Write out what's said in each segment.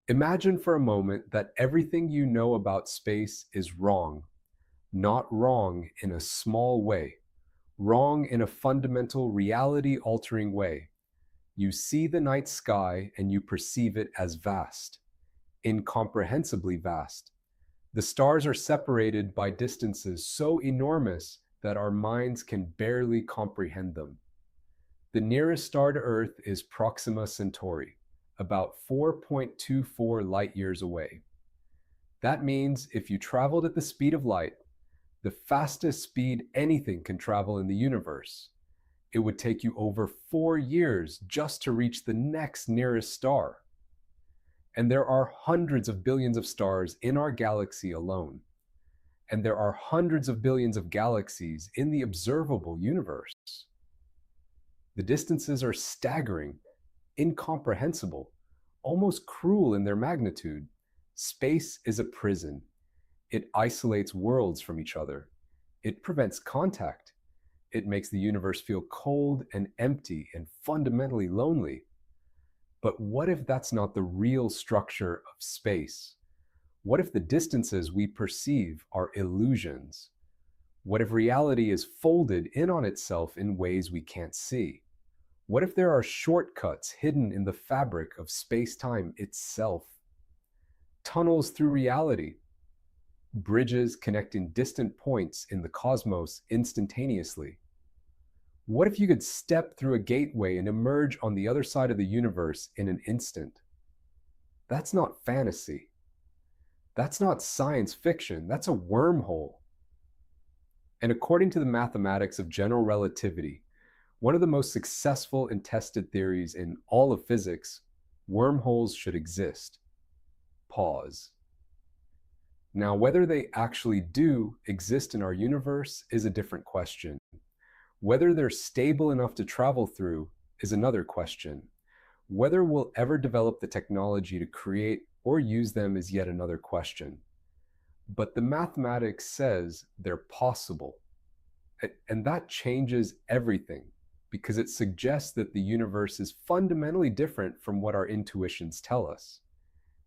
Imagine for a moment that everything you know about space is wrong, not wrong in a small way, wrong in a fundamental reality-altering way. You see the night sky and you perceive it as vast, incomprehensibly vast. The stars are separated by distances so enormous that our minds can barely comprehend them. The nearest star to Earth is Proxima Centauri, about 4.24 light years away. That means if you traveled at the speed of light, the fastest speed anything can travel in the universe, it would take you over 4 years just to reach the next nearest star. And there are hundreds of billions of stars in our galaxy alone. And there are hundreds of billions of galaxies in the observable universe. The distances are staggering, incomprehensible, almost cruel in their magnitude. Space is a prison. It isolates worlds from each other. It prevents contact. It makes the universe feel cold and empty and fundamentally lonely. But what if that's not the real structure of space? What if the distances we perceive are illusions? What if reality is folded in on itself in ways we can't see? What if there are shortcuts hidden in the fabric of space-time itself? Tunnels through reality, bridges connecting distant points in the cosmos instantaneously. What if you could step through a gateway and emerge on the other side of the universe in an instant? That's not fantasy. That's not science fiction. That's a wormhole. And according to the mathematics of general relativity, one of the most successful and tested theories in all of physics, wormholes should exist. Pause. Now, whether they actually do exist in our universe is a different question. Whether they're stable enough to travel through is another question. Whether we'll ever develop the technology to create or use them is yet another question. But the mathematics says they're possible. And that changes everything because it suggests that the universe is fundamentally different from what our intuitions tell us.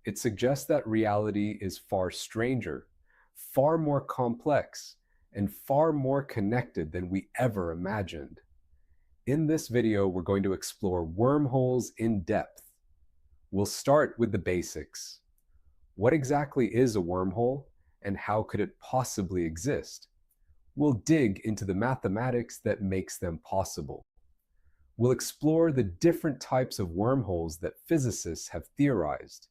It suggests that reality is far stranger, far more complex, and far more connected than we ever imagined. In this video, we're going to explore wormholes in depth. We'll start with the basics. What exactly is a wormhole, and how could it possibly exist? We'll dig into the mathematics that makes them possible. We'll explore the different types of wormholes that physicists have theorized.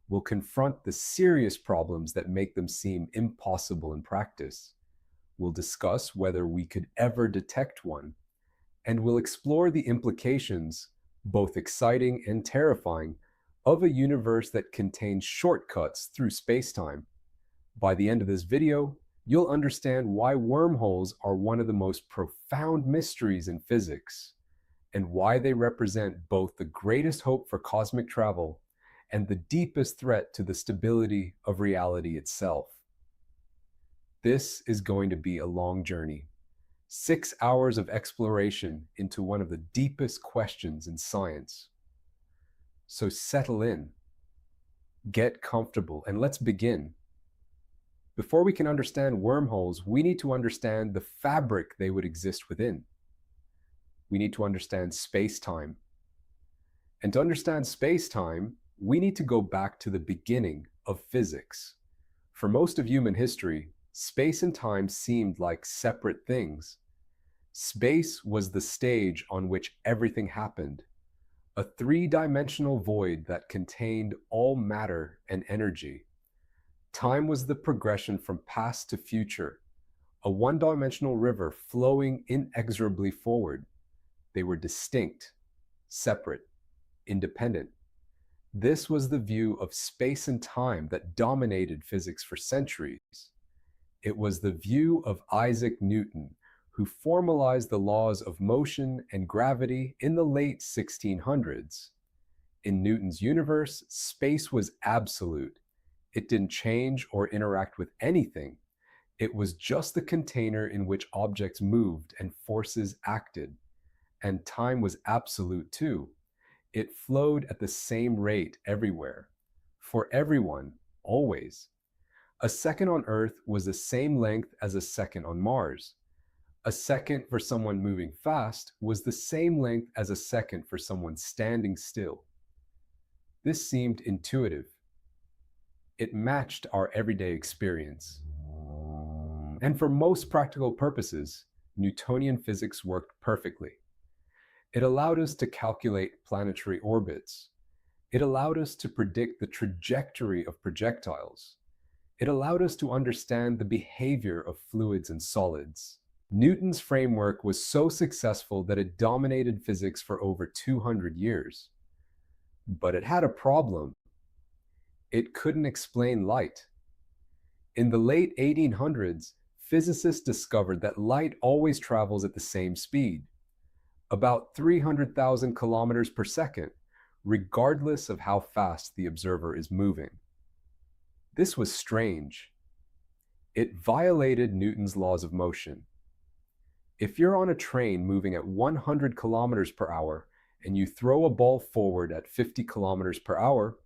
We'll confront the serious problems that make them seem impossible in practice. We'll discuss whether we could ever detect one. And we'll explore the implications, both exciting and terrifying, of a universe that contains shortcuts through spacetime. By the end of this video, you'll understand why wormholes are one of the most profound mysteries in physics, and why they represent both the greatest hope for cosmic travel and the deepest threat to the stability of reality itself. This is going to be a long journey. 6 hours of exploration into one of the deepest questions in science. So settle in, get comfortable, and let's begin. Before we can understand wormholes, we need to understand the fabric they would exist within. We need to understand space-time. And to understand space-time, we need to go back to the beginning of physics. For most of human history, space and time seemed like separate things. Space was the stage on which everything happened, a three-dimensional void that contained all matter and energy. Time was the progression from past to future, a one-dimensional river flowing inexorably forward. They were distinct, separate, independent. This was the view of space and time that dominated physics for centuries. It was the view of Isaac Newton, who formalized the laws of motion and gravity in the late 1600s. In Newton's universe, space was absolute. It didn't change or interact with anything. It was just the container in which objects moved and forces acted. And time was absolute too. It flowed at the same rate everywhere. for everyone, always. A second on Earth was the same length as a second on Mars. A second for someone moving fast was the same length as a second for someone standing still. This seemed intuitive. It matched our everyday experience. And for most practical purposes, Newtonian physics worked perfectly. It allowed us to calculate planetary orbits. It allowed us to predict the trajectory of projectiles. It allowed us to understand the behavior of fluids and solids. Newton's framework was so successful that it dominated physics for over 200 years. But it had a problem. It couldn't explain light. In the late 1800s, physicists discovered that light always travels at the same speed, about 300,000 kilometers per second, regardless of how fast the observer is moving. This was strange. It violated Newton's laws of motion. If you're on a train moving at 100 kilometers per hour and you throw a ball forward at 50 kilometers per hour,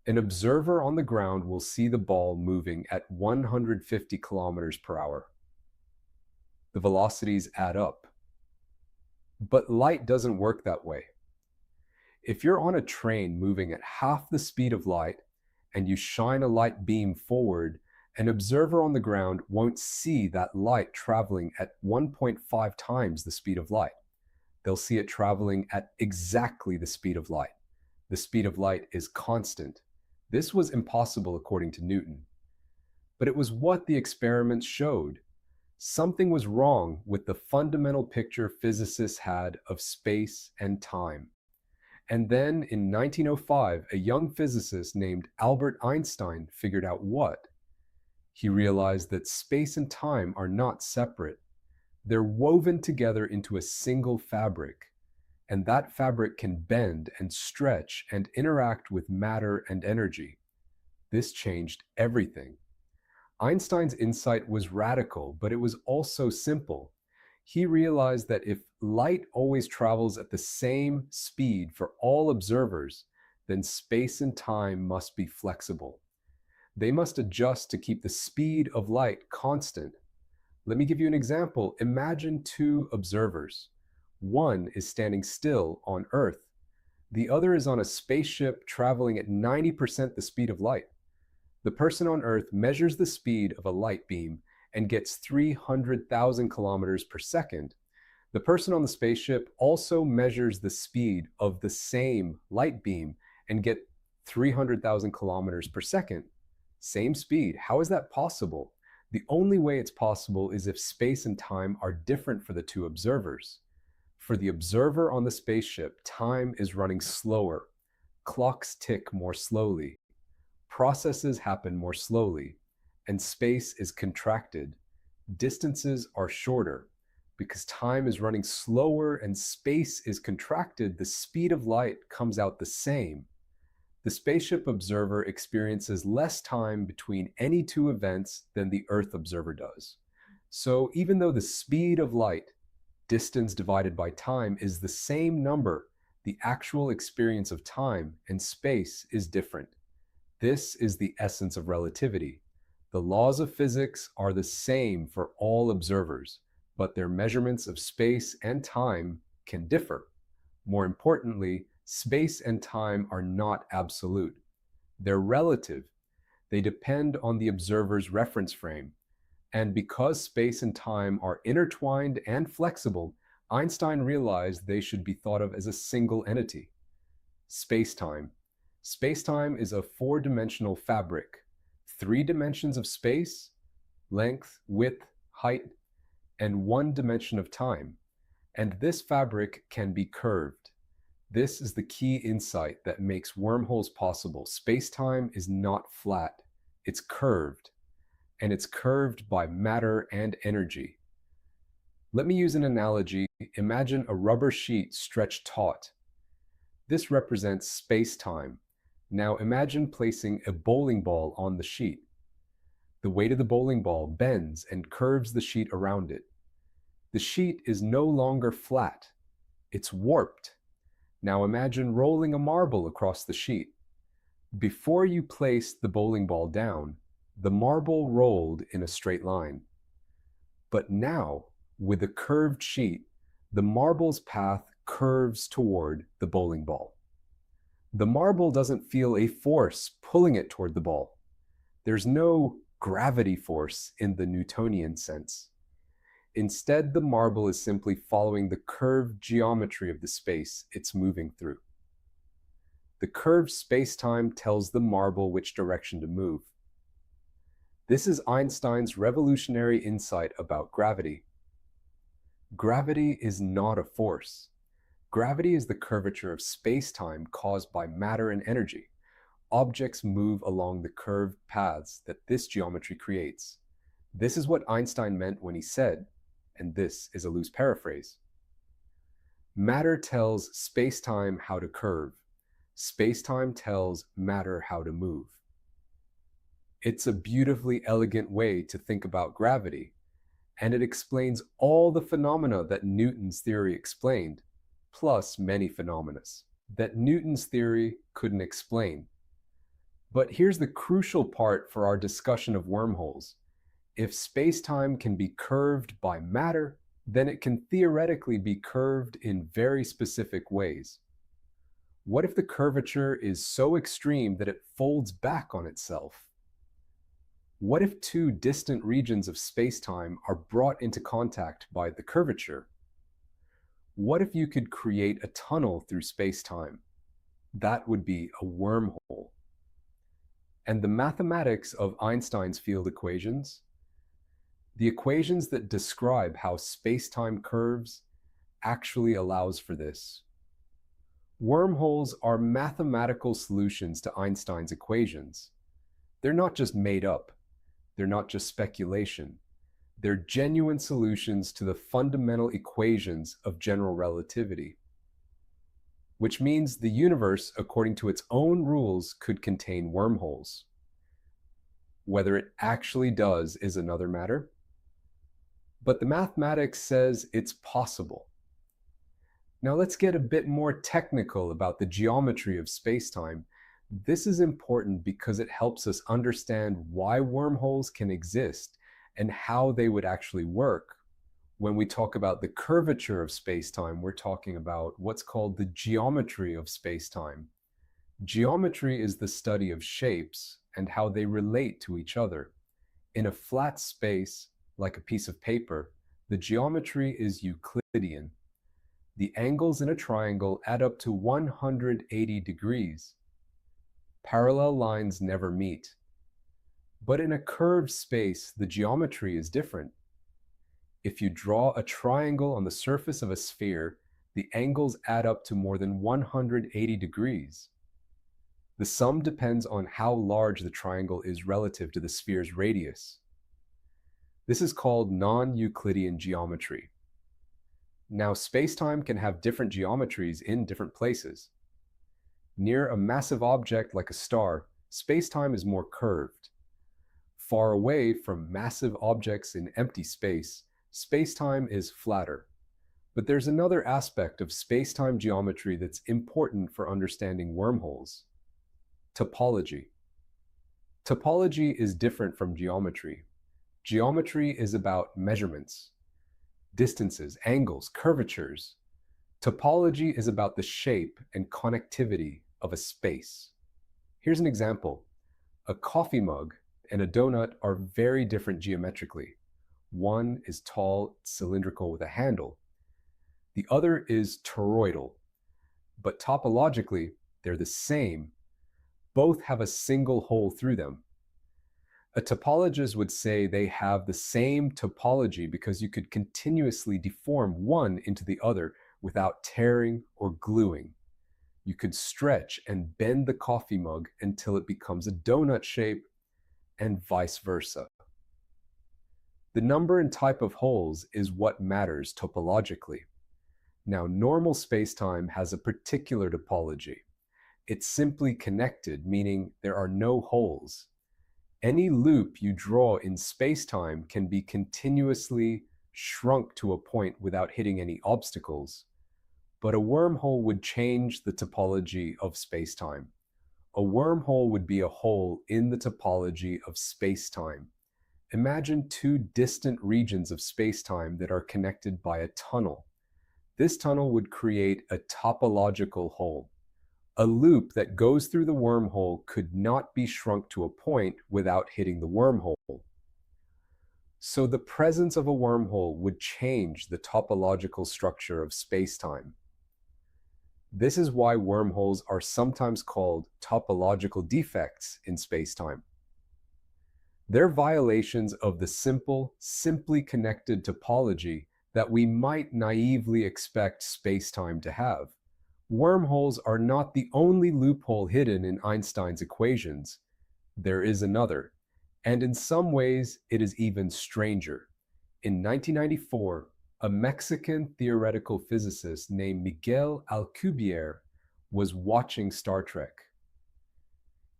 an observer on the ground will see the ball moving at 150 kilometers per hour. The velocities add up. But light doesn't work that way. If you're on a train moving at half the speed of light and you shine a light beam forward, an observer on the ground won't see that light traveling at 1.5 times the speed of light. They'll see it traveling at exactly the speed of light. The speed of light is constant. This was impossible according to Newton. But it was what the experiments showed. Something was wrong with the fundamental picture physicists had of space and time. And then in 1905, a young physicist named Albert Einstein figured out what? He realized that space and time are not separate. They're woven together into a single fabric, and that fabric can bend and stretch and interact with matter and energy. This changed everything. Einstein's insight was radical, but it was also simple. He realized that if light always travels at the same speed for all observers, then space and time must be flexible. They must adjust to keep the speed of light constant. Let me give you an example. Imagine two observers. One is standing still on Earth. The other is on a spaceship traveling at 90% the speed of light. The person on Earth measures the speed of a light beam and gets 300,000 kilometers per second. The person on the spaceship also measures the speed of the same light beam and get 300,000 kilometers per second. Same speed. How is that possible? The only way it's possible is if space and time are different for the two observers. For the observer on the spaceship, time is running slower. Clocks tick more slowly. Processes happen more slowly, and space is contracted. Distances are shorter. Because time is running slower and space is contracted, the speed of light comes out the same. The spaceship observer experiences less time between any two events than the Earth observer does. So even though the speed of light, distance divided by time, is the same number, the actual experience of time and space is different. This is the essence of relativity. The laws of physics are the same for all observers, but their measurements of space and time can differ. More importantly, space and time are not absolute. They're relative. They depend on the observer's reference frame. And because space and time are intertwined and flexible, Einstein realized they should be thought of as a single entity. Space-time. Space-time is a four-dimensional fabric. 3 dimensions of space, length, width, height, and 1 dimension of time. And this fabric can be curved. This is the key insight that makes wormholes possible. Space-time is not flat, it's curved, and it's curved by matter and energy. Let me use an analogy. Imagine a rubber sheet stretched taut. This represents space-time. Now imagine placing a bowling ball on the sheet. The weight of the bowling ball bends and curves the sheet around it. The sheet is no longer flat, it's warped. Now imagine rolling a marble across the sheet. Before you placed the bowling ball down, the marble rolled in a straight line. But now, with a curved sheet, the marble's path curves toward the bowling ball. The marble doesn't feel a force pulling it toward the ball. There's no gravity force in the Newtonian sense. Instead, the marble is simply following the curved geometry of the space it's moving through. The curved spacetime tells the marble which direction to move. This is Einstein's revolutionary insight about gravity. Gravity is not a force. Gravity is the curvature of space-time caused by matter and energy. Objects move along the curved paths that this geometry creates. This is what Einstein meant when he said, and this is a loose paraphrase, matter tells space-time how to curve. Space-time tells matter how to move. It's a beautifully elegant way to think about gravity, and it explains all the phenomena that Newton's theory explained, plus many phenomena that Newton's theory couldn't explain. But here's the crucial part for our discussion of wormholes. If space-time can be curved by matter, then it can theoretically be curved in very specific ways. What if the curvature is so extreme that it folds back on itself? What if two distant regions of space-time are brought into contact by the curvature? What if you could create a tunnel through space-time? That would be a wormhole. And the mathematics of Einstein's field equations, the equations that describe how space-time curves, actually allows for this. Wormholes are mathematical solutions to Einstein's equations. They're not just made up. They're not just speculation. They're genuine solutions to the fundamental equations of general relativity, which means the universe, according to its own rules, could contain wormholes. Whether it actually does is another matter, but the mathematics says it's possible. Now let's get a bit more technical about the geometry of space-time. This is important because it helps us understand why wormholes can exist and how they would actually work. When we talk about the curvature of space-time, we're talking about what's called the geometry of space-time. Geometry is the study of shapes and how they relate to each other. In a flat space, like a piece of paper, the geometry is Euclidean. The angles in a triangle add up to 180 degrees. Parallel lines never meet. But in a curved space, the geometry is different. If you draw a triangle on the surface of a sphere, the angles add up to more than 180 degrees. The sum depends on how large the triangle is relative to the sphere's radius. This is called non-Euclidean geometry. Now, space-time can have different geometries in different places. Near a massive object like a star, space-time is more curved. Far away from massive objects in empty space, space-time is flatter. But there's another aspect of space-time geometry that's important for understanding wormholes: topology. Topology is different from geometry. Geometry is about measurements, distances, angles, curvatures. Topology is about the shape and connectivity of a space. Here's an example. A coffee mug and a donut are very different geometrically. One is tall, cylindrical with a handle. The other is toroidal. But topologically, they're the same. Both have a single hole through them. A topologist would say they have the same topology because you could continuously deform one into the other without tearing or gluing. You could stretch and bend the coffee mug until it becomes a donut shape, and vice versa. The number and type of holes is what matters topologically. Now, normal space-time has a particular topology. It's simply connected, meaning there are no holes. Any loop you draw in space-time can be continuously shrunk to a point without hitting any obstacles. But a wormhole would change the topology of space-time. A wormhole would be a hole in the topology of space-time. Imagine two distant regions of space-time that are connected by a tunnel. This tunnel would create a topological hole. A loop that goes through the wormhole could not be shrunk to a point without hitting the wormhole. So the presence of a wormhole would change the topological structure of space-time. This is why wormholes are sometimes called topological defects in space-time. They're violations of the simple, simply connected topology that we might naively expect space-time to have. Wormholes are not the only loophole hidden in Einstein's equations. There is another, and in some ways it is even stranger. In 1994, a Mexican theoretical physicist named Miguel Alcubierre was watching Star Trek.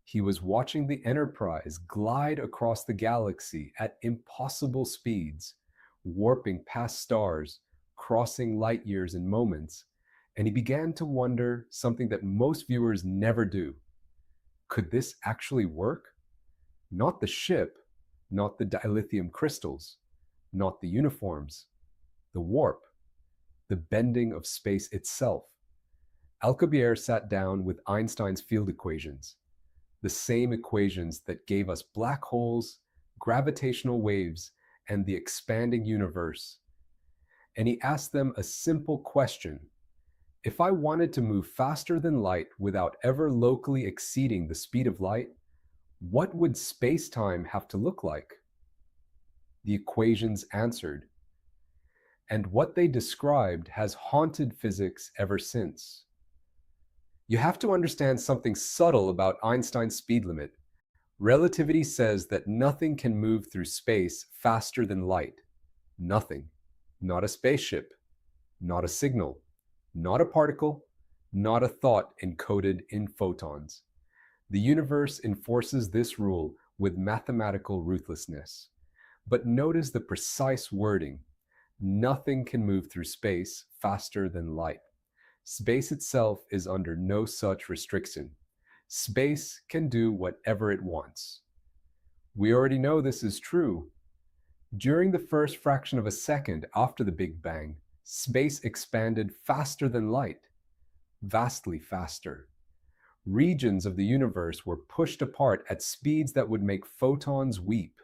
He was watching the Enterprise glide across the galaxy at impossible speeds, warping past stars, crossing light years in moments, and he began to wonder something that most viewers never do. Could this actually work? Not the ship, not the dilithium crystals, not the uniforms, the warp, the bending of space itself. Alcubierre sat down with Einstein's field equations, the same equations that gave us black holes, gravitational waves, and the expanding universe. And he asked them a simple question. If I wanted to move faster than light without ever locally exceeding the speed of light, what would space-time have to look like? The equations answered. And what they described has haunted physics ever since. You have to understand something subtle about Einstein's speed limit. Relativity says that nothing can move through space faster than light. Nothing. Not a spaceship. Not a signal. Not a particle. Not a thought encoded in photons. The universe enforces this rule with mathematical ruthlessness. But notice the precise wording. Nothing can move through space faster than light. Space itself is under no such restriction. Space can do whatever it wants. We already know this is true. During the first fraction of a second after the Big Bang, space expanded faster than light, vastly faster. Regions of the universe were pushed apart at speeds that would make photons weep.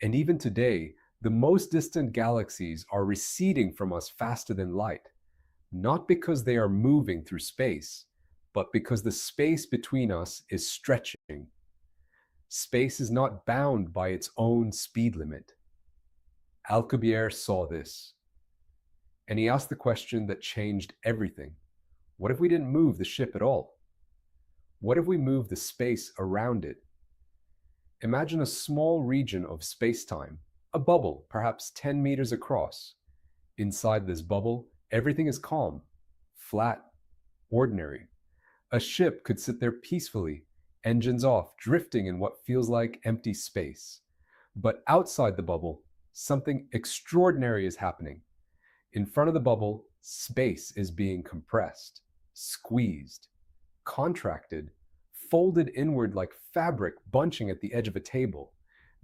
And even today, the most distant galaxies are receding from us faster than light, not because they are moving through space, but because the space between us is stretching. Space is not bound by its own speed limit. Alcubierre saw this, and he asked the question that changed everything. What if we didn't move the ship at all? What if we moved the space around it? Imagine a small region of space-time, a bubble, perhaps 10 meters across. Inside this bubble, everything is calm, flat, ordinary. A ship could sit there peacefully, engines off, drifting in what feels like empty space. But outside the bubble, something extraordinary is happening. In front of the bubble, space is being compressed, squeezed, contracted, folded inward like fabric bunching at the edge of a table.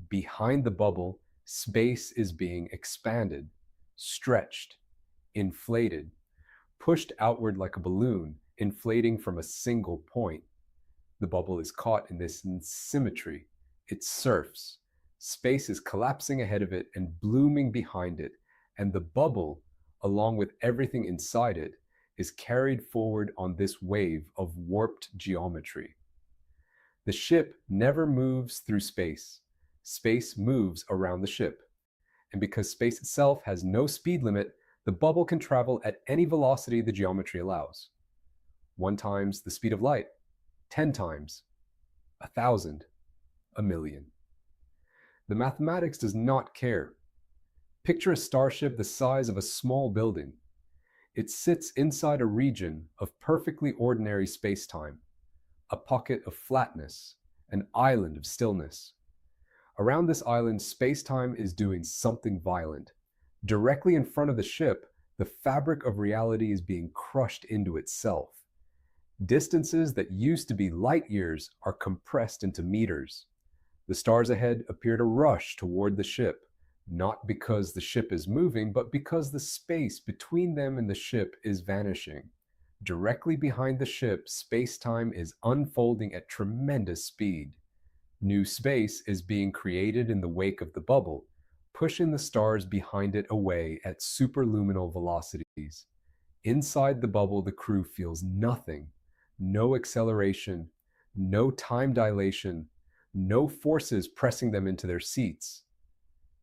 Behind the bubble, space is being expanded, stretched, inflated, pushed outward like a balloon, inflating from a single point. The bubble is caught in this symmetry. It surfs. Space is collapsing ahead of it and blooming behind it, and the bubble, along with everything inside it, is carried forward on this wave of warped geometry. The ship never moves through space. Space moves around the ship. And because space itself has no speed limit, the bubble can travel at any velocity the geometry allows. 1 times the speed of light, 10 times, 1,000, 1,000,000. The mathematics does not care. Picture a starship the size of a small building. It sits inside a region of perfectly ordinary space-time, a pocket of flatness, an island of stillness. Around this island, space-time is doing something violent. Directly in front of the ship, the fabric of reality is being crushed into itself. Distances that used to be light years are compressed into meters. The stars ahead appear to rush toward the ship, not because the ship is moving, but because the space between them and the ship is vanishing. Directly behind the ship, space-time is unfolding at tremendous speed. New space is being created in the wake of the bubble, pushing the stars behind it away at superluminal velocities. Inside the bubble, the crew feels nothing, no acceleration, no time dilation, no forces pressing them into their seats.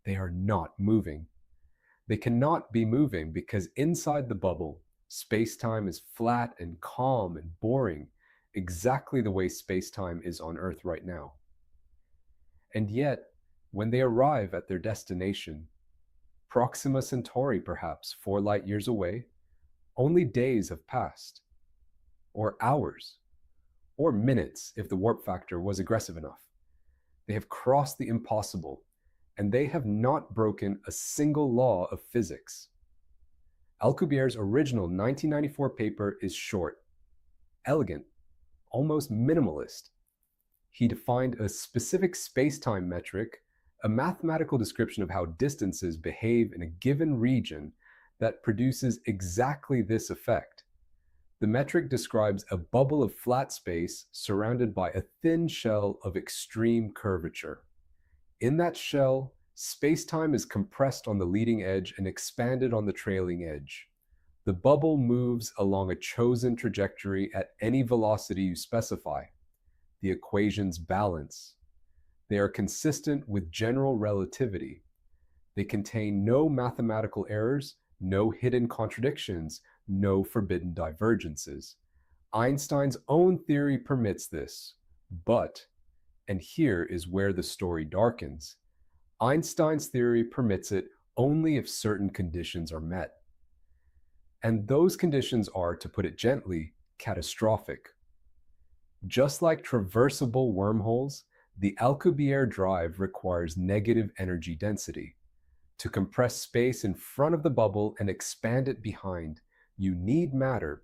They are not moving. They cannot be moving because inside the bubble, space-time is flat and calm and boring, exactly the way space-time is on Earth right now. And yet, when they arrive at their destination, Proxima Centauri perhaps 4 light years away, only days have passed, or hours, or minutes if the warp factor was aggressive enough. They have crossed the impossible, and they have not broken a single law of physics. Alcubierre's original 1994 paper is short, elegant, almost minimalist. He defined a specific space-time metric, a mathematical description of how distances behave in a given region that produces exactly this effect. The metric describes a bubble of flat space surrounded by a thin shell of extreme curvature. In that shell, space-time is compressed on the leading edge and expanded on the trailing edge. The bubble moves along a chosen trajectory at any velocity you specify. The equations balance. They are consistent with general relativity. They contain no mathematical errors, no hidden contradictions, no forbidden divergences. Einstein's own theory permits this, but, and here is where the story darkens, Einstein's theory permits it only if certain conditions are met. And those conditions are, to put it gently, catastrophic. Just like traversable wormholes, the Alcubierre drive requires negative energy density. To compress space in front of the bubble and expand it behind, you need matter,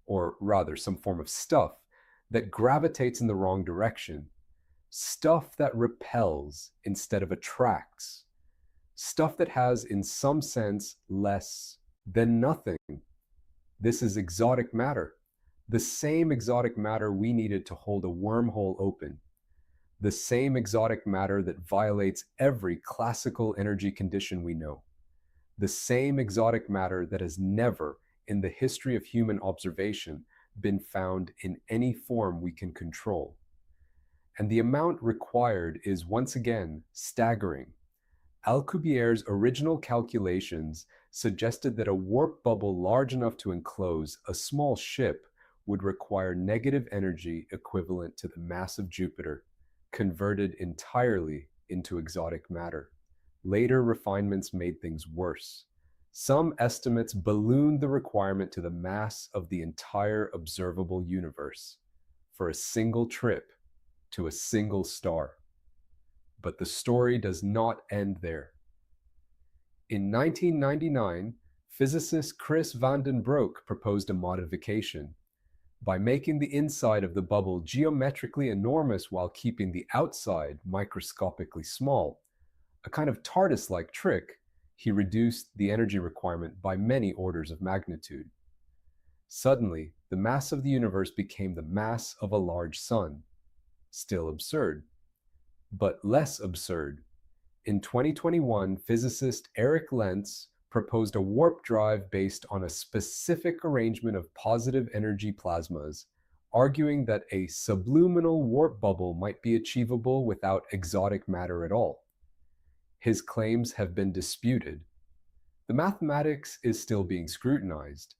or rather some form of stuff, that gravitates in the wrong direction. Stuff that repels instead of attracts. Stuff that has, in some sense, less than nothing. This is exotic matter. The same exotic matter we needed to hold a wormhole open. The same exotic matter that violates every classical energy condition we know. The same exotic matter that has never, in the history of human observation, been found in any form we can control. And the amount required is once again staggering. Alcubierre's original calculations suggested that a warp bubble large enough to enclose a small ship would require negative energy equivalent to the mass of Jupiter, converted entirely into exotic matter. Later refinements made things worse. Some estimates ballooned the requirement to the mass of the entire observable universe for a single trip to a single star. But the story does not end there. In 1999, physicist Chris van den Broek proposed a modification. By making the inside of the bubble geometrically enormous while keeping the outside microscopically small, a kind of TARDIS-like trick, he reduced the energy requirement by many orders of magnitude. Suddenly, the mass of the universe became the mass of a large sun. Still absurd, but less absurd. In 2021, physicist Eric Lentz proposed a warp drive based on a specific arrangement of positive energy plasmas, arguing that a subluminal warp bubble might be achievable without exotic matter at all. His claims have been disputed. The mathematics is still being scrutinized,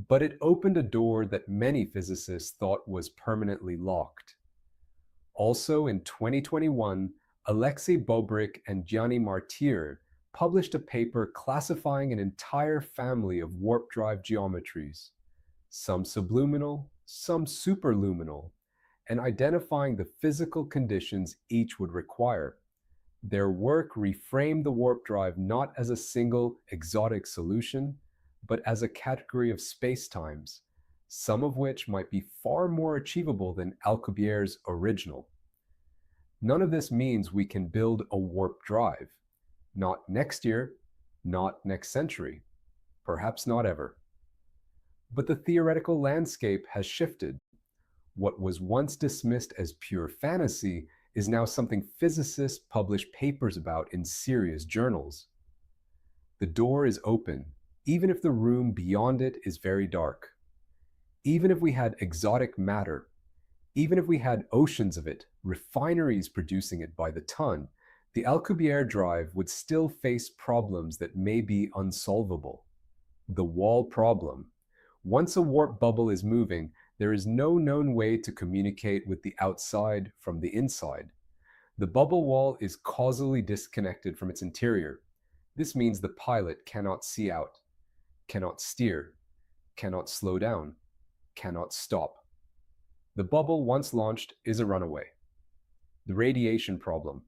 but it opened a door that many physicists thought was permanently locked. Also in 2021, Alexei Bobrik and Gianni Martir published a paper classifying an entire family of warp drive geometries, some subluminal, some superluminal, and identifying the physical conditions each would require. Their work reframed the warp drive not as a single exotic solution, but as a category of spacetimes, some of which might be far more achievable than Alcubierre's original. None of this means we can build a warp drive. Not next year, not next century, perhaps not ever. But the theoretical landscape has shifted. What was once dismissed as pure fantasy is now something physicists publish papers about in serious journals. The door is open, even if the room beyond it is very dark. Even if we had exotic matter, even if we had oceans of it, refineries producing it by the ton, the Alcubierre drive would still face problems that may be unsolvable. The wall problem. Once a warp bubble is moving, there is no known way to communicate with the outside from the inside. The bubble wall is causally disconnected from its interior. This means the pilot cannot see out, cannot steer, cannot slow down, cannot stop. The bubble, once launched, is a runaway. The radiation problem.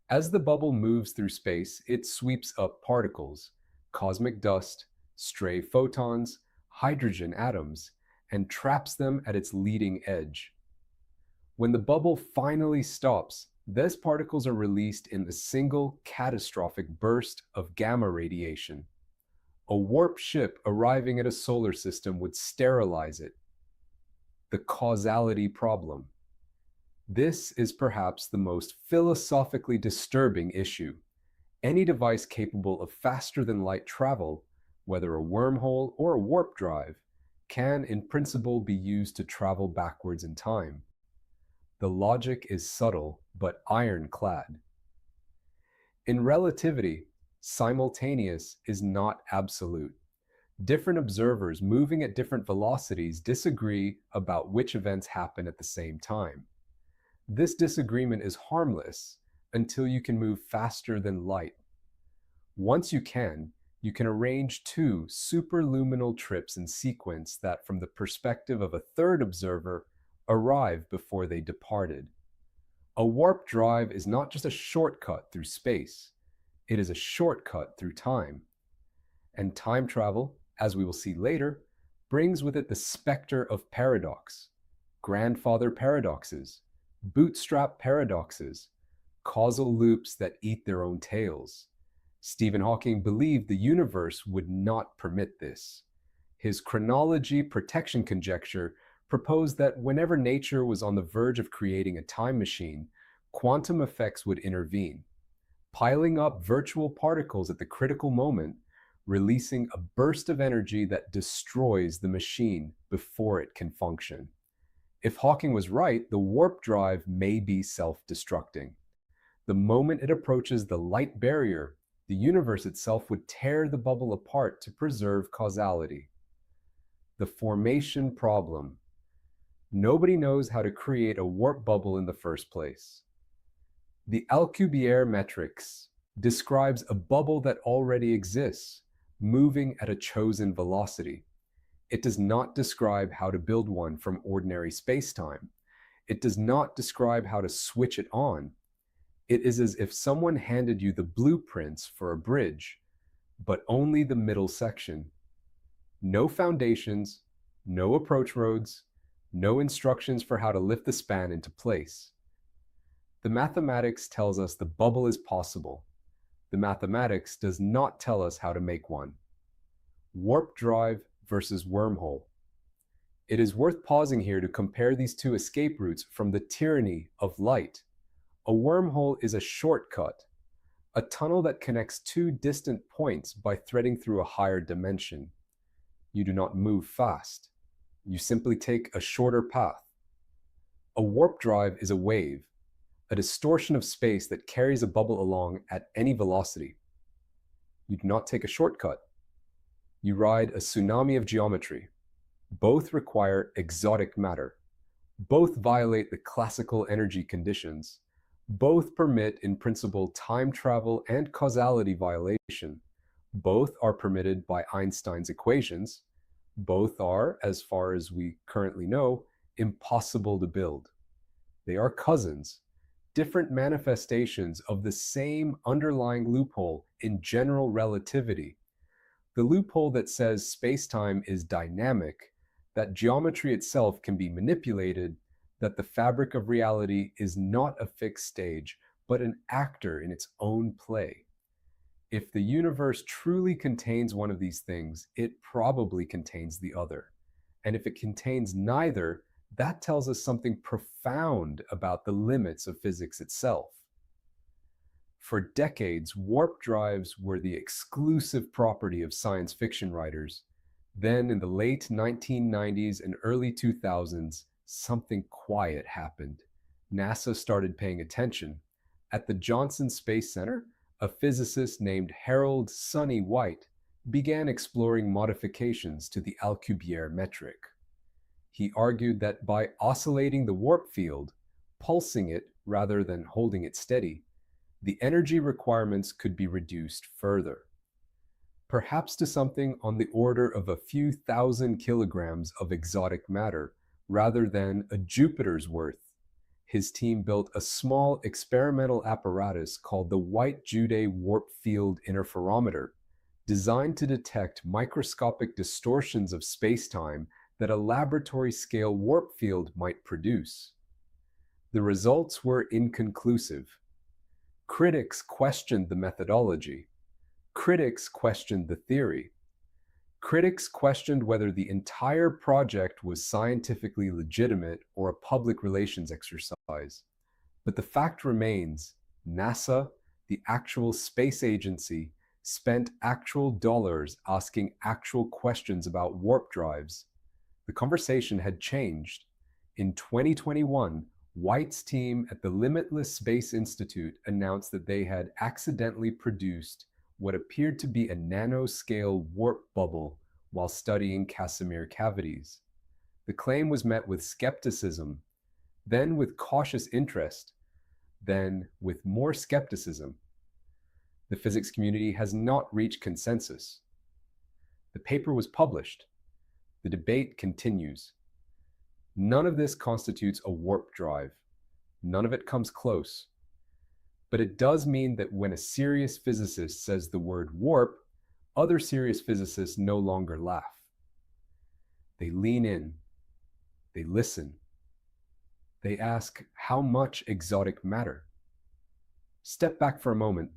As the bubble moves through space, it sweeps up particles, cosmic dust, stray photons, hydrogen atoms, and traps them at its leading edge. When the bubble finally stops, these particles are released in a single catastrophic burst of gamma radiation. A warp ship arriving at a solar system would sterilize it. The causality problem. This is perhaps the most philosophically disturbing issue. Any device capable of faster than light travel, whether a wormhole or a warp drive, can in principle be used to travel backwards in time. The logic is subtle but ironclad. In relativity, simultaneous is not absolute. Different observers moving at different velocities disagree about which events happen at the same time. This disagreement is harmless until you can move faster than light. Once you can arrange two superluminal trips in sequence that, from the perspective of a third observer, arrive before they departed. A warp drive is not just a shortcut through space, it is a shortcut through time. And time travel, as we will see later, brings with it the specter of paradox, grandfather paradoxes, bootstrap paradoxes, causal loops that eat their own tails. Stephen Hawking believed the universe would not permit this. His chronology protection conjecture proposed that whenever nature was on the verge of creating a time machine, quantum effects would intervene, piling up virtual particles at the critical moment, releasing a burst of energy that destroys the machine before it can function. If Hawking was right, the warp drive may be self-destructing. The moment it approaches the light barrier, the universe itself would tear the bubble apart to preserve causality. The formation problem. Nobody knows how to create a warp bubble in the first place. The Alcubierre matrix describes a bubble that already exists, moving at a chosen velocity. It does not describe how to build one from ordinary spacetime. It does not describe how to switch it on. It is as if someone handed you the blueprints for a bridge, but only the middle section. No foundations, no approach roads, no instructions for how to lift the span into place. The mathematics tells us the bubble is possible. The mathematics does not tell us how to make one. Warp drive versus wormhole. It is worth pausing here to compare these two escape routes from the tyranny of light. A wormhole is a shortcut, a tunnel that connects two distant points by threading through a higher dimension. You do not move fast. You simply take a shorter path. A warp drive is a wave, a distortion of space that carries a bubble along at any velocity. You do not take a shortcut. You ride a tsunami of geometry. Both require exotic matter. Both violate the classical energy conditions. Both permit, in principle, time travel and causality violation. Both are permitted by Einstein's equations. Both are, as far as we currently know, impossible to build. They are cousins, different manifestations of the same underlying loophole in general relativity. The loophole that says spacetime is dynamic that geometry itself can be manipulated, that the fabric of reality is not a fixed stage, but an actor in its own play. If the universe truly contains one of these things, it probably contains the other. And if it contains neither, that tells us something profound about the limits of physics itself. For decades, warp drives were the exclusive property of science fiction writers. Then, in the late 1990s and early 2000s, something quiet happened. NASA started paying attention. At the Johnson Space Center, a physicist named Harold "Sonny" White began exploring modifications to the Alcubierre metric. He argued that by oscillating the warp field, pulsing it rather than holding it steady, the energy requirements could be reduced further, perhaps to something on the order of a few thousand kilograms of exotic matter rather than a Jupiter's worth. His team built a small experimental apparatus called the White-Jude Warp Field Interferometer, designed to detect microscopic distortions of spacetime that a laboratory-scale warp field might produce. The results were inconclusive. Critics questioned the methodology. Critics questioned the theory. Critics questioned whether the entire project was scientifically legitimate or a public relations exercise. But the fact remains, NASA, the actual space agency, spent actual dollars asking actual questions about warp drives. The conversation had changed. In 2021, White's team at the Limitless Space Institute announced that they had accidentally produced what appeared to be a nanoscale warp bubble while studying Casimir cavities. The claim was met with skepticism, then with cautious interest, then with more skepticism. The physics community has not reached consensus. The paper was published. The debate continues. None of this constitutes a warp drive. None of it comes close. But it does mean that when a serious physicist says the word warp, other serious physicists no longer laugh. They lean in. They listen. They ask, how much exotic matter? Step back for a moment.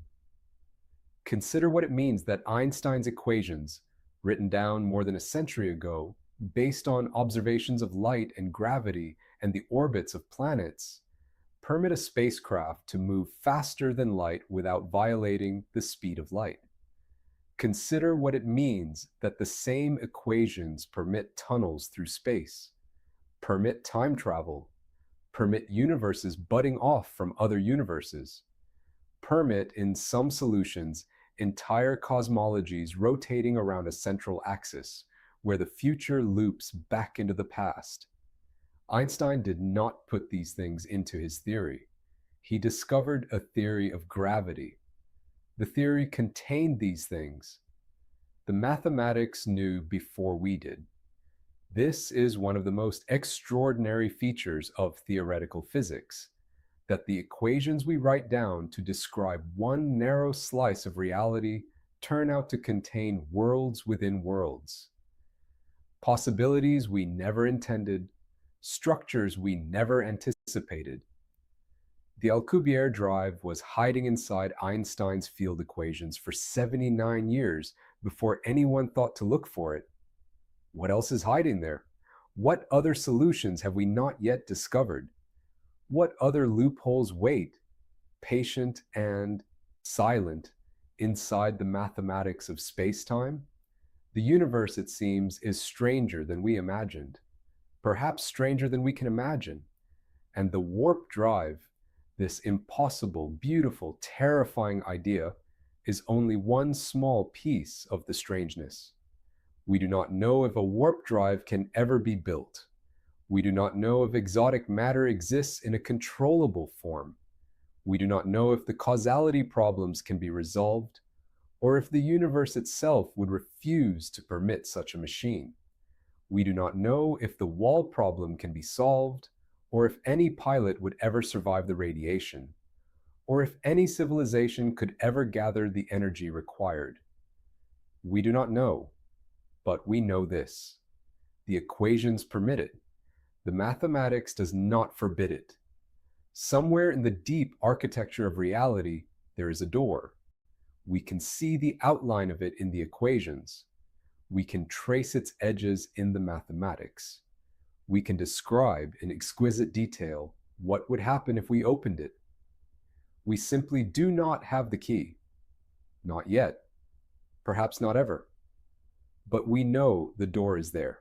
Consider what it means that Einstein's equations, written down more than a century ago, based on observations of light and gravity and the orbits of planets, permit a spacecraft to move faster than light without violating the speed of light. Consider what it means that the same equations permit tunnels through space, permit time travel, permit universes budding off from other universes, permit, in some solutions, entire cosmologies rotating around a central axis, where the future loops back into the past. Einstein did not put these things into his theory. He discovered a theory of gravity. The theory contained these things. The mathematics knew before we did. This is one of the most extraordinary features of theoretical physics, that the equations we write down to describe one narrow slice of reality turn out to contain worlds within worlds. Possibilities we never intended, structures we never anticipated. The Alcubierre drive was hiding inside Einstein's field equations for 79 years before anyone thought to look for it. What else is hiding there? What other solutions have we not yet discovered? What other loopholes wait, patient and silent, inside the mathematics of space-time? The universe, it seems, is stranger than we imagined, perhaps stranger than we can imagine. And the warp drive, this impossible, beautiful, terrifying idea, is only one small piece of the strangeness. We do not know if a warp drive can ever be built. We do not know if exotic matter exists in a controllable form. We do not know if the causality problems can be resolved, or if the universe itself would refuse to permit such a machine. We do not know if the wall problem can be solved, or if any pilot would ever survive the radiation, or if any civilization could ever gather the energy required. We do not know, but we know this. The equations permit it. The mathematics does not forbid it. Somewhere in the deep architecture of reality, there is a door. We can see the outline of it in the equations. We can trace its edges in the mathematics. We can describe in exquisite detail what would happen if we opened it. We simply do not have the key. Not yet. Perhaps not ever. But we know the door is there.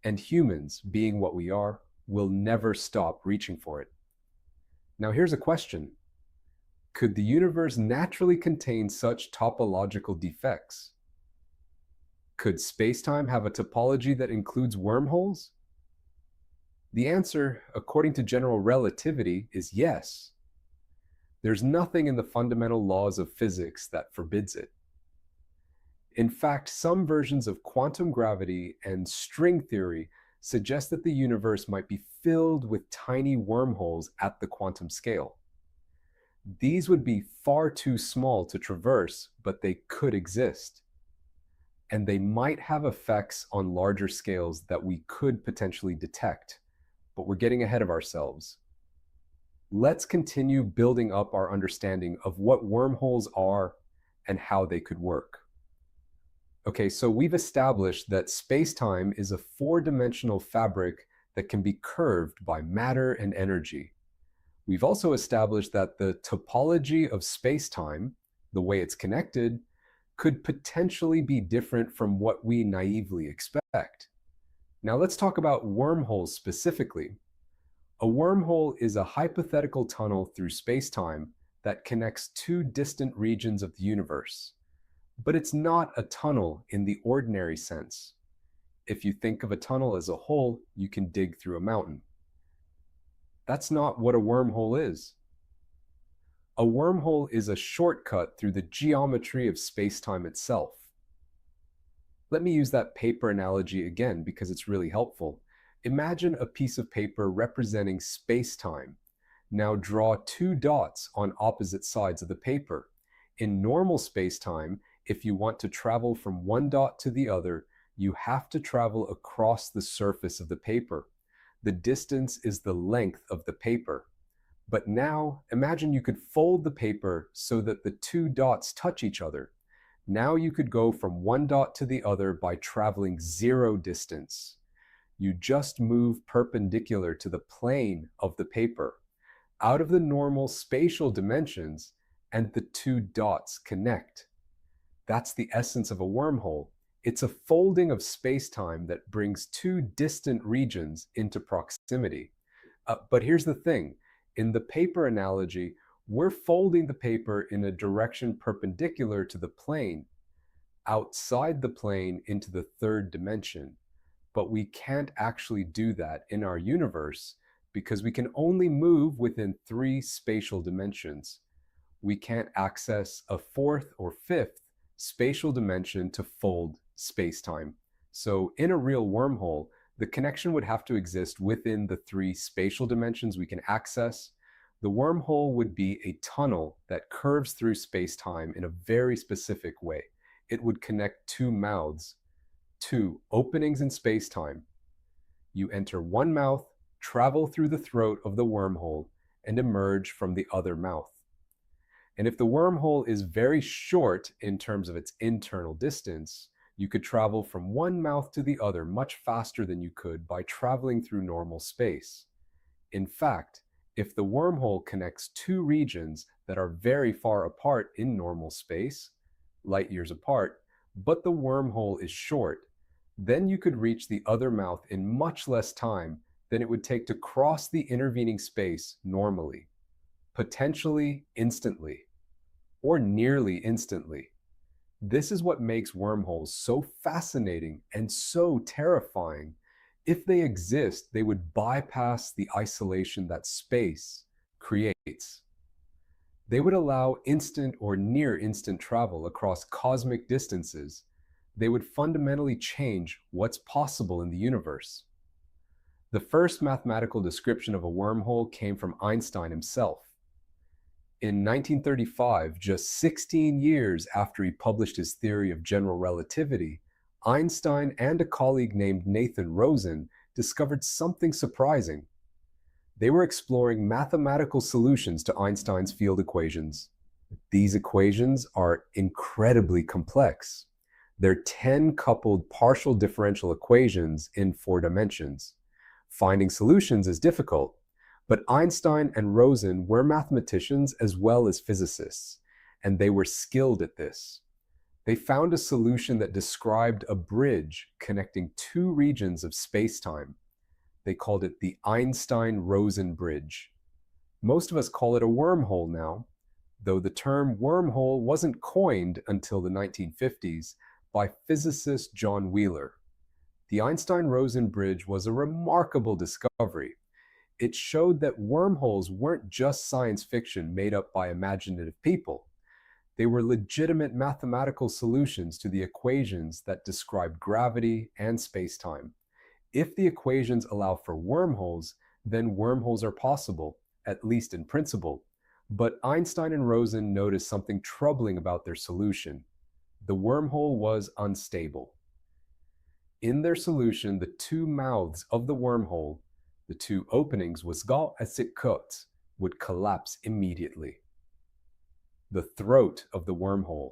And humans, being what we are, will never stop reaching for it. Now here's a question. Could the universe naturally contain such topological defects? Could spacetime have a topology that includes wormholes? The answer, according to general relativity, is yes. There's nothing in the fundamental laws of physics that forbids it. In fact, some versions of quantum gravity and string theory suggest that the universe might be filled with tiny wormholes at the quantum scale. These would be far too small to traverse, but they could exist. And they might have effects on larger scales that we could potentially detect, but we're getting ahead of ourselves. Let's continue building up our understanding of what wormholes are and how they could work. Okay, so we've established that space-time is a four-dimensional fabric that can be curved by matter and energy. We've also established that the topology of space-time, the way it's connected, could potentially be different from what we naively expect. Now let's talk about wormholes specifically. A wormhole is a hypothetical tunnel through space-time that connects two distant regions of the universe. But it's not a tunnel in the ordinary sense. If you think of a tunnel as a hole, you can dig through a mountain. That's not what a wormhole is. A wormhole is a shortcut through the geometry of space-time itself. Let me use that paper analogy again because it's really helpful. Imagine a piece of paper representing space-time. Now draw two dots on opposite sides of the paper. In normal space-time, if you want to travel from one dot to the other, you have to travel across the surface of the paper. The distance is the length of the paper. But now, imagine you could fold the paper so that the two dots touch each other. Now you could go from one dot to the other by traveling zero distance. You just move perpendicular to the plane of the paper, out of the normal spatial dimensions, and the two dots connect. That's the essence of a wormhole. It's a folding of space-time that brings two distant regions into proximity. But here's the thing. In the paper analogy, we're folding the paper in a direction perpendicular to the plane, outside the plane into the third dimension. But we can't actually do that in our universe because we can only move within three spatial dimensions. We can't access a fourth or fifth spatial dimension to fold space-time. So in a real wormhole, the connection would have to exist within the three spatial dimensions we can access. The wormhole would be a tunnel that curves through space-time in a very specific way. It would connect two mouths, two openings in space-time. You enter one mouth, travel through the throat of the wormhole, and emerge from the other mouth. And if the wormhole is very short in terms of its internal distance, you could travel from one mouth to the other much faster than you could by traveling through normal space. In fact, if the wormhole connects two regions that are very far apart in normal space, light years apart, but the wormhole is short, then you could reach the other mouth in much less time than it would take to cross the intervening space normally, potentially instantly, or nearly instantly. This is what makes wormholes so fascinating and so terrifying. If they exist, they would bypass the isolation that space creates. They would allow instant or near instant travel across cosmic distances. They would fundamentally change what's possible in the universe. The first mathematical description of a wormhole came from Einstein himself. In 1935, just 16 years after he published his theory of general relativity, Einstein and a colleague named Nathan Rosen discovered something surprising. They were exploring mathematical solutions to Einstein's field equations. These equations are incredibly complex. They're 10 coupled partial differential equations in 4 dimensions. Finding solutions is difficult, but Einstein and Rosen were mathematicians as well as physicists, and they were skilled at this. They found a solution that described a bridge connecting two regions of spacetime. They called it the Einstein-Rosen bridge. Most of us call it a wormhole now, though the term wormhole wasn't coined until the 1950s by physicist John Wheeler. The Einstein-Rosen bridge was a remarkable discovery. It showed that wormholes weren't just science fiction made up by imaginative people. They were legitimate mathematical solutions to the equations that describe gravity and spacetime. If the equations allow for wormholes, then wormholes are possible, at least in principle. But Einstein and Rosen noticed something troubling about their solution. The wormhole was unstable. In their solution, the two mouths of the wormhole, the two openings, would collapse immediately. The throat of the wormhole,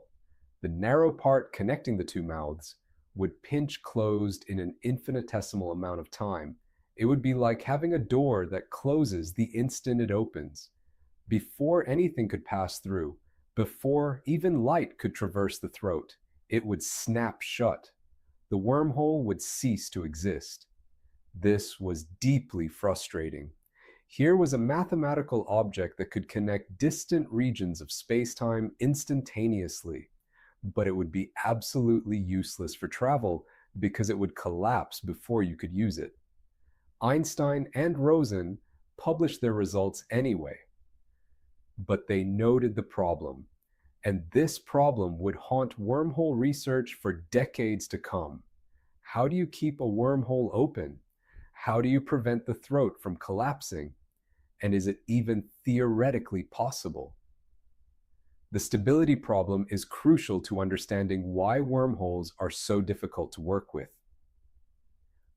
the narrow part connecting the two mouths, would pinch closed in an infinitesimal amount of time. It would be like having a door that closes the instant it opens. Before anything could pass through, before even light could traverse the throat, it would snap shut. The wormhole would cease to exist. This was deeply frustrating. Here was a mathematical object that could connect distant regions of space-time instantaneously, but it would be absolutely useless for travel because it would collapse before you could use it. Einstein and Rosen published their results anyway, but they noted the problem, and this problem would haunt wormhole research for decades to come. How do you keep a wormhole open? How do you prevent the throat from collapsing? And is it even theoretically possible? The stability problem is crucial to understanding why wormholes are so difficult to work with.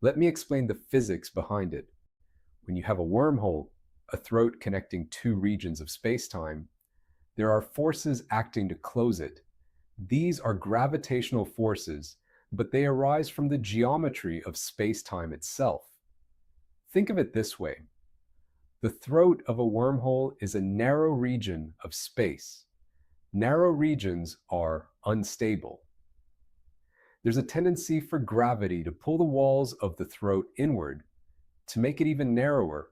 Let me explain the physics behind it. When you have a wormhole, a throat connecting two regions of spacetime, there are forces acting to close it. These are gravitational forces, but they arise from the geometry of spacetime itself. Think of it this way. The throat of a wormhole is a narrow region of space. Narrow regions are unstable. There's a tendency for gravity to pull the walls of the throat inward. To make it even narrower,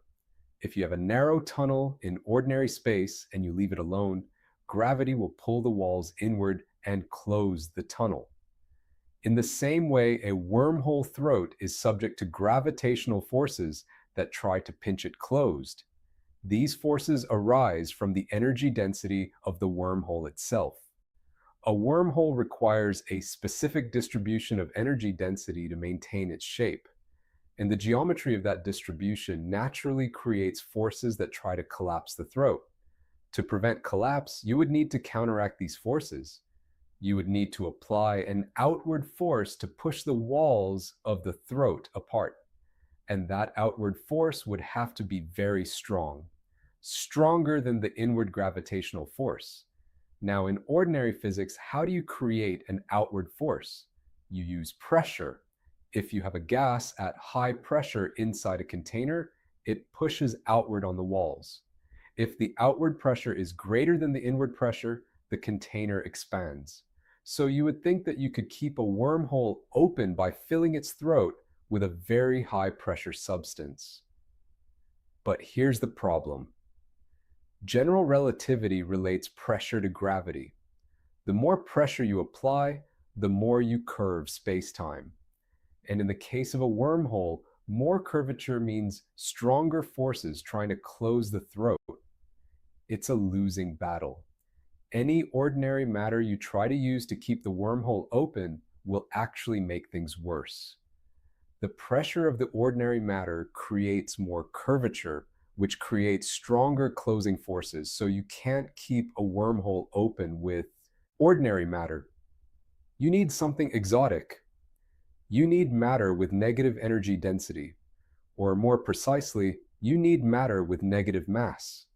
if you have a narrow tunnel in ordinary space and you leave it alone, gravity will pull the walls inward and close the tunnel. In the same way, a wormhole throat is subject to gravitational forces that try to pinch it closed. These forces arise from the energy density of the wormhole itself. A wormhole requires a specific distribution of energy density to maintain its shape, and the geometry of that distribution naturally creates forces that try to collapse the throat. To prevent collapse, you would need to counteract these forces. You would need to apply an outward force to push the walls of the throat apart. And that outward force would have to be very strong, stronger than the inward gravitational force. Now, in ordinary physics, how do you create an outward force? You use pressure. If you have a gas at high pressure inside a container, it pushes outward on the walls. If the outward pressure is greater than the inward pressure, the container expands. So you would think that you could keep a wormhole open by filling its throat with a very high pressure substance. But here's the problem. General relativity relates pressure to gravity. The more pressure you apply, the more you curve space-time. And in the case of a wormhole, more curvature means stronger forces trying to close the throat. It's a losing battle. Any ordinary matter you try to use to keep the wormhole open will actually make things worse. The pressure of the ordinary matter creates more curvature, which creates stronger closing forces, so you can't keep a wormhole open with ordinary matter. You need something exotic. You need matter with negative energy density, or more precisely, you need matter with negative mass.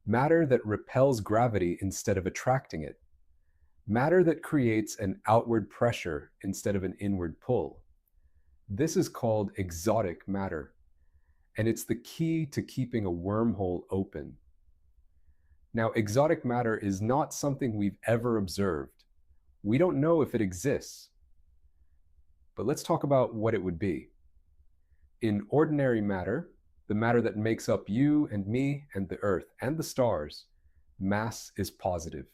Matter that repels gravity instead of attracting it. Matter that creates an outward pressure instead of an inward pull. This is called exotic matter, and it's the key to keeping a wormhole open. Now, exotic matter is not something we've ever observed. We don't know if it exists, but let's talk about what it would be. In ordinary matter, the matter that makes up you and me and the Earth and the stars, mass is positive.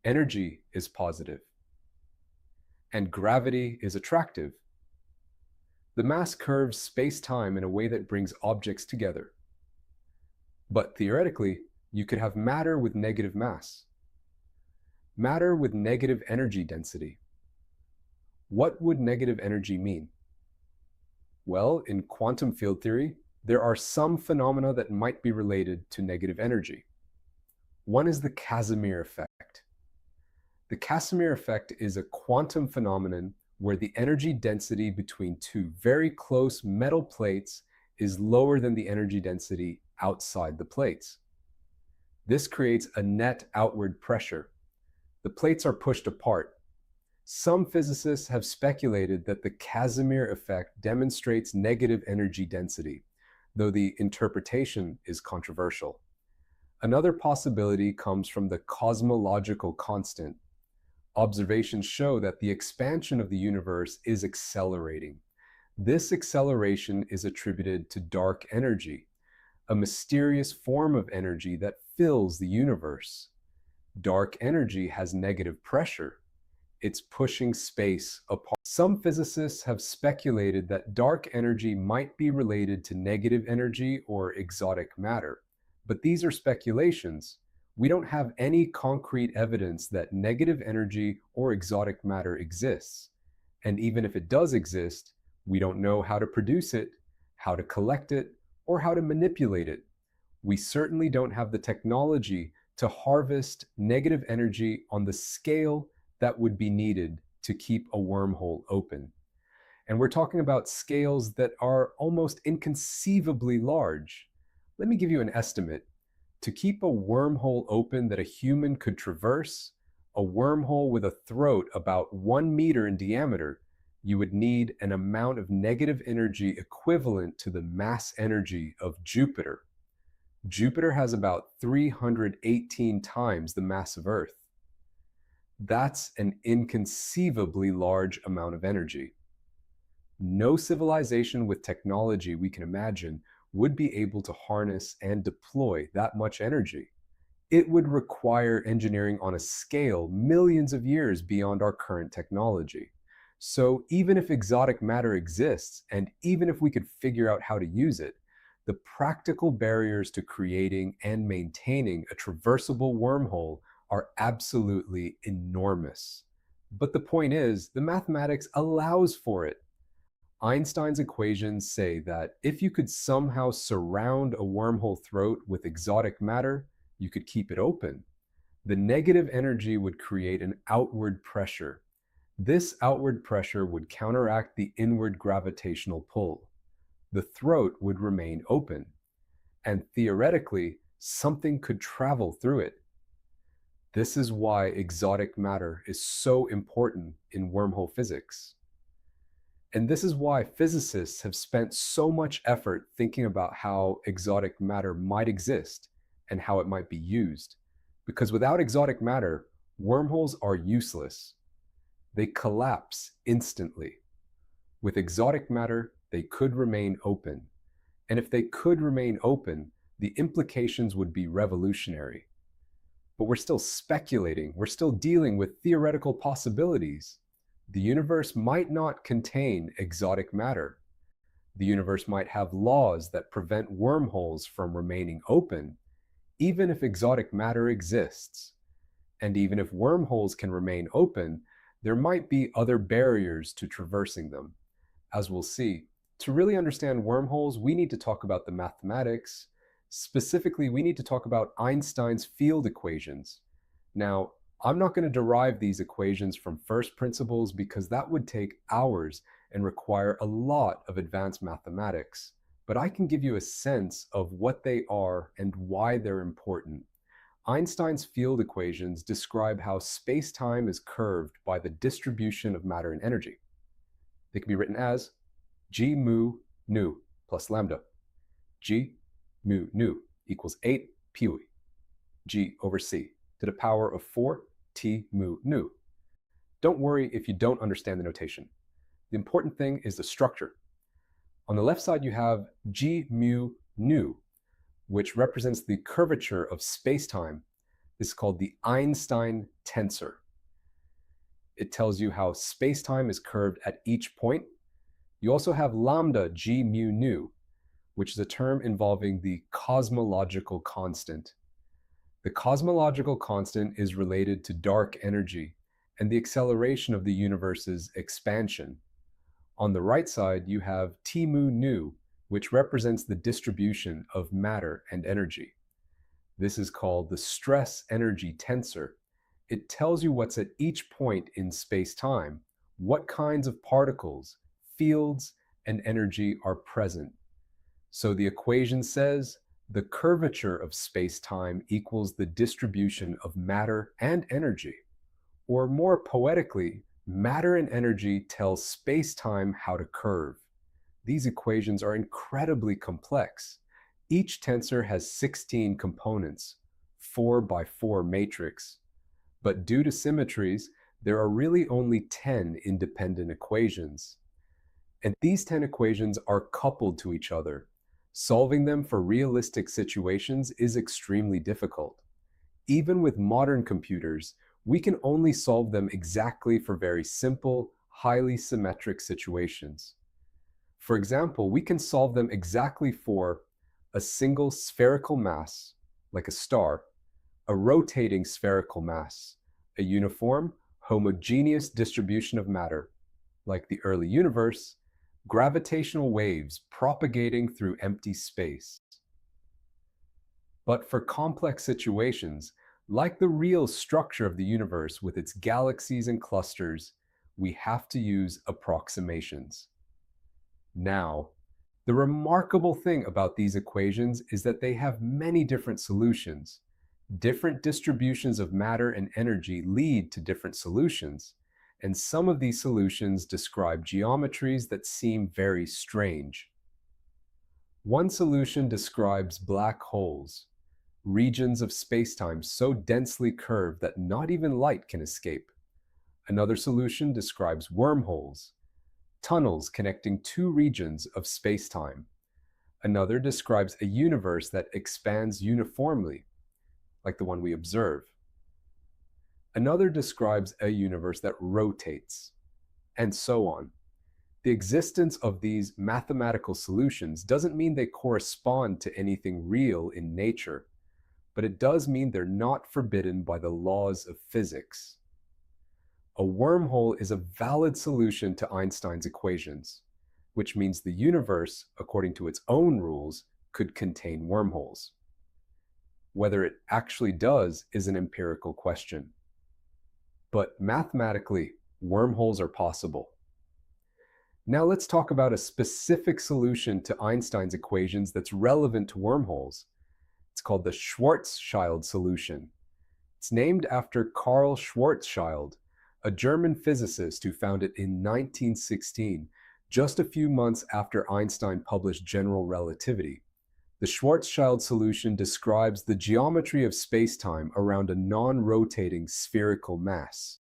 Energy is positive. And gravity is attractive. The mass curves space-time in a way that brings objects together. But theoretically, you could have matter with negative mass. Matter with negative energy density. What would negative energy mean? Well, in quantum field theory, there are some phenomena that might be related to negative energy. One is the Casimir effect. The Casimir effect is a quantum phenomenon where the energy density between two very close metal plates is lower than the energy density outside the plates. This creates a net outward pressure. The plates are pushed apart. Some physicists have speculated that the Casimir effect demonstrates negative energy density, though the interpretation is controversial. Another possibility comes from the cosmological constant. Observations show that the expansion of the universe is accelerating. This acceleration is attributed to dark energy, a mysterious form of energy that fills the universe. Dark energy has negative pressure. It's pushing space apart. Some physicists have speculated that dark energy might be related to negative energy or exotic matter, but these are speculations. We don't have any concrete evidence that negative energy or exotic matter exists. And even if it does exist, we don't know how to produce it, how to collect it, or how to manipulate it. We certainly don't have the technology to harvest negative energy on the scale that would be needed to keep a wormhole open. And we're talking about scales that are almost inconceivably large. Let me give you an estimate. To keep a wormhole open that a human could traverse, a wormhole with a throat about 1 meter in diameter, you would need an amount of negative energy equivalent to the mass energy of Jupiter. Jupiter has about 318 times the mass of Earth. That's an inconceivably large amount of energy. No civilization with technology we can imagine would be able to harness and deploy that much energy. It would require engineering on a scale millions of years beyond our current technology. So even if exotic matter exists, and even if we could figure out how to use it, the practical barriers to creating and maintaining a traversable wormhole are absolutely enormous. But the point is, the mathematics allows for it. Einstein's equations say that if you could somehow surround a wormhole throat with exotic matter, you could keep it open. The negative energy would create an outward pressure. This outward pressure would counteract the inward gravitational pull. The throat would remain open, and theoretically, something could travel through it. This is why exotic matter is so important in wormhole physics. And this is why physicists have spent so much effort thinking about how exotic matter might exist and how it might be used. Because without exotic matter, wormholes are useless. They collapse instantly. With exotic matter, they could remain open. And if they could remain open, the implications would be revolutionary. But we're still speculating. We're still dealing with theoretical possibilities. The universe might not contain exotic matter. The universe might have laws that prevent wormholes from remaining open, even if exotic matter exists. And even if wormholes can remain open, there might be other barriers to traversing them. As we'll see, to really understand wormholes, we need to talk about the mathematics. Specifically, we need to talk about Einstein's field equations. Now, I'm not going to derive these equations from first principles because that would take hours and require a lot of advanced mathematics. But I can give you a sense of what they are and why they're important. Einstein's field equations describe how space-time is curved by the distribution of matter and energy. They can be written as g mu nu plus lambda. G mu nu equals 8 pui, g over c, to the power of 4 t mu nu. Don't worry if you don't understand the notation. The important thing is the structure. On the left side, you have g mu nu, which represents the curvature of space-time. This is called the Einstein tensor. It tells you how space-time is curved at each point. You also have lambda g mu nu, which is a term involving the cosmological constant. The cosmological constant is related to dark energy and the acceleration of the universe's expansion. On the right side, you have T mu nu, which represents the distribution of matter and energy. This is called the stress energy tensor. It tells you what's at each point in space-time, what kinds of particles, fields, and energy are present. So the equation says the curvature of space-time equals the distribution of matter and energy. Or more poetically, matter and energy tell space-time how to curve. These equations are incredibly complex. Each tensor has 16 components, 4 by 4 matrix. But due to symmetries, there are really only 10 independent equations. And these 10 equations are coupled to each other. Solving them for realistic situations is extremely difficult. Even with modern computers, we can only solve them exactly for very simple, highly symmetric situations. For example, we can solve them exactly for a single spherical mass, like a star, a rotating spherical mass, a uniform, homogeneous distribution of matter, like the early universe, gravitational waves propagating through empty space. But for complex situations, like the real structure of the universe with its galaxies and clusters, we have to use approximations. Now, the remarkable thing about these equations is that they have many different solutions. Different distributions of matter and energy lead to different solutions, and some of these solutions describe geometries that seem very strange. One solution describes black holes, regions of spacetime so densely curved that not even light can escape. Another solution describes wormholes, tunnels connecting two regions of spacetime. Another describes a universe that expands uniformly, like the one we observe. Another describes a universe that rotates, and so on. The existence of these mathematical solutions doesn't mean they correspond to anything real in nature, but it does mean they're not forbidden by the laws of physics. A wormhole is a valid solution to Einstein's equations, which means the universe, according to its own rules, could contain wormholes. Whether it actually does is an empirical question. But mathematically, wormholes are possible. Now let's talk about a specific solution to Einstein's equations that's relevant to wormholes. It's called the Schwarzschild solution. It's named after Karl Schwarzschild, a German physicist who found it in 1916, just a few months after Einstein published general relativity. The Schwarzschild solution describes the geometry of spacetime around a non-rotating spherical mass.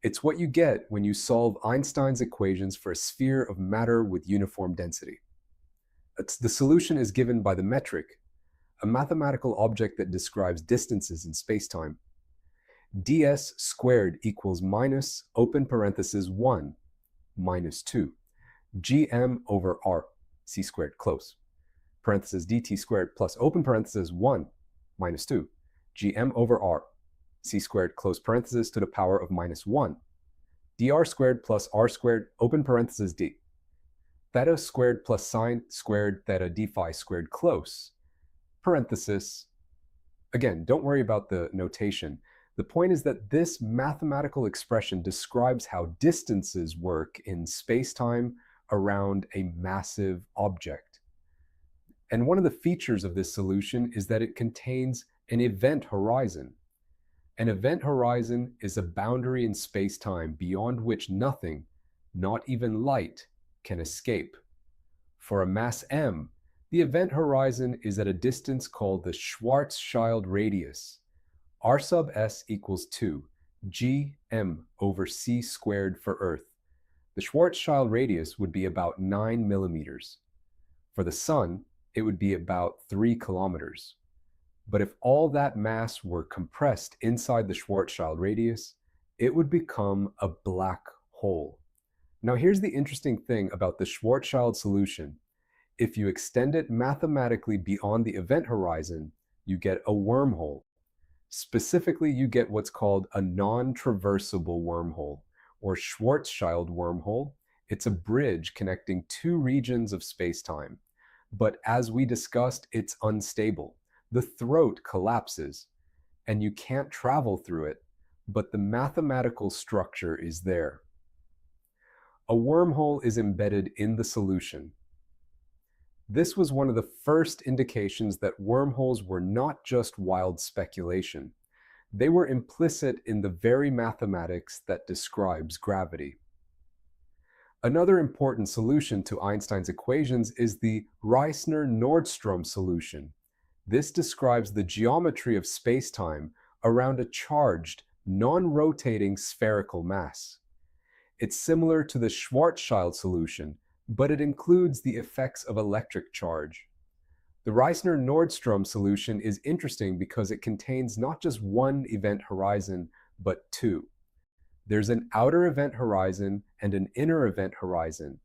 It's what you get when you solve Einstein's equations for a sphere of matter with uniform density. The solution is given by the metric, a mathematical object that describes distances in spacetime. ds squared equals minus, open parenthesis 1, minus 2, gm over r, c squared, close, parenthesis dt squared plus open parenthesis 1, minus 2, gm over r, c squared, close parenthesis, to the power of minus 1, dr squared plus r squared, open parenthesis d, theta squared plus sine squared theta d phi squared, close, parenthesis. Again, don't worry about the notation. The point is that this mathematical expression describes how distances work in spacetime around a massive object. And one of the features of this solution is that it contains an event horizon. An event horizon is a boundary in spacetime beyond which nothing, not even light, can escape. For a mass m, the event horizon is at a distance called the Schwarzschild radius. R sub s equals 2, g m over c squared for Earth. The Schwarzschild radius would be about 9 millimeters. For the Sun, it would be about 3 kilometers. But if all that mass were compressed inside the Schwarzschild radius, it would become a black hole. Now here's the interesting thing about the Schwarzschild solution. If you extend it mathematically beyond the event horizon, you get a wormhole. Specifically, you get what's called a non-traversable wormhole, or Schwarzschild wormhole. It's a bridge connecting two regions of spacetime. But as we discussed, it's unstable. The throat collapses, and you can't travel through it, but the mathematical structure is there. A wormhole is embedded in the solution. This was one of the first indications that wormholes were not just wild speculation. They were implicit in the very mathematics that describes gravity. Another important solution to Einstein's equations is the Reissner-Nordström solution. This describes the geometry of spacetime around a charged, non-rotating spherical mass. It's similar to the Schwarzschild solution, but it includes the effects of electric charge. The Reissner-Nordström solution is interesting because it contains not just one event horizon, but two. There's an outer event horizon and an inner event horizon,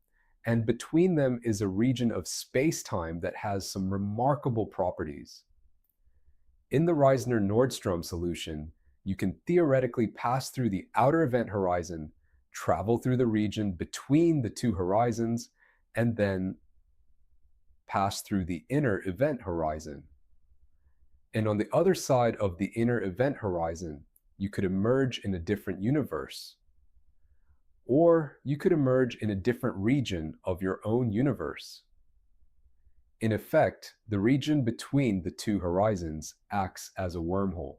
and between them is a region of space-time that has some remarkable properties. In the Reissner-Nordström solution, you can theoretically pass through the outer event horizon, travel through the region between the two horizons, and then pass through the inner event horizon. And on the other side of the inner event horizon, you could emerge in a different universe. Or you could emerge in a different region of your own universe. In effect, the region between the two horizons acts as a wormhole,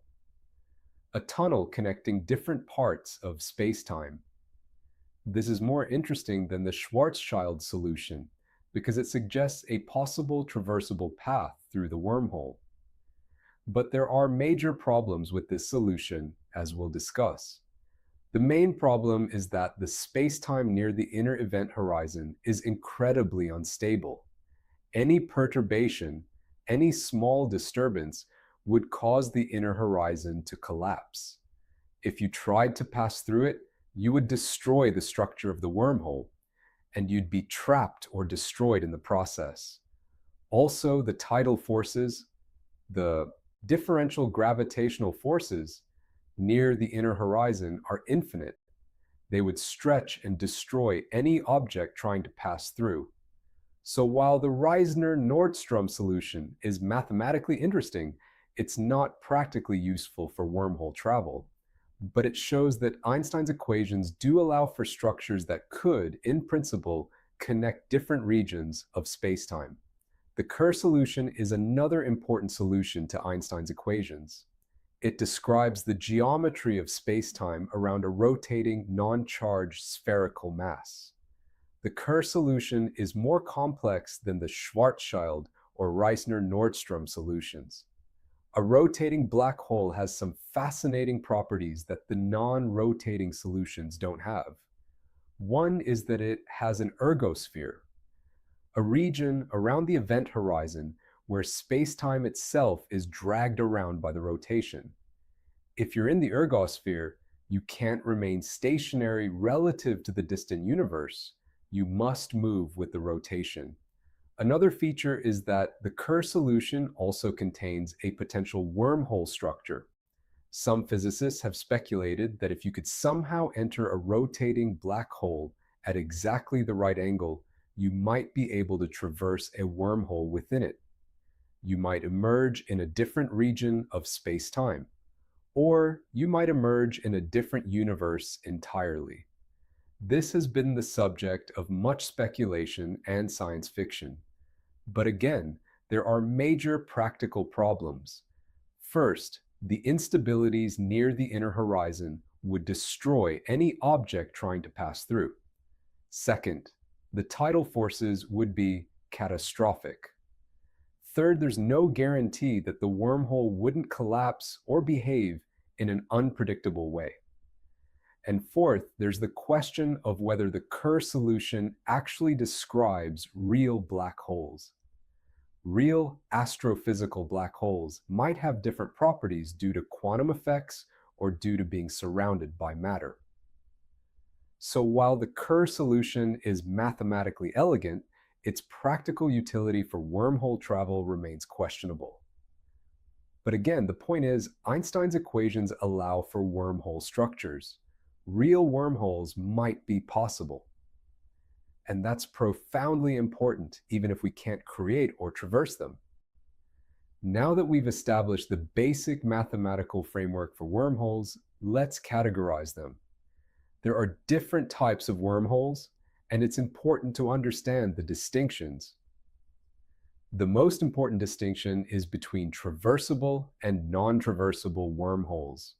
a tunnel connecting different parts of spacetime. This is more interesting than the Schwarzschild solution because it suggests a possible traversable path through the wormhole. But there are major problems with this solution, as we'll discuss. The main problem is that the spacetime near the inner event horizon is incredibly unstable. Any perturbation, any small disturbance would cause the inner horizon to collapse. If you tried to pass through it, you would destroy the structure of the wormhole, and you'd be trapped or destroyed in the process. Also, the tidal forces, the differential gravitational forces near the inner horizon are infinite. They would stretch and destroy any object trying to pass through. So while the Reissner-Nordström solution is mathematically interesting, it's not practically useful for wormhole travel. But it shows that Einstein's equations do allow for structures that could, in principle, connect different regions of spacetime. The Kerr solution is another important solution to Einstein's equations. It describes the geometry of spacetime around a rotating, non-charged spherical mass. The Kerr solution is more complex than the Schwarzschild or Reissner-Nordström solutions. A rotating black hole has some fascinating properties that the non-rotating solutions don't have. One is that it has an ergosphere, a region around the event horizon where space-time itself is dragged around by the rotation. If you're in the ergosphere, you can't remain stationary relative to the distant universe. You must move with the rotation. Another feature is that the Kerr solution also contains a potential wormhole structure. Some physicists have speculated that if you could somehow enter a rotating black hole at exactly the right angle, you might be able to traverse a wormhole within it. You might emerge in a different region of space-time. or you might emerge in a different universe entirely. This has been the subject of much speculation and science fiction. But again, there are major practical problems. First, the instabilities near the inner horizon would destroy any object trying to pass through. Second, the tidal forces would be catastrophic. Third, there's no guarantee that the wormhole wouldn't collapse or behave in an unpredictable way. And fourth, there's the question of whether the Kerr solution actually describes real black holes. Real astrophysical black holes might have different properties due to quantum effects or due to being surrounded by matter. So while the Kerr solution is mathematically elegant, its practical utility for wormhole travel remains questionable. But again, the point is, Einstein's equations allow for wormhole structures. Real wormholes might be possible. And that's profoundly important, even if we can't create or traverse them. Now that we've established the basic mathematical framework for wormholes, let's categorize them. There are different types of wormholes, and it's important to understand the distinctions. The most important distinction is between traversable and non-traversable wormholes.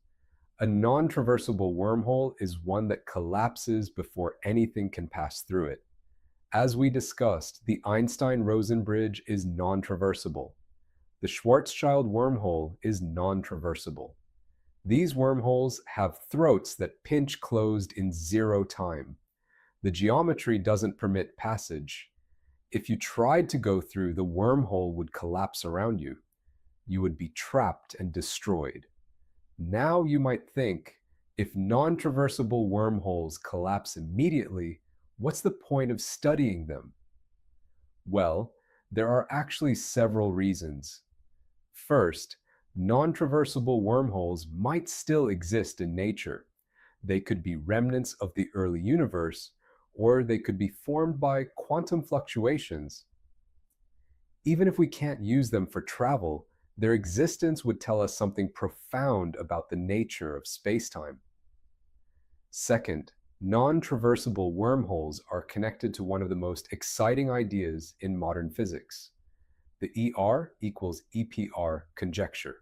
A non-traversable wormhole is one that collapses before anything can pass through it. As we discussed, the Einstein-Rosen bridge is non-traversable. The Schwarzschild wormhole is non-traversable. These wormholes have throats that pinch closed in 0 time. The geometry doesn't permit passage. If you tried to go through, the wormhole would collapse around you. You would be trapped and destroyed. Now you might think, if non-traversable wormholes collapse immediately, what's the point of studying them? Well, there are actually several reasons. First, non-traversable wormholes might still exist in nature. They could be remnants of the early universe, or they could be formed by quantum fluctuations. Even if we can't use them for travel, their existence would tell us something profound about the nature of spacetime. Second, non-traversable wormholes are connected to one of the most exciting ideas in modern physics, the ER equals EPR conjecture.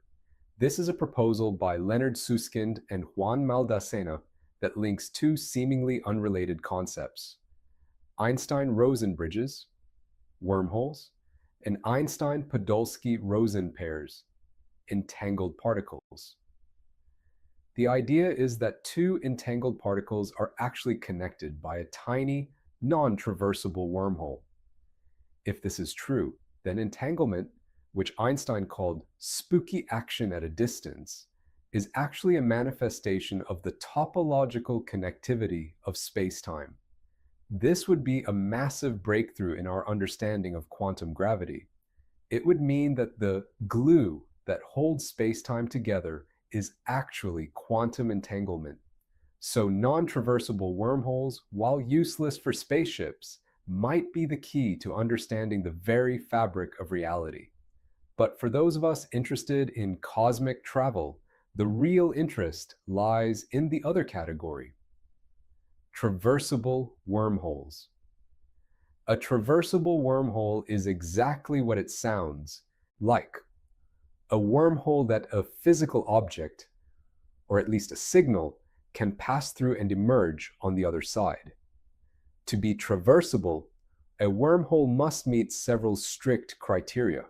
This is a proposal by Leonard Susskind and Juan Maldacena that links two seemingly unrelated concepts: Einstein-Rosen bridges, wormholes, and Einstein-Podolsky-Rosen pairs, entangled particles. The idea is that two entangled particles are actually connected by a tiny, non-traversable wormhole. If this is true, then entanglement, which Einstein called spooky action at a distance, is actually a manifestation of the topological connectivity of space-time. This would be a massive breakthrough in our understanding of quantum gravity. It would mean that the glue that holds space-time together is actually quantum entanglement. So non-traversable wormholes, while useless for spaceships, might be the key to understanding the very fabric of reality. But for those of us interested in cosmic travel, the real interest lies in the other category: traversable wormholes. A traversable wormhole is exactly what it sounds like: a wormhole that a physical object, or at least a signal, can pass through and emerge on the other side. To be traversable, a wormhole must meet several strict criteria.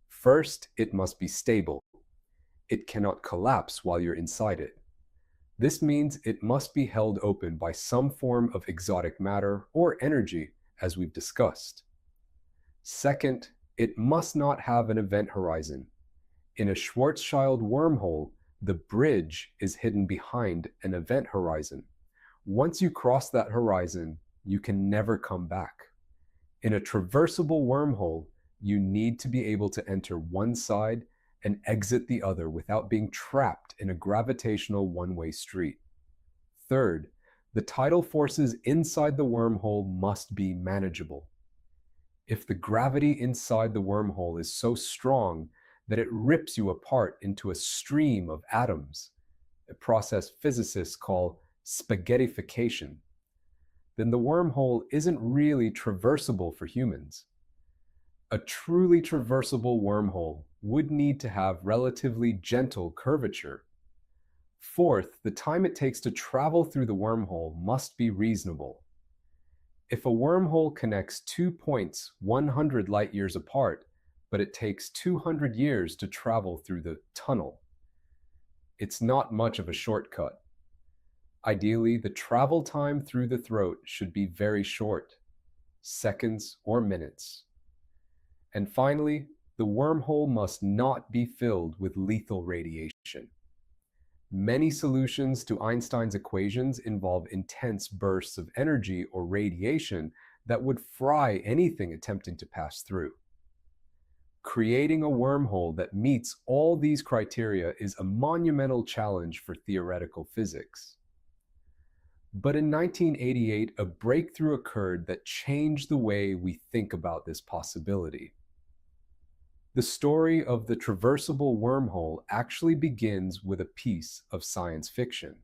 First, it must be stable. It cannot collapse while you're inside it. This means it must be held open by some form of exotic matter or energy, as we've discussed. Second, it must not have an event horizon. In a Schwarzschild wormhole, the bridge is hidden behind an event horizon. Once you cross that horizon, you can never come back. In a traversable wormhole, you need to be able to enter one side and exit the other without being trapped in a gravitational one-way street. Third, the tidal forces inside the wormhole must be manageable. If the gravity inside the wormhole is so strong that it rips you apart into a stream of atoms, a process physicists call spaghettification, then the wormhole isn't really traversable for humans. A truly traversable wormhole would need to have relatively gentle curvature. Fourth, the time it takes to travel through the wormhole must be reasonable. If a wormhole connects 2 points 100 light years apart, but it takes 200 years to travel through the tunnel, it's not much of a shortcut. Ideally, the travel time through the throat should be very short, seconds or minutes. And finally, the wormhole must not be filled with lethal radiation. Many solutions to Einstein's equations involve intense bursts of energy or radiation that would fry anything attempting to pass through. Creating a wormhole that meets all these criteria is a monumental challenge for theoretical physics. But in 1988, a breakthrough occurred that changed the way we think about this possibility. The story of the traversable wormhole actually begins with a piece of science fiction.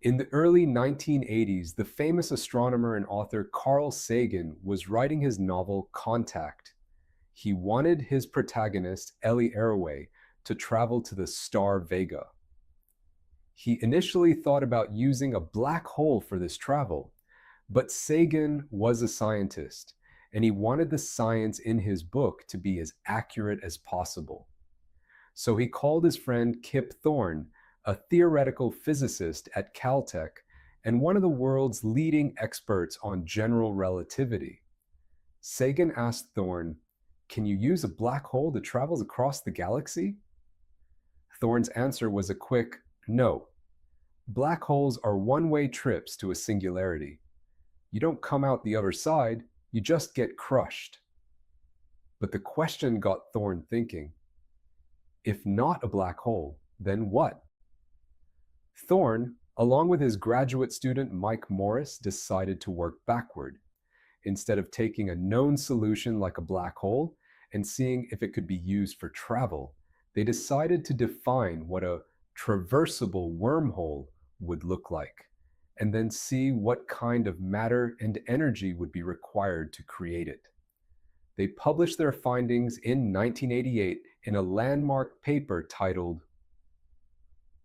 In the early 1980s, the famous astronomer and author Carl Sagan was writing his novel Contact. He wanted his protagonist, Ellie Arroway, to travel to the star Vega. He initially thought about using a black hole for this travel, but Sagan was a scientist, and he wanted the science in his book to be as accurate as possible. So he called his friend Kip Thorne, a theoretical physicist at Caltech and one of the world's leading experts on general relativity. Sagan asked Thorne, "Can you use a black hole that travels across the galaxy?" Thorne's answer was a quick no. Black holes are one-way trips to a singularity. You don't come out the other side, you just get crushed. But the question got Thorne thinking. If not a black hole, then what? Thorne, along with his graduate student Mike Morris, decided to work backward. Instead of taking a known solution like a black hole and seeing if it could be used for travel, they decided to define what a traversable wormhole would look like, and then see what kind of matter and energy would be required to create it. They published their findings in 1988 in a landmark paper titled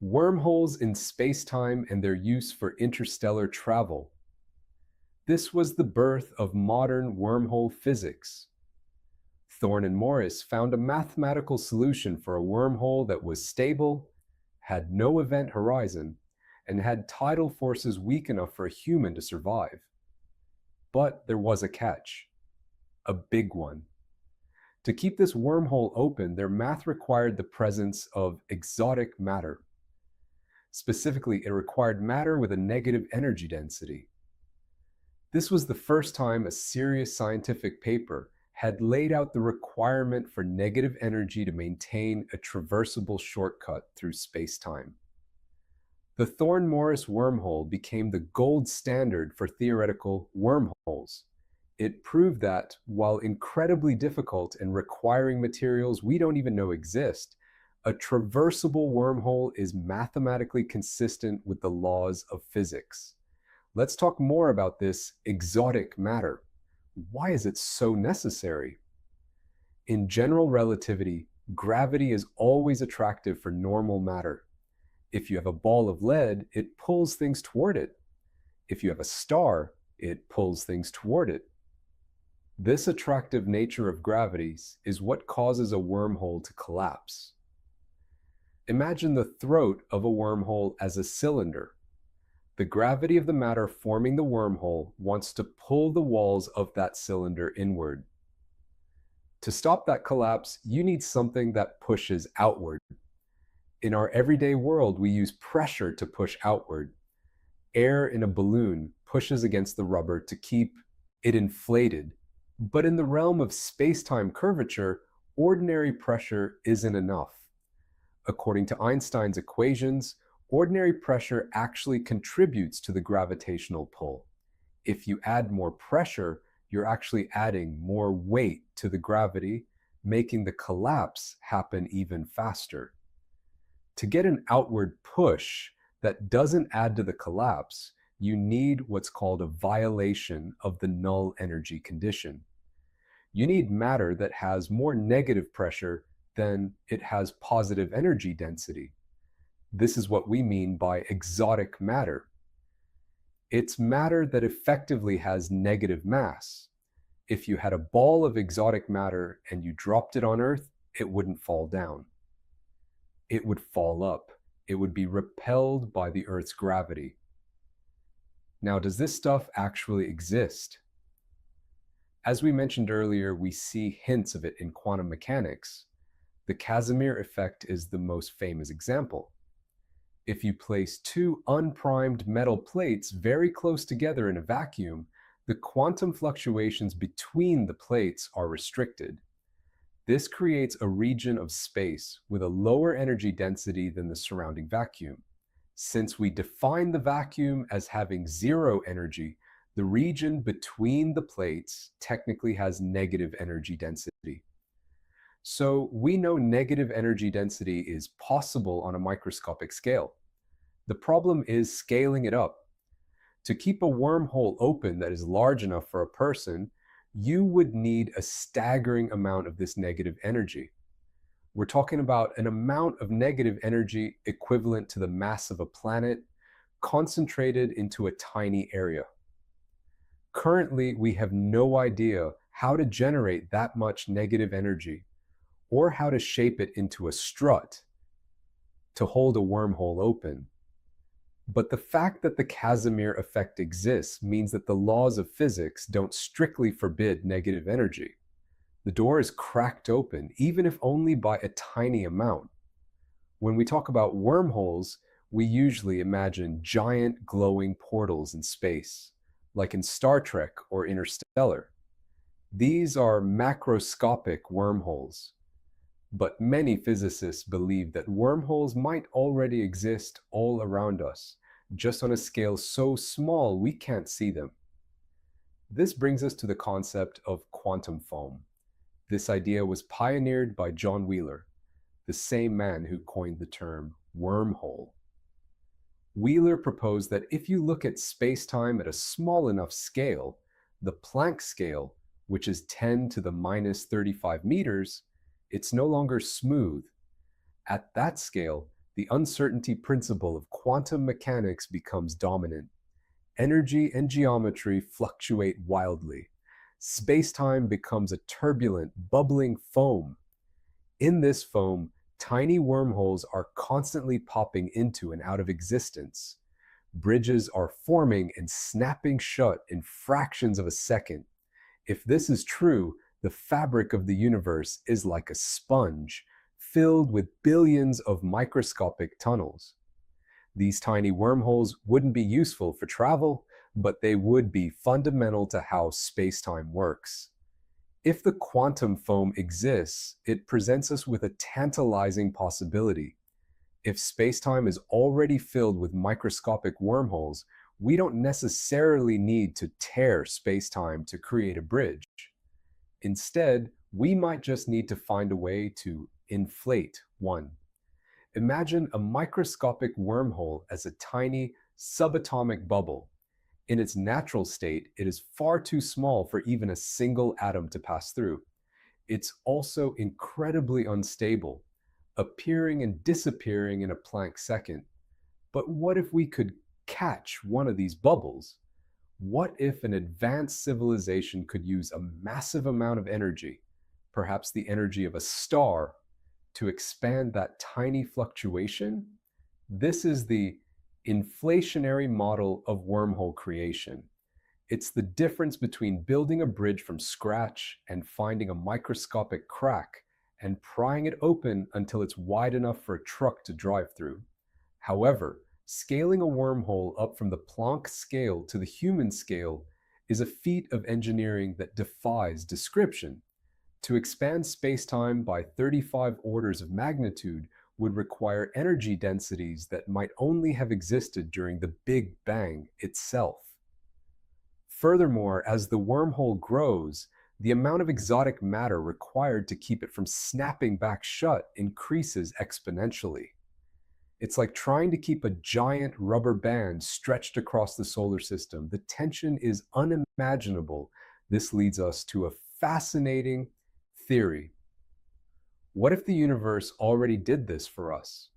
Wormholes in Spacetime and Their Use for Interstellar Travel. This was the birth of modern wormhole physics. Thorne and Morris found a mathematical solution for a wormhole that was stable, had no event horizon, and had tidal forces weak enough for a human to survive. But there was a catch. A big one. To keep this wormhole open, their math required the presence of exotic matter. Specifically, it required matter with a negative energy density. This was the first time a serious scientific paper had laid out the requirement for negative energy to maintain a traversable shortcut through spacetime. The Thorne-Morris wormhole became the gold standard for theoretical wormholes. It proved that, while incredibly difficult and requiring materials we don't even know exist, a traversable wormhole is mathematically consistent with the laws of physics. Let's talk more about this exotic matter. Why is it so necessary? In general relativity, gravity is always attractive for normal matter. If you have a ball of lead, it pulls things toward it. If you have a star, it pulls things toward it. This attractive nature of gravity is what causes a wormhole to collapse. Imagine the throat of a wormhole as a cylinder. The gravity of the matter forming the wormhole wants to pull the walls of that cylinder inward. To stop that collapse, you need something that pushes outward. In our everyday world, we use pressure to push outward. Air in a balloon pushes against the rubber to keep it inflated. But in the realm of space-time curvature, ordinary pressure isn't enough. According to Einstein's equations, ordinary pressure actually contributes to the gravitational pull. If you add more pressure, you're actually adding more weight to the gravity, making the collapse happen even faster. To get an outward push that doesn't add to the collapse, you need what's called a violation of the null energy condition. You need matter that has more negative pressure than it has positive energy density. This is what we mean by exotic matter. It's matter that effectively has negative mass. If you had a ball of exotic matter and you dropped it on Earth, it wouldn't fall down. It would fall up. It would be repelled by the Earth's gravity. Now, does this stuff actually exist? As we mentioned earlier, we see hints of it in quantum mechanics. The Casimir effect is the most famous example. If you place two unprimed metal plates very close together in a vacuum, the quantum fluctuations between the plates are restricted. This creates a region of space with a lower energy density than the surrounding vacuum. Since we define the vacuum as having zero energy, the region between the plates technically has negative energy density. So we know negative energy density is possible on a microscopic scale. The problem is scaling it up. To keep a wormhole open that is large enough for a person, you would need a staggering amount of this negative energy. We're talking about an amount of negative energy equivalent to the mass of a planet, concentrated into a tiny area. Currently, we have no idea how to generate that much negative energy, or how to shape it into a strut to hold a wormhole open. But the fact that the Casimir effect exists means that the laws of physics don't strictly forbid negative energy. The door is cracked open, even if only by a tiny amount. When we talk about wormholes, we usually imagine giant glowing portals in space, like in Star Trek or Interstellar. These are macroscopic wormholes. But many physicists believe that wormholes might already exist all around us, just on a scale so small we can't see them. This brings us to the concept of quantum foam. This idea was pioneered by John Wheeler, the same man who coined the term wormhole. Wheeler proposed that if you look at space-time at a small enough scale, the Planck scale, which is 10 to the minus 35 meters, it's no longer smooth. At that scale, the uncertainty principle of quantum mechanics becomes dominant. Energy and geometry fluctuate wildly. Space-time becomes a turbulent, bubbling foam. In this foam, tiny wormholes are constantly popping into and out of existence. Bridges are forming and snapping shut in fractions of a second. If this is true, the fabric of the universe is like a sponge, filled with billions of microscopic tunnels. These tiny wormholes wouldn't be useful for travel, but they would be fundamental to how space-time works. If the quantum foam exists, it presents us with a tantalizing possibility. If space-time is already filled with microscopic wormholes, we don't necessarily need to tear space-time to create a bridge. Instead, we might just need to find a way to inflate one. Imagine a microscopic wormhole as a tiny subatomic bubble. In its natural state, it is far too small for even a single atom to pass through. It's also incredibly unstable, appearing and disappearing in a Planck second. But what if we could catch one of these bubbles? What if an advanced civilization could use a massive amount of energy, perhaps the energy of a star, to expand that tiny fluctuation? This is the inflationary model of wormhole creation. It's the difference between building a bridge from scratch and finding a microscopic crack and prying it open until it's wide enough for a truck to drive through. However, scaling a wormhole up from the Planck scale to the human scale is a feat of engineering that defies description. To expand space-time by 35 orders of magnitude would require energy densities that might only have existed during the Big Bang itself. Furthermore, as the wormhole grows, the amount of exotic matter required to keep it from snapping back shut increases exponentially. It's like trying to keep a giant rubber band stretched across the solar system. The tension is unimaginable. This leads us to a fascinating theory. What if the universe already did this for us?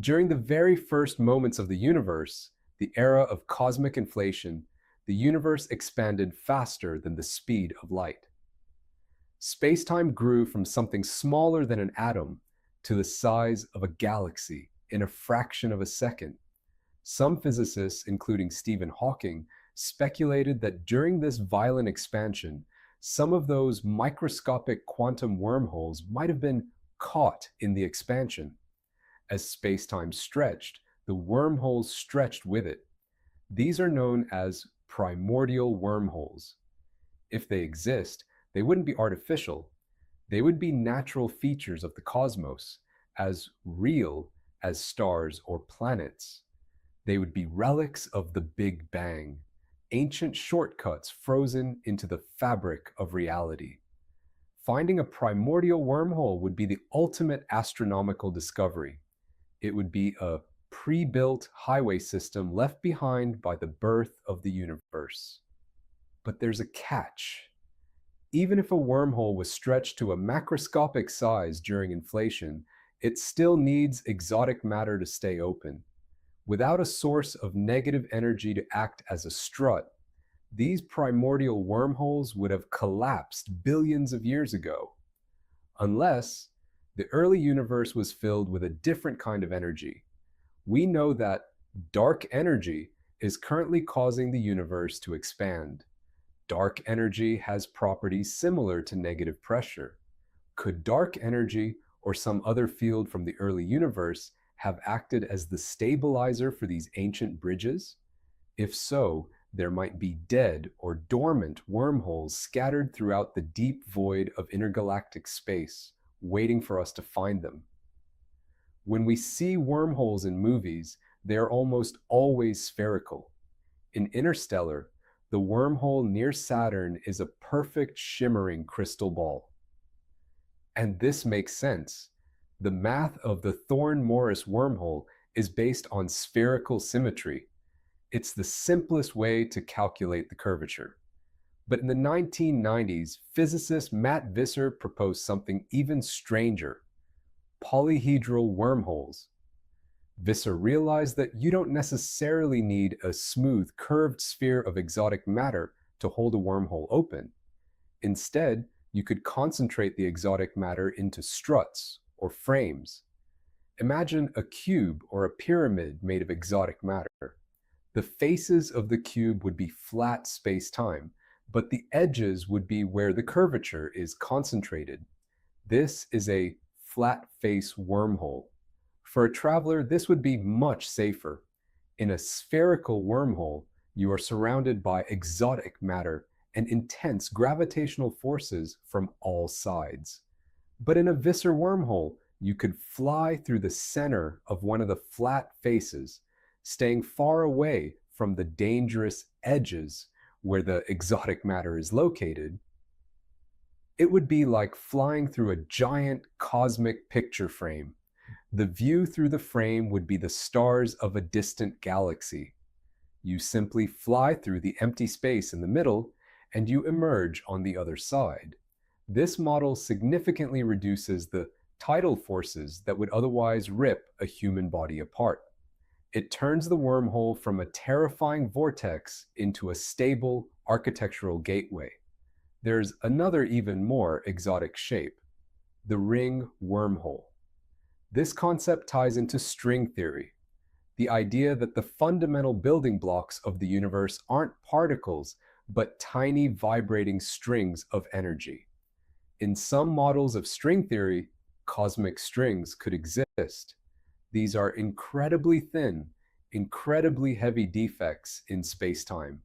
During the very first moments of the universe, the era of cosmic inflation, the universe expanded faster than the speed of light. Spacetime grew from something smaller than an atom to the size of a galaxy in a fraction of a second. Some physicists, including Stephen Hawking, speculated that during this violent expansion, some of those microscopic quantum wormholes might have been caught in the expansion. As spacetime stretched, the wormholes stretched with it. These are known as primordial wormholes. If they exist, they wouldn't be artificial. They would be natural features of the cosmos, as real as stars or planets. They would be relics of the Big Bang, ancient shortcuts frozen into the fabric of reality. Finding a primordial wormhole would be the ultimate astronomical discovery. It would be a pre-built highway system left behind by the birth of the universe. But there's a catch. Even if a wormhole was stretched to a macroscopic size during inflation, it still needs exotic matter to stay open. Without a source of negative energy to act as a strut, these primordial wormholes would have collapsed billions of years ago. Unless the early universe was filled with a different kind of energy. We know that dark energy is currently causing the universe to expand. Dark energy has properties similar to negative pressure. Could dark energy or some other field from the early universe have acted as the stabilizer for these ancient bridges? If so, there might be dead or dormant wormholes scattered throughout the deep void of intergalactic space, waiting for us to find them. When we see wormholes in movies, they are almost always spherical. In Interstellar, the wormhole near Saturn is a perfect shimmering crystal ball. And this makes sense. The math of the Thorne-Morris wormhole is based on spherical symmetry. It's the simplest way to calculate the curvature. But in the 1990s, physicist Matt Visser proposed something even stranger: polyhedral wormholes. Visser realized that you don't necessarily need a smooth, curved sphere of exotic matter to hold a wormhole open. Instead, you could concentrate the exotic matter into struts or frames. Imagine a cube or a pyramid made of exotic matter. The faces of the cube would be flat space-time, but the edges would be where the curvature is concentrated. This is a flat face wormhole. For a traveler, this would be much safer. In a spherical wormhole, you are surrounded by exotic matter and intense gravitational forces from all sides. But in a Visser wormhole, you could fly through the center of one of the flat faces, staying far away from the dangerous edges where the exotic matter is located. It would be like flying through a giant cosmic picture frame. The view through the frame would be the stars of a distant galaxy. You simply fly through the empty space in the middle, and you emerge on the other side. This model significantly reduces the tidal forces that would otherwise rip a human body apart. It turns the wormhole from a terrifying vortex into a stable architectural gateway. There's another even more exotic shape: the ring wormhole. This concept ties into string theory, the idea that the fundamental building blocks of the universe aren't particles, but tiny vibrating strings of energy. In some models of string theory, cosmic strings could exist. These are incredibly thin, incredibly heavy defects in space-time,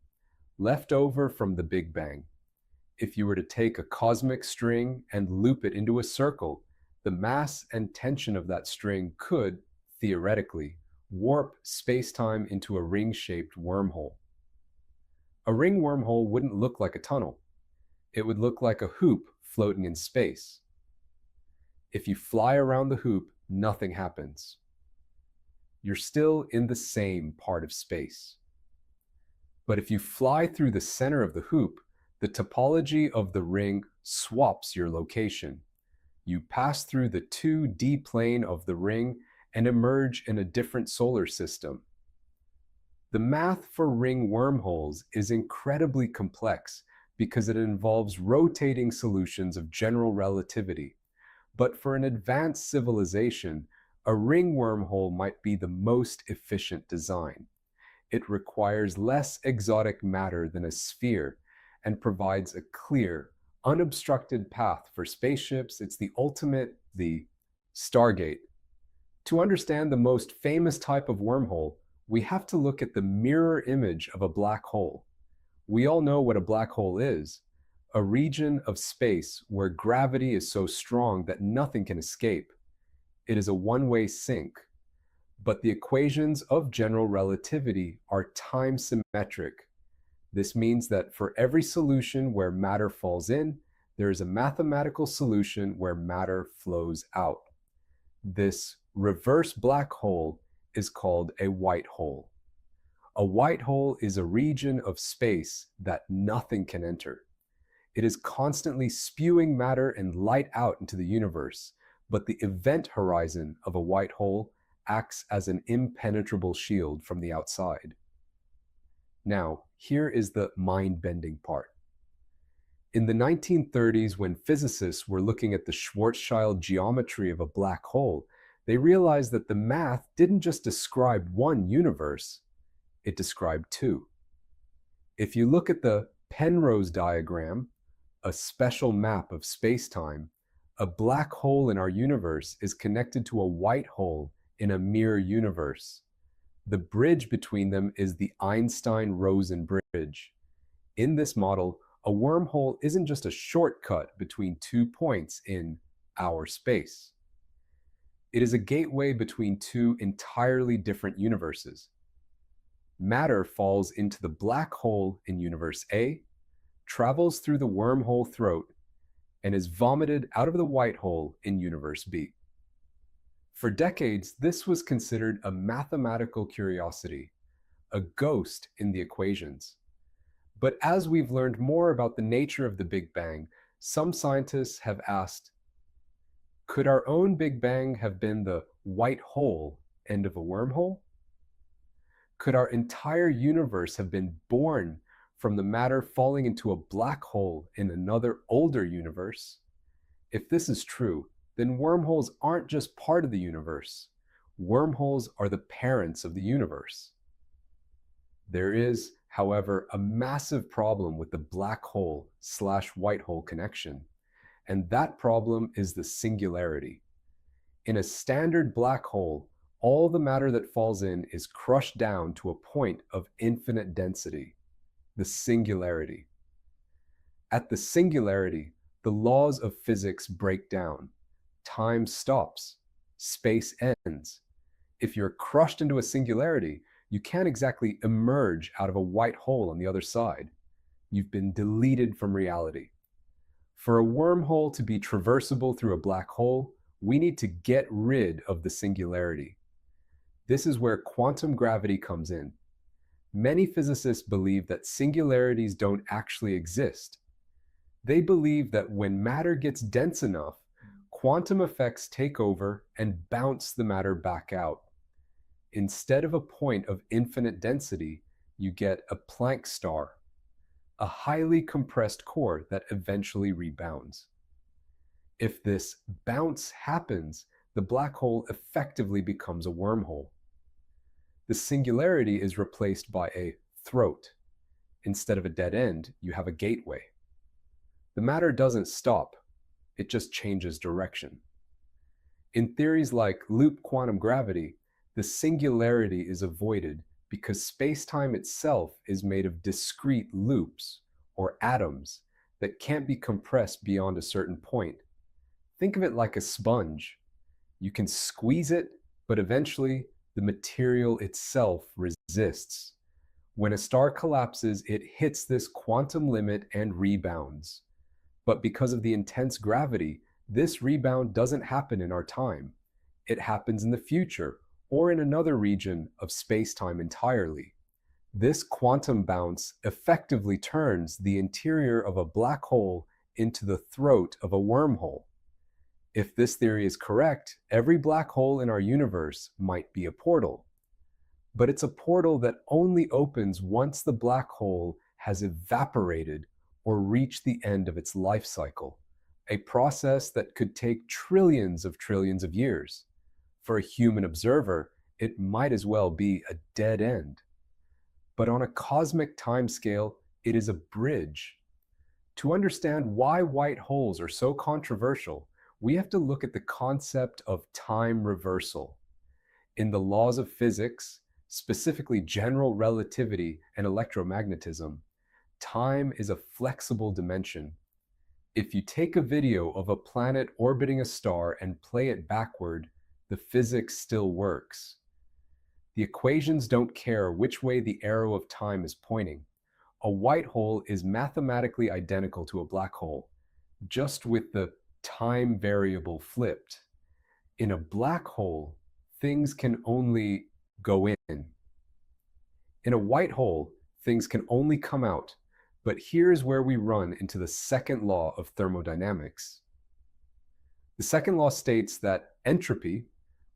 left over from the Big Bang. If you were to take a cosmic string and loop it into a circle, the mass and tension of that string could, theoretically, warp space-time into a ring-shaped wormhole. A ring wormhole wouldn't look like a tunnel. It would look like a hoop floating in space. If you fly around the hoop, nothing happens. You're still in the same part of space. But if you fly through the center of the hoop, the topology of the ring swaps your location. You pass through the 2D plane of the ring and emerge in a different solar system. The math for ring wormholes is incredibly complex because it involves rotating solutions of general relativity. But for an advanced civilization, a ring wormhole might be the most efficient design. It requires less exotic matter than a sphere and provides a clear, unobstructed path for spaceships. It's the Stargate. To understand the most famous type of wormhole, we have to look at the mirror image of a black hole. We all know what a black hole is, a region of space where gravity is so strong that nothing can escape. It is a one-way sink. But the equations of general relativity are time symmetric. This means that for every solution where matter falls in, there is a mathematical solution where matter flows out. This reverse black hole is called a white hole. A white hole is a region of space that nothing can enter. It is constantly spewing matter and light out into the universe, but the event horizon of a white hole acts as an impenetrable shield from the outside. Now, here is the mind-bending part. In the 1930s, when physicists were looking at the Schwarzschild geometry of a black hole, they realized that the math didn't just describe one universe, it described two. If you look at the Penrose diagram, a special map of space-time, a black hole in our universe is connected to a white hole in a mirror universe. The bridge between them is the Einstein-Rosen bridge. In this model, a wormhole isn't just a shortcut between 2 points in our space. It is a gateway between two entirely different universes. Matter falls into the black hole in universe A, travels through the wormhole throat, and is vomited out of the white hole in universe B. For decades, this was considered a mathematical curiosity, a ghost in the equations. But as we've learned more about the nature of the Big Bang, some scientists have asked, could our own Big Bang have been the white hole end of a wormhole? Could our entire universe have been born from the matter falling into a black hole in another older universe? If this is true, then wormholes aren't just part of the universe. Wormholes are the parents of the universe. There is, however, a massive problem with the black hole/white hole connection, and that problem is the singularity. In a standard black hole, all the matter that falls in is crushed down to a point of infinite density, the singularity. At the singularity, the laws of physics break down. Time stops. Space ends. If you're crushed into a singularity, you can't exactly emerge out of a white hole on the other side. You've been deleted from reality. For a wormhole to be traversable through a black hole, we need to get rid of the singularity. This is where quantum gravity comes in. Many physicists believe that singularities don't actually exist. They believe that when matter gets dense enough, quantum effects take over and bounce the matter back out. Instead of a point of infinite density, you get a Planck star, a highly compressed core that eventually rebounds. If this bounce happens, the black hole effectively becomes a wormhole. The singularity is replaced by a throat. Instead of a dead end, you have a gateway. The matter doesn't stop, it just changes direction. In theories like loop quantum gravity, the singularity is avoided because space-time itself is made of discrete loops, or atoms, that can't be compressed beyond a certain point. Think of it like a sponge. You can squeeze it, but eventually the material itself resists. When a star collapses, it hits this quantum limit and rebounds. But because of the intense gravity, this rebound doesn't happen in our time. It happens in the future or in another region of spacetime entirely. This quantum bounce effectively turns the interior of a black hole into the throat of a wormhole. If this theory is correct, every black hole in our universe might be a portal. But it's a portal that only opens once the black hole has evaporated or reached the end of its life cycle, a process that could take trillions of years. For a human observer, it might as well be a dead end. But on a cosmic timescale, it is a bridge. To understand why white holes are so controversial, we have to look at the concept of time reversal. In the laws of physics, specifically general relativity and electromagnetism, time is a flexible dimension. If you take a video of a planet orbiting a star and play it backward, the physics still works. The equations don't care which way the arrow of time is pointing. A white hole is mathematically identical to a black hole, just with the time variable flipped. In a black hole, things can only go in. In a white hole, things can only come out. But here's where we run into the second law of thermodynamics. The second law states that entropy,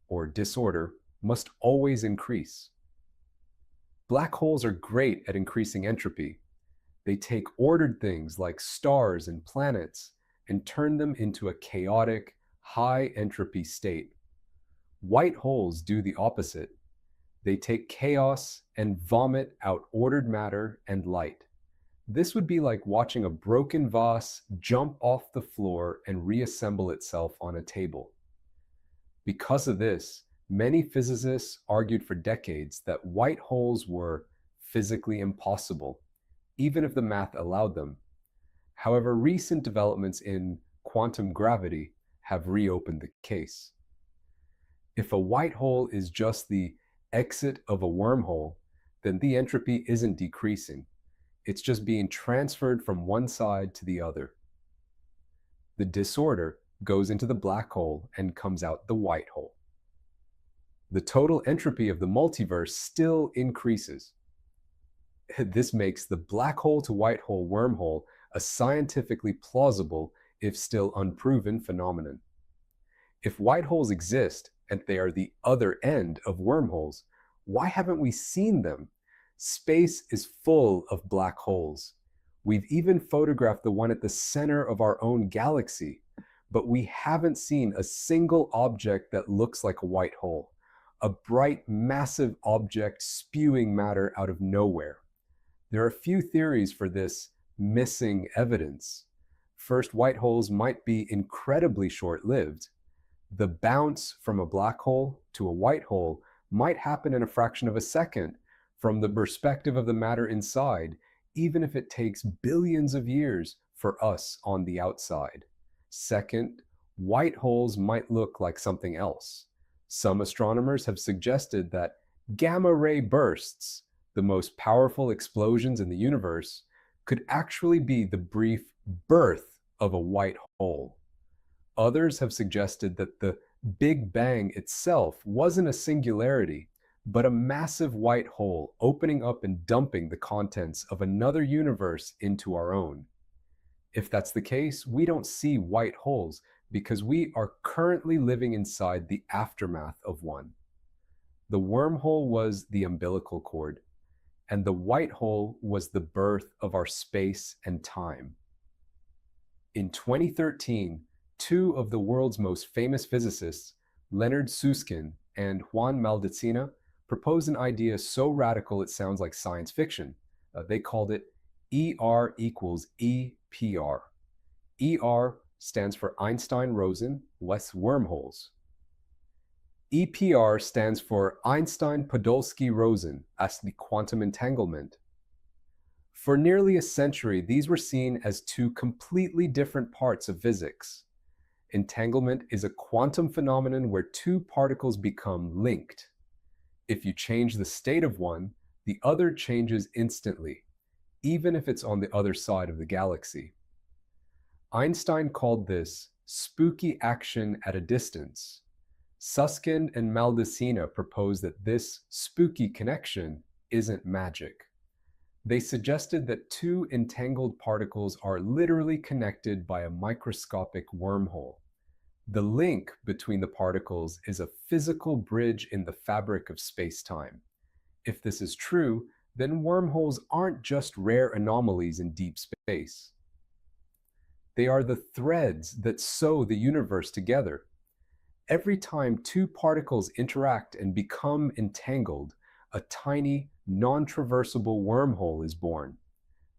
or disorder, must always increase. Black holes are great at increasing entropy. They take ordered things like stars and planets and turn them into a chaotic, high entropy state. White holes do the opposite. They take chaos and vomit out ordered matter and light. This would be like watching a broken vase jump off the floor and reassemble itself on a table. Because of this, many physicists argued for decades that white holes were physically impossible, even if the math allowed them. However, recent developments in quantum gravity have reopened the case. If a white hole is just the exit of a wormhole, then the entropy isn't decreasing. It's just being transferred from one side to the other. The disorder goes into the black hole and comes out the white hole. The total entropy of the multiverse still increases. This makes the black hole to white hole wormhole a scientifically plausible, if still unproven, phenomenon. If white holes exist and they are the other end of wormholes, why haven't we seen them? Space is full of black holes. We've even photographed the one at the center of our own galaxy, but we haven't seen a single object that looks like a white hole, a bright, massive object spewing matter out of nowhere. There are a few theories for this missing evidence. First, white holes might be incredibly short-lived. The bounce from a black hole to a white hole might happen in a fraction of a second from the perspective of the matter inside, even if it takes billions of years for us on the outside. Second, white holes might look like something else. Some astronomers have suggested that gamma-ray bursts, the most powerful explosions in the universe, could actually be the brief birth of a white hole. Others have suggested that the Big Bang itself wasn't a singularity, but a massive white hole opening up and dumping the contents of another universe into our own. If that's the case, we don't see white holes because we are currently living inside the aftermath of one. The wormhole was the umbilical cord, and the white hole was the birth of our space and time. In 2013, two of the world's most famous physicists, Leonard Susskind and Juan Malditzina, proposed an idea so radical it sounds like science fiction. They called it ER equals EPR. ER stands for Einstein-Rosen, less wormholes. EPR stands for Einstein-Podolsky-Rosen, as the quantum entanglement. For nearly a century, these were seen as two completely different parts of physics. Entanglement is a quantum phenomenon where two particles become linked. If you change the state of one, the other changes instantly, even if it's on the other side of the galaxy. Einstein called this spooky action at a distance. Susskind and Maldacena proposed that this spooky connection isn't magic. They suggested that two entangled particles are literally connected by a microscopic wormhole. The link between the particles is a physical bridge in the fabric of space-time. If this is true, then wormholes aren't just rare anomalies in deep space. They are the threads that sew the universe together. Every time two particles interact and become entangled, a tiny, non-traversable wormhole is born.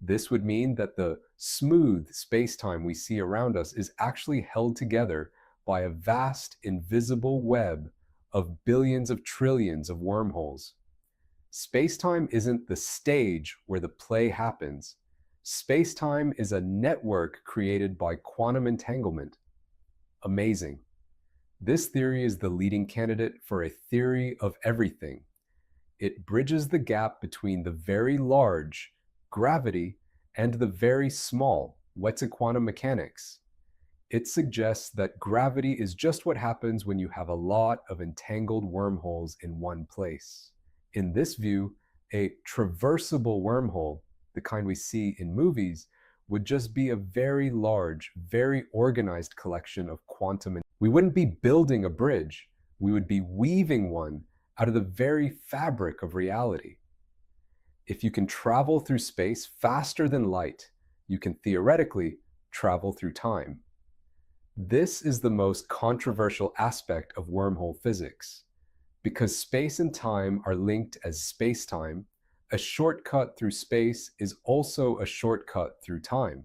This would mean that the smooth space-time we see around us is actually held together by a vast, invisible web of billions of trillions of wormholes. Space-time isn't the stage where the play happens. Space-time is a network created by quantum entanglement. Amazing. This theory is the leading candidate for a theory of everything. It bridges the gap between the very large, gravity, and the very small, what's quantum mechanics. It suggests that gravity is just what happens when you have a lot of entangled wormholes in one place. In this view, a traversable wormhole, the kind we see in movies, would just be a very large, very organized collection of quantum. We wouldn't be building a bridge, we would be weaving one out of the very fabric of reality. If you can travel through space faster than light, you can theoretically travel through time. This is the most controversial aspect of wormhole physics. Because space and time are linked as space-time, a shortcut through space is also a shortcut through time.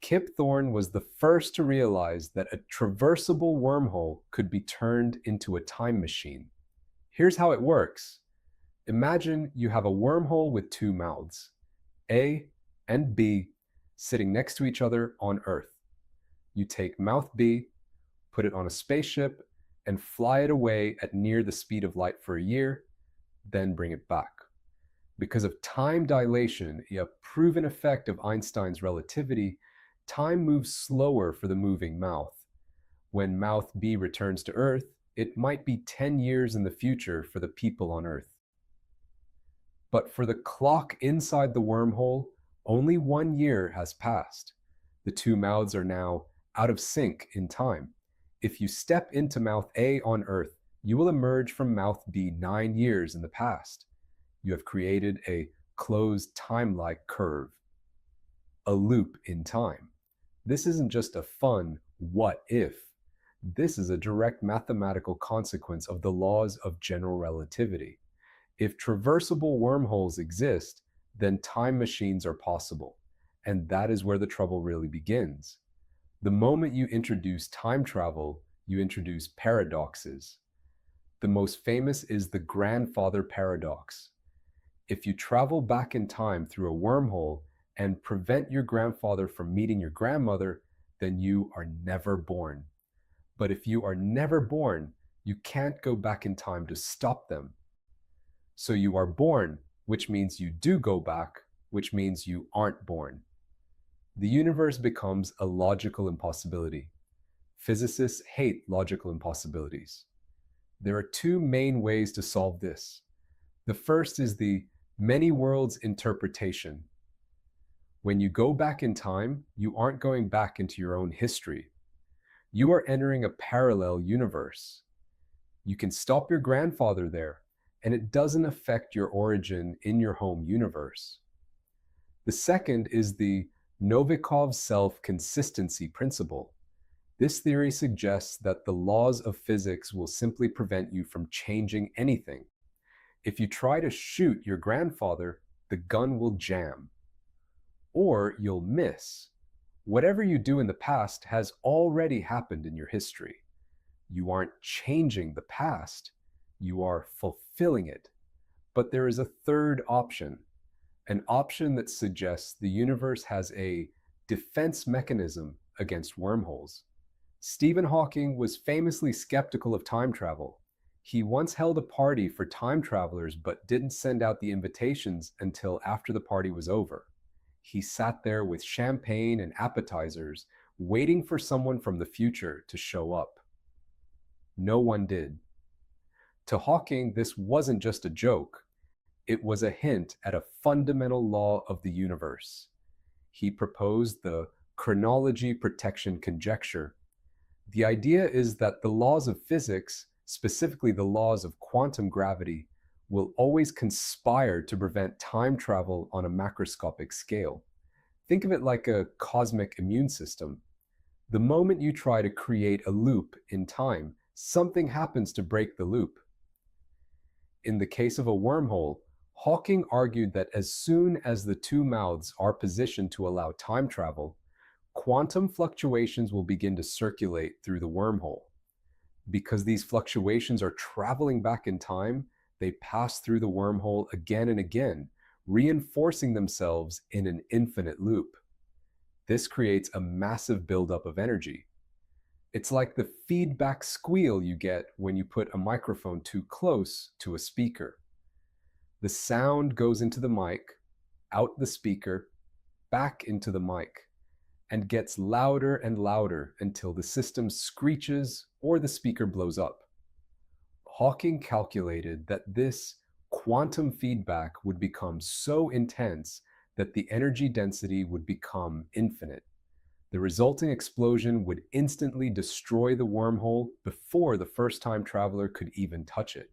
Kip Thorne was the first to realize that a traversable wormhole could be turned into a time machine. Here's how it works. Imagine you have a wormhole with two mouths, A and B, sitting next to each other on Earth. You take mouth B, put it on a spaceship, and fly it away at near the speed of light for a year, then bring it back. Because of time dilation, a proven effect of Einstein's relativity, time moves slower for the moving mouth. When mouth B returns to Earth, it might be 10 years in the future for the people on Earth. But for the clock inside the wormhole, only 1 year has passed. The two mouths are now out of sync in time. If you step into mouth A on Earth, you will emerge from mouth B 9 years in the past. You have created a closed time-like curve, a loop in time. This isn't just a fun what if. This is a direct mathematical consequence of the laws of general relativity. If traversable wormholes exist, then time machines are possible. And that is where the trouble really begins. The moment you introduce time travel, you introduce paradoxes. The most famous is the grandfather paradox. If you travel back in time through a wormhole and prevent your grandfather from meeting your grandmother, then you are never born. But if you are never born, you can't go back in time to stop them. So you are born, which means you do go back, which means you aren't born. The universe becomes a logical impossibility. Physicists hate logical impossibilities. There are two main ways to solve this. The first is the many worlds interpretation. When you go back in time, you aren't going back into your own history. You are entering a parallel universe. You can stop your grandfather there, and it doesn't affect your origin in your home universe. The second is the Novikov self-consistency principle. This theory suggests that the laws of physics will simply prevent you from changing anything. If you try to shoot your grandfather, the gun will jam. Or you'll miss. Whatever you do in the past has already happened in your history. You aren't changing the past, you are fulfilling it. But there is a third option, an option that suggests the universe has a defense mechanism against wormholes. Stephen Hawking was famously skeptical of time travel. He once held a party for time travelers but didn't send out the invitations until after the party was over. He sat there with champagne and appetizers, waiting for someone from the future to show up. No one did. To Hawking, this wasn't just a joke, it was a hint at a fundamental law of the universe. He proposed the chronology protection conjecture. The idea is that the laws of physics, specifically the laws of quantum gravity, will always conspire to prevent time travel on a macroscopic scale. Think of it like a cosmic immune system. The moment you try to create a loop in time, something happens to break the loop. In the case of a wormhole, Hawking argued that as soon as the two mouths are positioned to allow time travel, quantum fluctuations will begin to circulate through the wormhole. Because these fluctuations are traveling back in time, they pass through the wormhole again and again, reinforcing themselves in an infinite loop. This creates a massive buildup of energy. It's like the feedback squeal you get when you put a microphone too close to a speaker. The sound goes into the mic, out the speaker, back into the mic, and gets louder and louder until the system screeches or the speaker blows up. Hawking calculated that this quantum feedback would become so intense that the energy density would become infinite. The resulting explosion would instantly destroy the wormhole before the first time traveler could even touch it.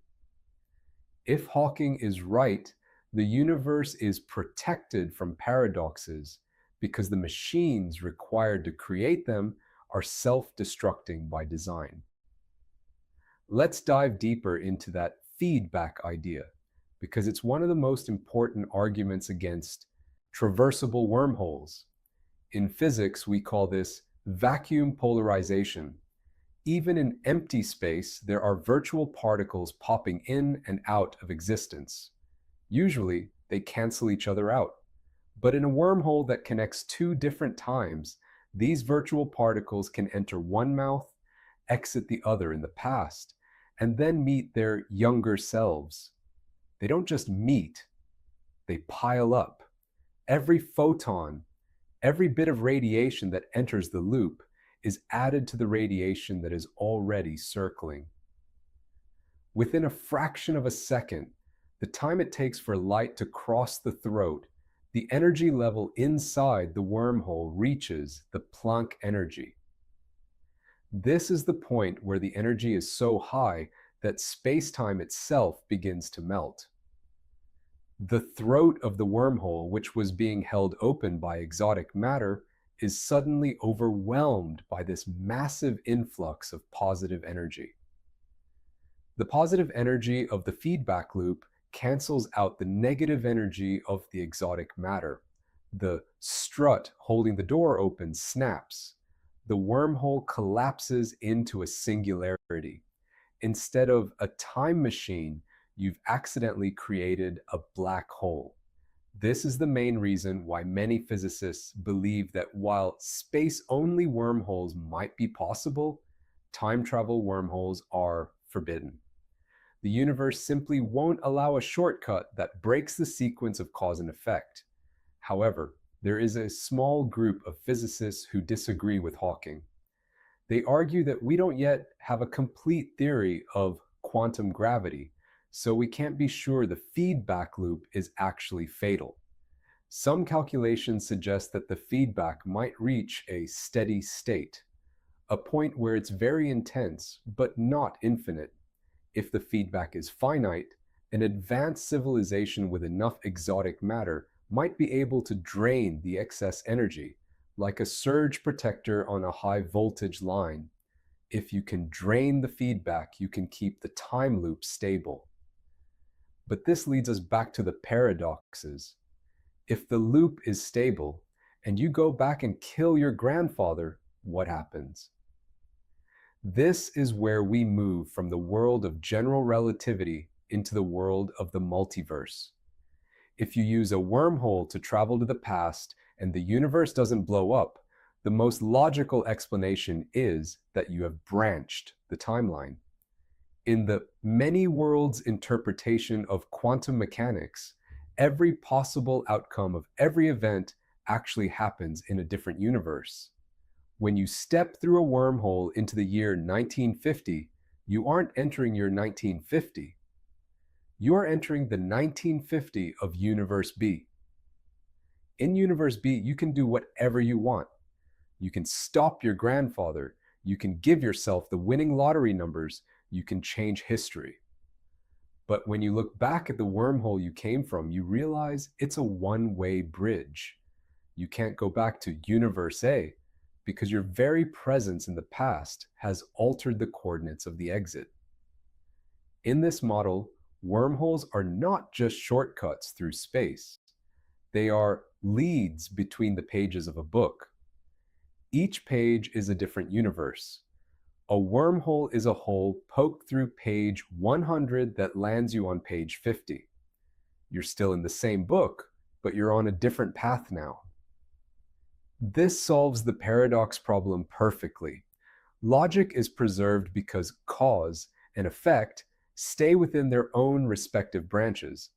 If Hawking is right, the universe is protected from paradoxes because the machines required to create them are self-destructing by design. Let's dive deeper into that feedback idea, because it's one of the most important arguments against traversable wormholes. In physics, we call this vacuum polarization. Even in empty space, there are virtual particles popping in and out of existence. Usually, they cancel each other out. But in a wormhole that connects two different times, these virtual particles can enter one mouth, exit the other in the past, and then meet their younger selves. They don't just meet, they pile up. Every photon, every bit of radiation that enters the loop is added to the radiation that is already circling. Within a fraction of a second, the time it takes for light to cross the throat, the energy level inside the wormhole reaches the Planck energy. This is the point where the energy is so high that space-time itself begins to melt. The throat of the wormhole, which was being held open by exotic matter, is suddenly overwhelmed by this massive influx of positive energy. The positive energy of the feedback loop cancels out the negative energy of the exotic matter. The strut holding the door open snaps. The wormhole collapses into a singularity. Instead of a time machine, you've accidentally created a black hole. This is the main reason why many physicists believe that while space-only wormholes might be possible, time travel wormholes are forbidden. The universe simply won't allow a shortcut that breaks the sequence of cause and effect. However, there is a small group of physicists who disagree with Hawking. They argue that we don't yet have a complete theory of quantum gravity, so we can't be sure the feedback loop is actually fatal. Some calculations suggest that the feedback might reach a steady state, a point where it's very intense but not infinite. If the feedback is finite, an advanced civilization with enough exotic matter might be able to drain the excess energy, like a surge protector on a high voltage line. If you can drain the feedback, you can keep the time loop stable. But this leads us back to the paradoxes. If the loop is stable, and you go back and kill your grandfather, what happens? This is where we move from the world of general relativity into the world of the multiverse. If you use a wormhole to travel to the past and the universe doesn't blow up, the most logical explanation is that you have branched the timeline. In the many worlds interpretation of quantum mechanics, every possible outcome of every event actually happens in a different universe. When you step through a wormhole into the year 1950, you aren't entering your 1950. You are entering the 1950 of Universe B. In Universe B, you can do whatever you want. You can stop your grandfather. You can give yourself the winning lottery numbers. You can change history. But when you look back at the wormhole you came from, you realize it's a one-way bridge. You can't go back to Universe A because your very presence in the past has altered the coordinates of the exit. In this model, wormholes are not just shortcuts through space. They are leads between the pages of a book. Each page is a different universe. A wormhole is a hole poked through page 100 that lands you on page 50. You're still in the same book, but you're on a different path now. This solves the paradox problem perfectly. Logic is preserved because cause and effect stay within their own respective branches,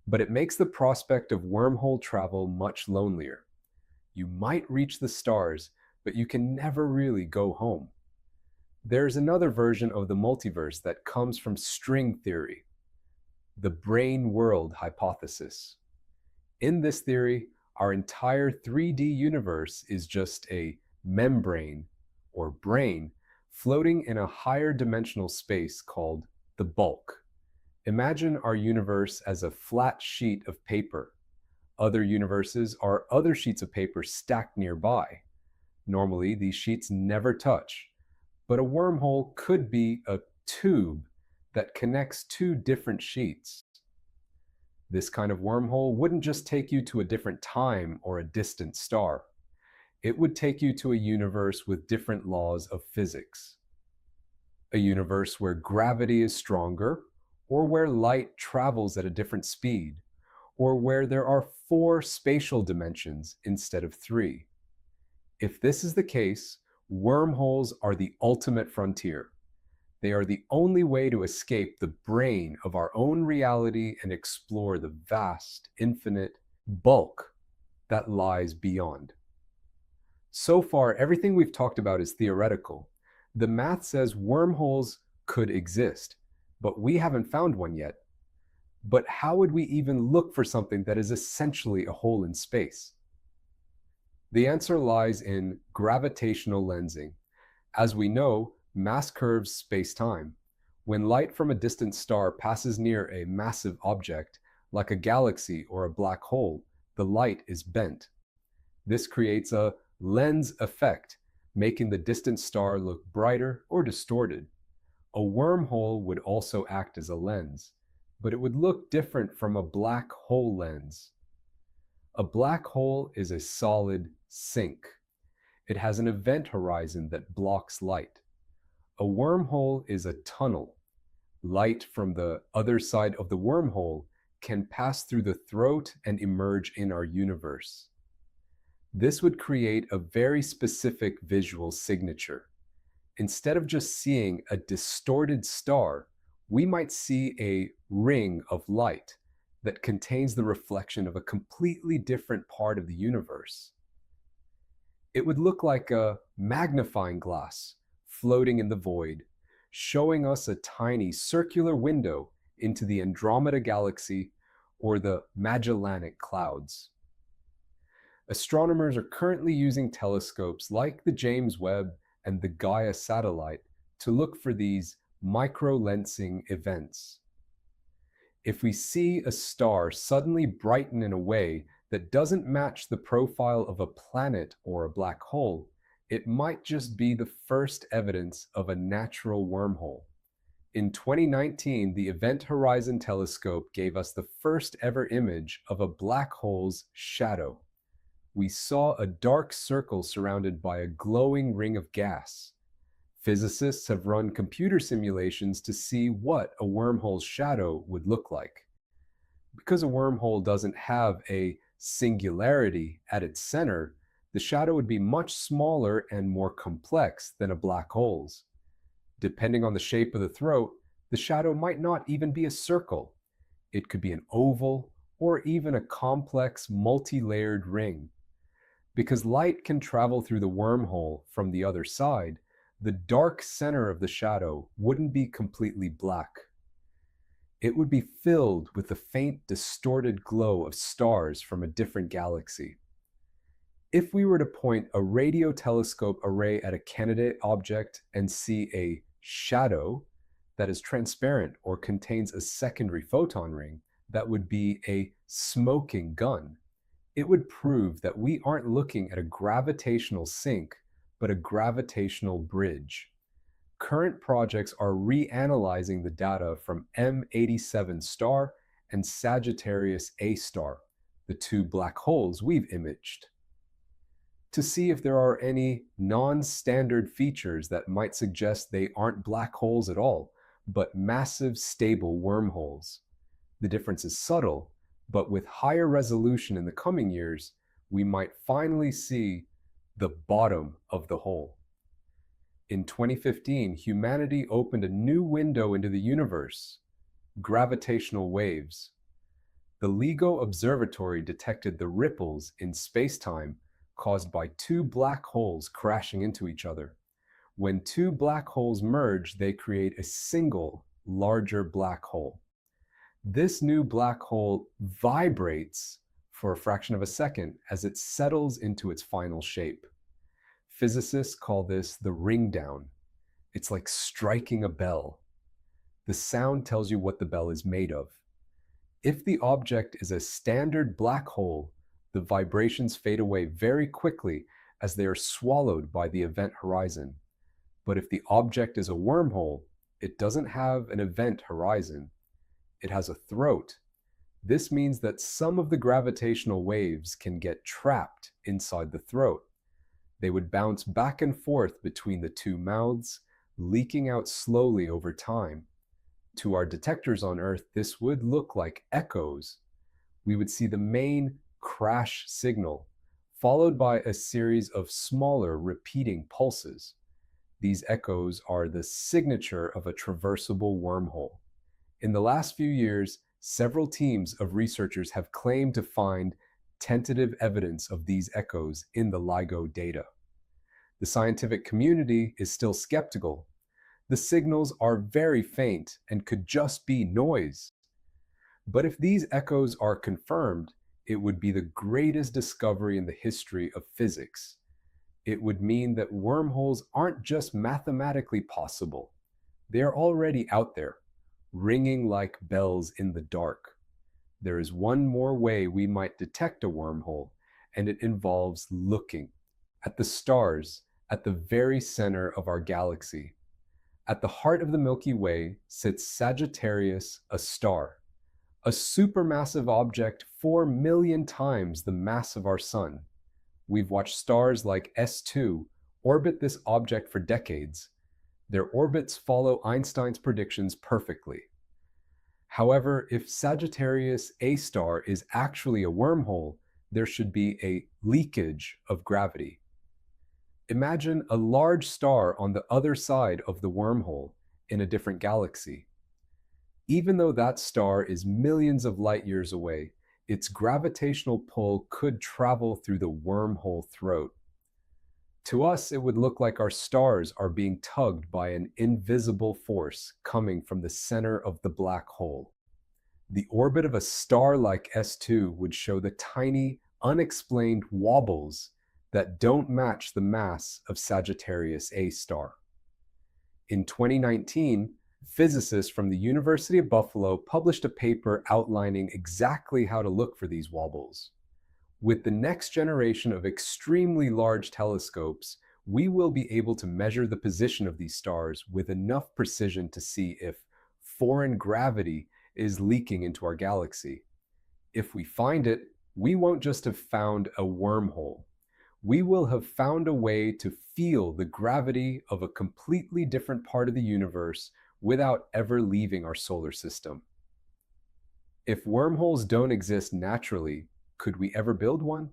but it makes the prospect of wormhole travel much lonelier. You might reach the stars, but you can never really go home. There's another version of the multiverse that comes from string theory, the brain-world hypothesis. In this theory, our entire 3D universe is just a membrane, or brain, floating in a higher dimensional space called the bulk. Imagine our universe as a flat sheet of paper. Other universes are other sheets of paper stacked nearby. Normally, these sheets never touch, but a wormhole could be a tube that connects two different sheets. This kind of wormhole wouldn't just take you to a different time or a distant star. It would take you to a universe with different laws of physics. A universe where gravity is stronger, or where light travels at a different speed, or where there are 4 spatial dimensions instead of 3. If this is the case, wormholes are the ultimate frontier. They are the only way to escape the brain of our own reality and explore the vast, infinite bulk that lies beyond. So far, everything we've talked about is theoretical. The math says wormholes could exist, but we haven't found one yet. But how would we even look for something that is essentially a hole in space? The answer lies in gravitational lensing. As we know, mass curves space-time. When light from a distant star passes near a massive object, like a galaxy or a black hole, the light is bent. This creates a lens effect, making the distant star look brighter or distorted. A wormhole would also act as a lens, but it would look different from a black hole lens. A black hole is a solid sink. It has an event horizon that blocks light. A wormhole is a tunnel. Light from the other side of the wormhole can pass through the throat and emerge in our universe. This would create a very specific visual signature. Instead of just seeing a distorted star, we might see a ring of light that contains the reflection of a completely different part of the universe. It would look like a magnifying glass floating in the void, showing us a tiny circular window into the Andromeda Galaxy or the Magellanic Clouds. Astronomers are currently using telescopes like the James Webb and the Gaia satellite to look for these microlensing events. If we see a star suddenly brighten in a way that doesn't match the profile of a planet or a black hole, it might just be the first evidence of a natural wormhole. In 2019, the Event Horizon Telescope gave us the first ever image of a black hole's shadow. We saw a dark circle surrounded by a glowing ring of gas. Physicists have run computer simulations to see what a wormhole's shadow would look like. Because a wormhole doesn't have a singularity at its center, the shadow would be much smaller and more complex than a black hole's. Depending on the shape of the throat, the shadow might not even be a circle. It could be an oval or even a complex multi-layered ring. Because light can travel through the wormhole from the other side, the dark center of the shadow wouldn't be completely black. It would be filled with the faint, distorted glow of stars from a different galaxy. If we were to point a radio telescope array at a candidate object and see a shadow that is transparent or contains a secondary photon ring, that would be a smoking gun. It would prove that we aren't looking at a gravitational sink, but a gravitational bridge. Current projects are reanalyzing the data from M87 star and Sagittarius A star, the two black holes we've imaged, to see if there are any non-standard features that might suggest they aren't black holes at all, but massive stable wormholes. The difference is subtle, but with higher resolution in the coming years, we might finally see the bottom of the hole. In 2015, humanity opened a new window into the universe: gravitational waves. The LIGO Observatory detected the ripples in spacetime caused by two black holes crashing into each other. When two black holes merge, they create a single, larger black hole. This new black hole vibrates for a fraction of a second as it settles into its final shape. Physicists call this the ring down. It's like striking a bell. The sound tells you what the bell is made of. If the object is a standard black hole, the vibrations fade away very quickly as they are swallowed by the event horizon. But if the object is a wormhole, it doesn't have an event horizon. It has a throat. This means that some of the gravitational waves can get trapped inside the throat. They would bounce back and forth between the two mouths, leaking out slowly over time. To our detectors on Earth, this would look like echoes. We would see the main crash signal, followed by a series of smaller repeating pulses. These echoes are the signature of a traversable wormhole. In the last few years, several teams of researchers have claimed to find tentative evidence of these echoes in the LIGO data. The scientific community is still skeptical. The signals are very faint and could just be noise. But if these echoes are confirmed, it would be the greatest discovery in the history of physics. It would mean that wormholes aren't just mathematically possible. They are already out there, ringing like bells in the dark. There is one more way we might detect a wormhole, and it involves looking at the stars at the very center of our galaxy. At the heart of the Milky Way sits Sagittarius, a star, a supermassive object 4 million times the mass of our sun. We've watched stars like S2 orbit this object for decades. Their orbits follow Einstein's predictions perfectly. However, if Sagittarius A star is actually a wormhole, there should be a leakage of gravity. Imagine a large star on the other side of the wormhole in a different galaxy. Even though that star is millions of light years away, its gravitational pull could travel through the wormhole throat. To us, it would look like our stars are being tugged by an invisible force coming from the center of the black hole. The orbit of a star like S2 would show the tiny, unexplained wobbles that don't match the mass of Sagittarius A star. In 2019, physicists from the University of Buffalo published a paper outlining exactly how to look for these wobbles. With the next generation of extremely large telescopes, we will be able to measure the position of these stars with enough precision to see if foreign gravity is leaking into our galaxy. If we find it, we won't just have found a wormhole. We will have found a way to feel the gravity of a completely different part of the universe without ever leaving our solar system. If wormholes don't exist naturally, could we ever build one?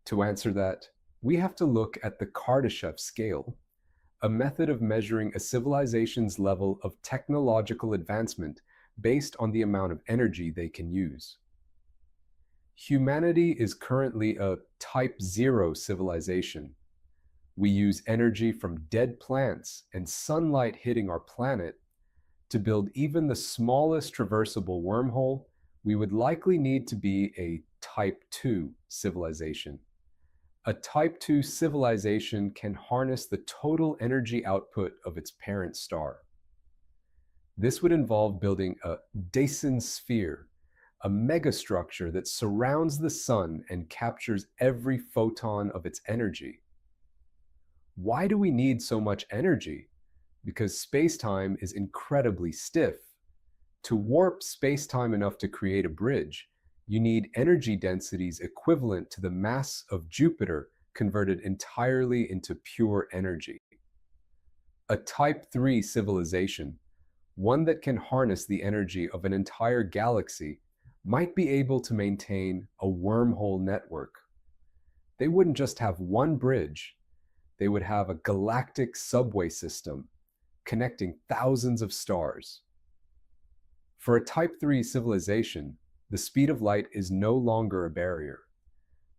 To answer that, we have to look at the Kardashev scale, a method of measuring a civilization's level of technological advancement based on the amount of energy they can use. Humanity is currently a Type 0 civilization. We use energy from dead plants and sunlight hitting our planet to build even the smallest traversable wormhole. We would likely need to be a Type 2 civilization. A Type 2 civilization can harness the total energy output of its parent star. This would involve building a Dyson sphere, a megastructure that surrounds the sun and captures every photon of its energy. Why do we need so much energy? Because spacetime is incredibly stiff. To warp spacetime enough to create a bridge, you need energy densities equivalent to the mass of Jupiter converted entirely into pure energy. A Type 3 civilization, one that can harness the energy of an entire galaxy, might be able to maintain a wormhole network. They wouldn't just have one bridge, they would have a galactic subway system connecting thousands of stars. For a Type 3 civilization, the speed of light is no longer a barrier.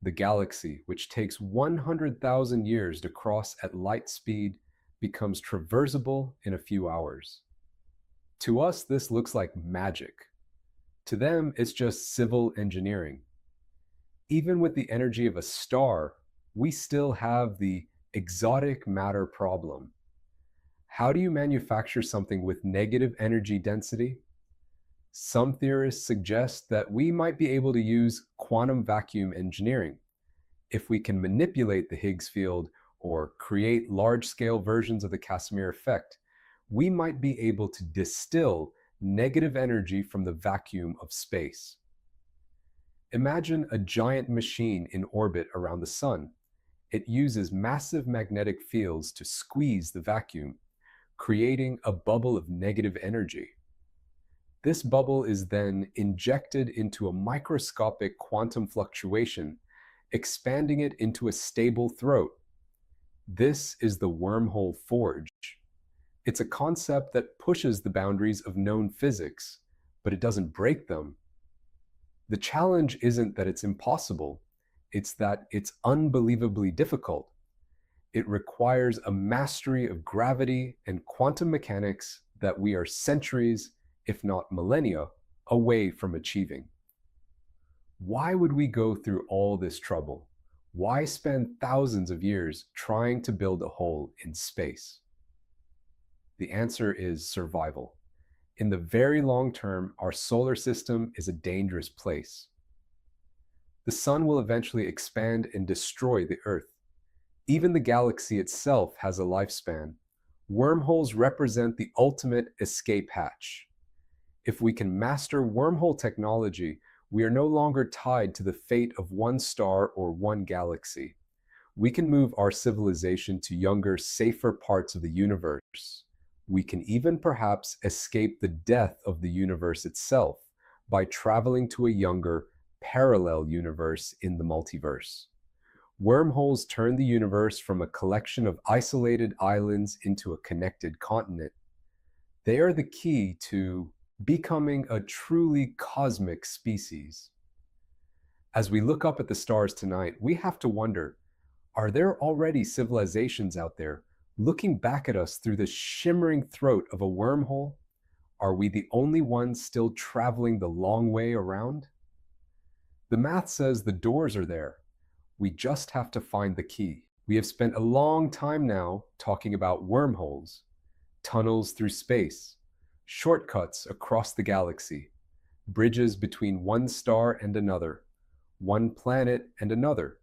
The galaxy, which takes 100,000 years to cross at light speed, becomes traversable in a few hours. To us, this looks like magic. To them, it's just civil engineering. Even with the energy of a star, we still have the exotic matter problem. How do you manufacture something with negative energy density? Some theorists suggest that we might be able to use quantum vacuum engineering. If we can manipulate the Higgs field or create large-scale versions of the Casimir effect, we might be able to distill negative energy from the vacuum of space. Imagine a giant machine in orbit around the sun. It uses massive magnetic fields to squeeze the vacuum, creating a bubble of negative energy. This bubble is then injected into a microscopic quantum fluctuation, expanding it into a stable throat. This is the wormhole forge. It's a concept that pushes the boundaries of known physics, but it doesn't break them. The challenge isn't that it's impossible, it's that it's unbelievably difficult. It requires a mastery of gravity and quantum mechanics that we are centuries, if not millennia, away from achieving. Why would we go through all this trouble? Why spend thousands of years trying to build a hole in space? The answer is survival. In the very long term, our solar system is a dangerous place. The sun will eventually expand and destroy the Earth. Even the galaxy itself has a lifespan. Wormholes represent the ultimate escape hatch. If we can master wormhole technology, we are no longer tied to the fate of one star or one galaxy. We can move our civilization to younger, safer parts of the universe. We can even perhaps escape the death of the universe itself by traveling to a younger, parallel universe in the multiverse. Wormholes turn the universe from a collection of isolated islands into a connected continent. They are the key to becoming a truly cosmic species. As we look up at the stars tonight, we have to wonder, are there already civilizations out there looking back at us through the shimmering throat of a wormhole? Are we the only ones still traveling the long way around? The math says the doors are there. We just have to find the key. We have spent a long time now talking about wormholes, tunnels through space, shortcuts across the galaxy, bridges between one star and another, one planet and another,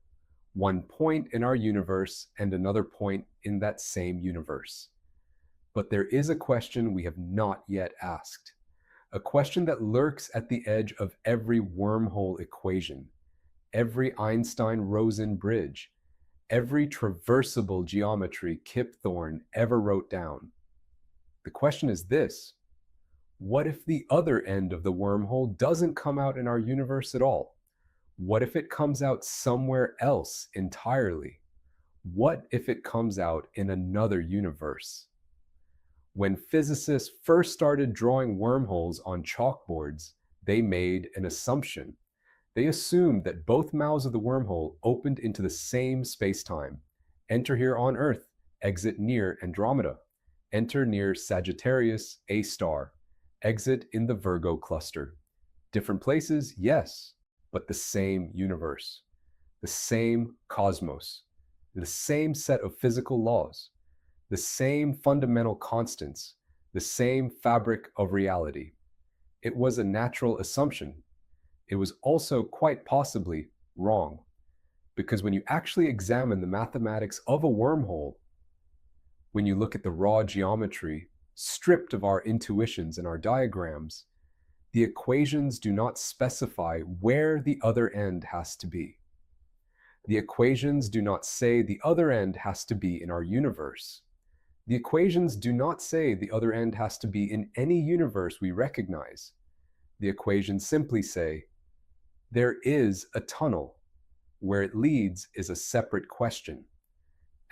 one point in our universe and another point in that same universe. But there is a question we have not yet asked, a question that lurks at the edge of every wormhole equation, every Einstein-Rosen bridge, every traversable geometry Kip Thorne ever wrote down. The question is this: what if the other end of the wormhole doesn't come out in our universe at all? What if it comes out somewhere else entirely? What if it comes out in another universe? When physicists first started drawing wormholes on chalkboards, they made an assumption. They assumed that both mouths of the wormhole opened into the same spacetime. Enter here on Earth, exit near Andromeda. Enter near Sagittarius A star. Exit in the Virgo cluster. Different places, yes, but the same universe, the same cosmos, the same set of physical laws, the same fundamental constants, the same fabric of reality. It was a natural assumption. It was also quite possibly wrong, because when you actually examine the mathematics of a wormhole, when you look at the raw geometry, stripped of our intuitions and our diagrams, the equations do not specify where the other end has to be. The equations do not say the other end has to be in our universe. The equations do not say the other end has to be in any universe we recognize. The equations simply say, there is a tunnel. Where it leads is a separate question.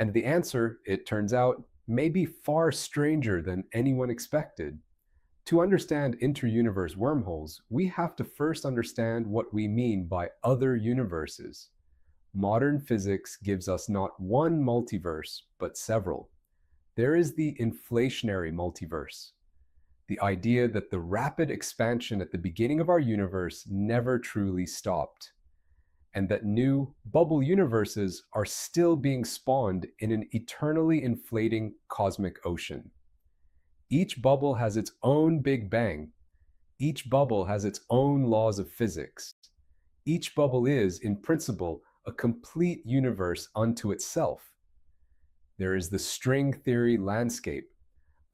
And the answer, it turns out, may be far stranger than anyone expected. To understand inter-universe wormholes, we have to first understand what we mean by other universes. Modern physics gives us not one multiverse, but several. There is the inflationary multiverse, the idea that the rapid expansion at the beginning of our universe never truly stopped, and that new bubble universes are still being spawned in an eternally inflating cosmic ocean. Each bubble has its own Big Bang. Each bubble has its own laws of physics. Each bubble is, in principle, a complete universe unto itself. There is the string theory landscape,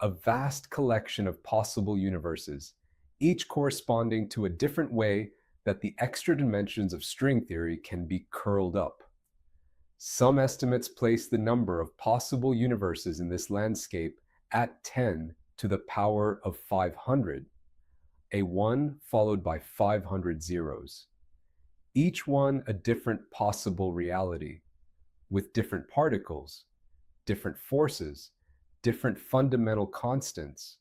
a vast collection of possible universes, each corresponding to a different way that the extra dimensions of string theory can be curled up. Some estimates place the number of possible universes in this landscape at 10 to the power of 500, a 1 followed by 500 zeros. Each one a different possible reality, with different particles, different forces, different fundamental constants.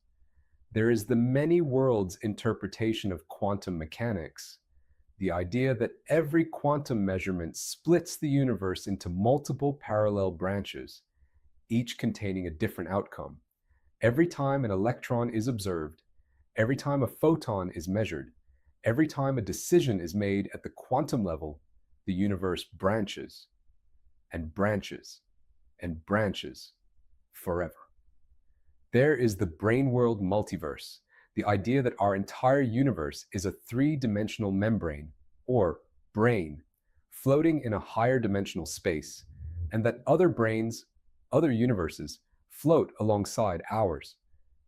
There is the many worlds interpretation of quantum mechanics, the idea that every quantum measurement splits the universe into multiple parallel branches, each containing a different outcome. Every time an electron is observed, every time a photon is measured, every time a decision is made at the quantum level, the universe branches and branches and branches forever. There is the brain world multiverse, the idea that our entire universe is a three-dimensional membrane, or brain, floating in a higher dimensional space, and that other brains, other universes, float alongside ours,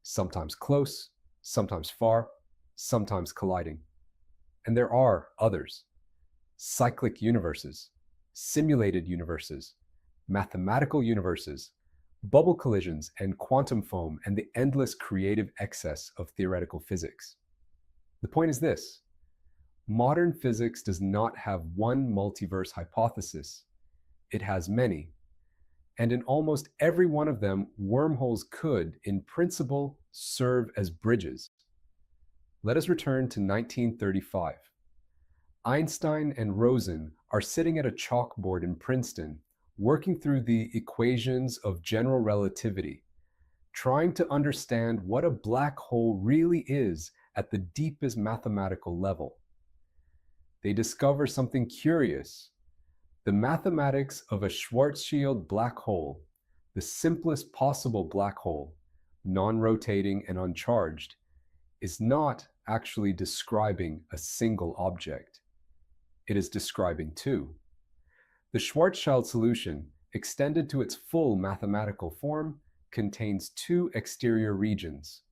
sometimes close, sometimes far, sometimes colliding. And there are others, cyclic universes, simulated universes, mathematical universes, bubble collisions and quantum foam, and the endless creative excess of theoretical physics. The point is this: modern physics does not have one multiverse hypothesis. It has many. And in almost every one of them, wormholes could, in principle, serve as bridges. Let us return to 1935. Einstein and Rosen are sitting at a chalkboard in Princeton, working through the equations of general relativity, trying to understand what a black hole really is at the deepest mathematical level. They discover something curious. The mathematics of a Schwarzschild black hole, the simplest possible black hole, non-rotating and uncharged, is not actually describing a single object. It is describing two. The Schwarzschild solution, extended to its full mathematical form, contains two exterior regions,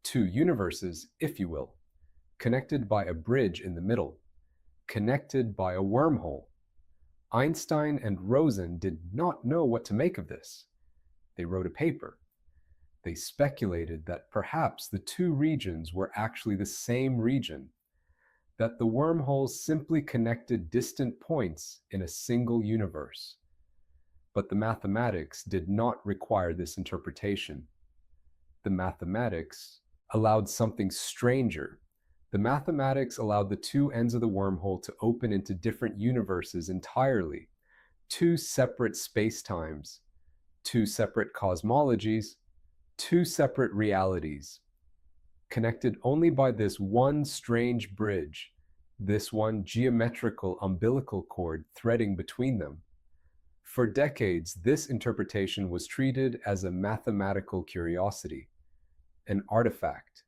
two universes, if you will, connected by a bridge in the middle, connected by a wormhole. Einstein and Rosen did not know what to make of this. They wrote a paper. They speculated that perhaps the two regions were actually the same region, that the wormholes simply connected distant points in a single universe. But the mathematics did not require this interpretation. The mathematics allowed something stranger, The mathematics allowed the two ends of the wormhole to open into different universes entirely, two separate spacetimes, two separate cosmologies, two separate realities, connected only by this one strange bridge, this one geometrical umbilical cord threading between them. For decades, this interpretation was treated as a mathematical curiosity, an artifact,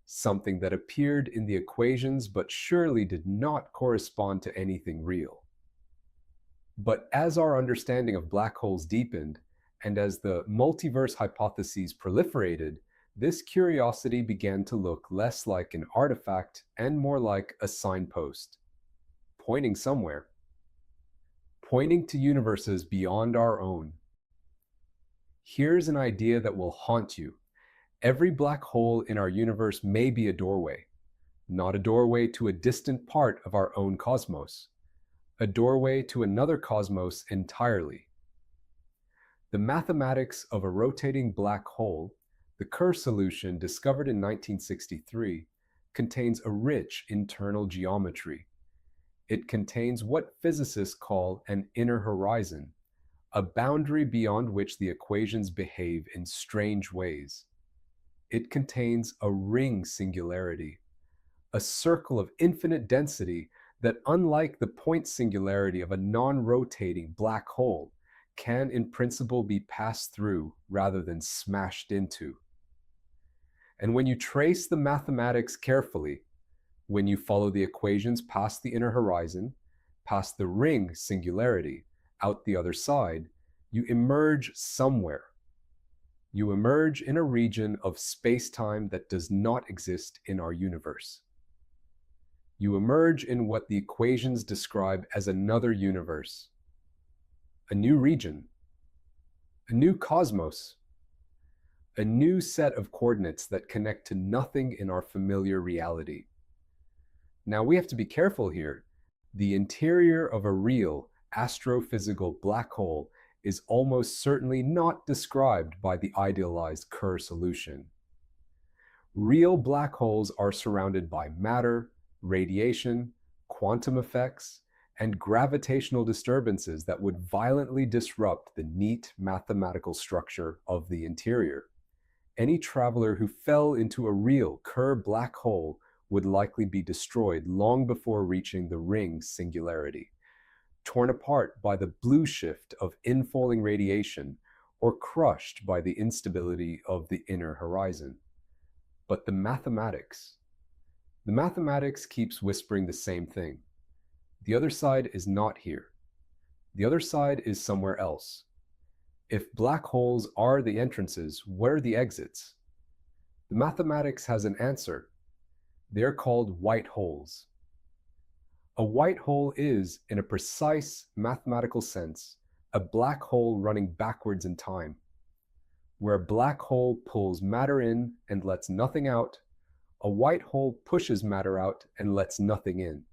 something that appeared in the equations but surely did not correspond to anything real. But as our understanding of black holes deepened, and as the multiverse hypotheses proliferated, this curiosity began to look less like an artifact and more like a signpost, pointing somewhere, pointing to universes beyond our own. Here's an idea that will haunt you. Every black hole in our universe may be a doorway, not a doorway to a distant part of our own cosmos, a doorway to another cosmos entirely. The mathematics of a rotating black hole, the Kerr solution discovered in 1963, contains a rich internal geometry. It contains what physicists call an inner horizon, a boundary beyond which the equations behave in strange ways. It contains a ring singularity, a circle of infinite density that, unlike the point singularity of a non-rotating black hole, can in principle be passed through rather than smashed into. And when you trace the mathematics carefully, when you follow the equations past the inner horizon, past the ring singularity, out the other side, you emerge somewhere. You emerge in a region of space-time that does not exist in our universe. You emerge in what the equations describe as another universe, a new region, a new cosmos, a new set of coordinates that connect to nothing in our familiar reality. Now we have to be careful here. The interior of a real astrophysical black hole is almost certainly not described by the idealized Kerr solution. Real black holes are surrounded by matter, radiation, quantum effects, and gravitational disturbances that would violently disrupt the neat mathematical structure of the interior. Any traveler who fell into a real Kerr black hole would likely be destroyed long before reaching the ring singularity, torn apart by the blue shift of infalling radiation, or crushed by the instability of the inner horizon. But the mathematics keeps whispering the same thing. The other side is not here. The other side is somewhere else. If black holes are the entrances, where are the exits? The mathematics has an answer. They're called white holes. A white hole is, in a precise mathematical sense, a black hole running backwards in time. Where a black hole pulls matter in and lets nothing out, a white hole pushes matter out and lets nothing in.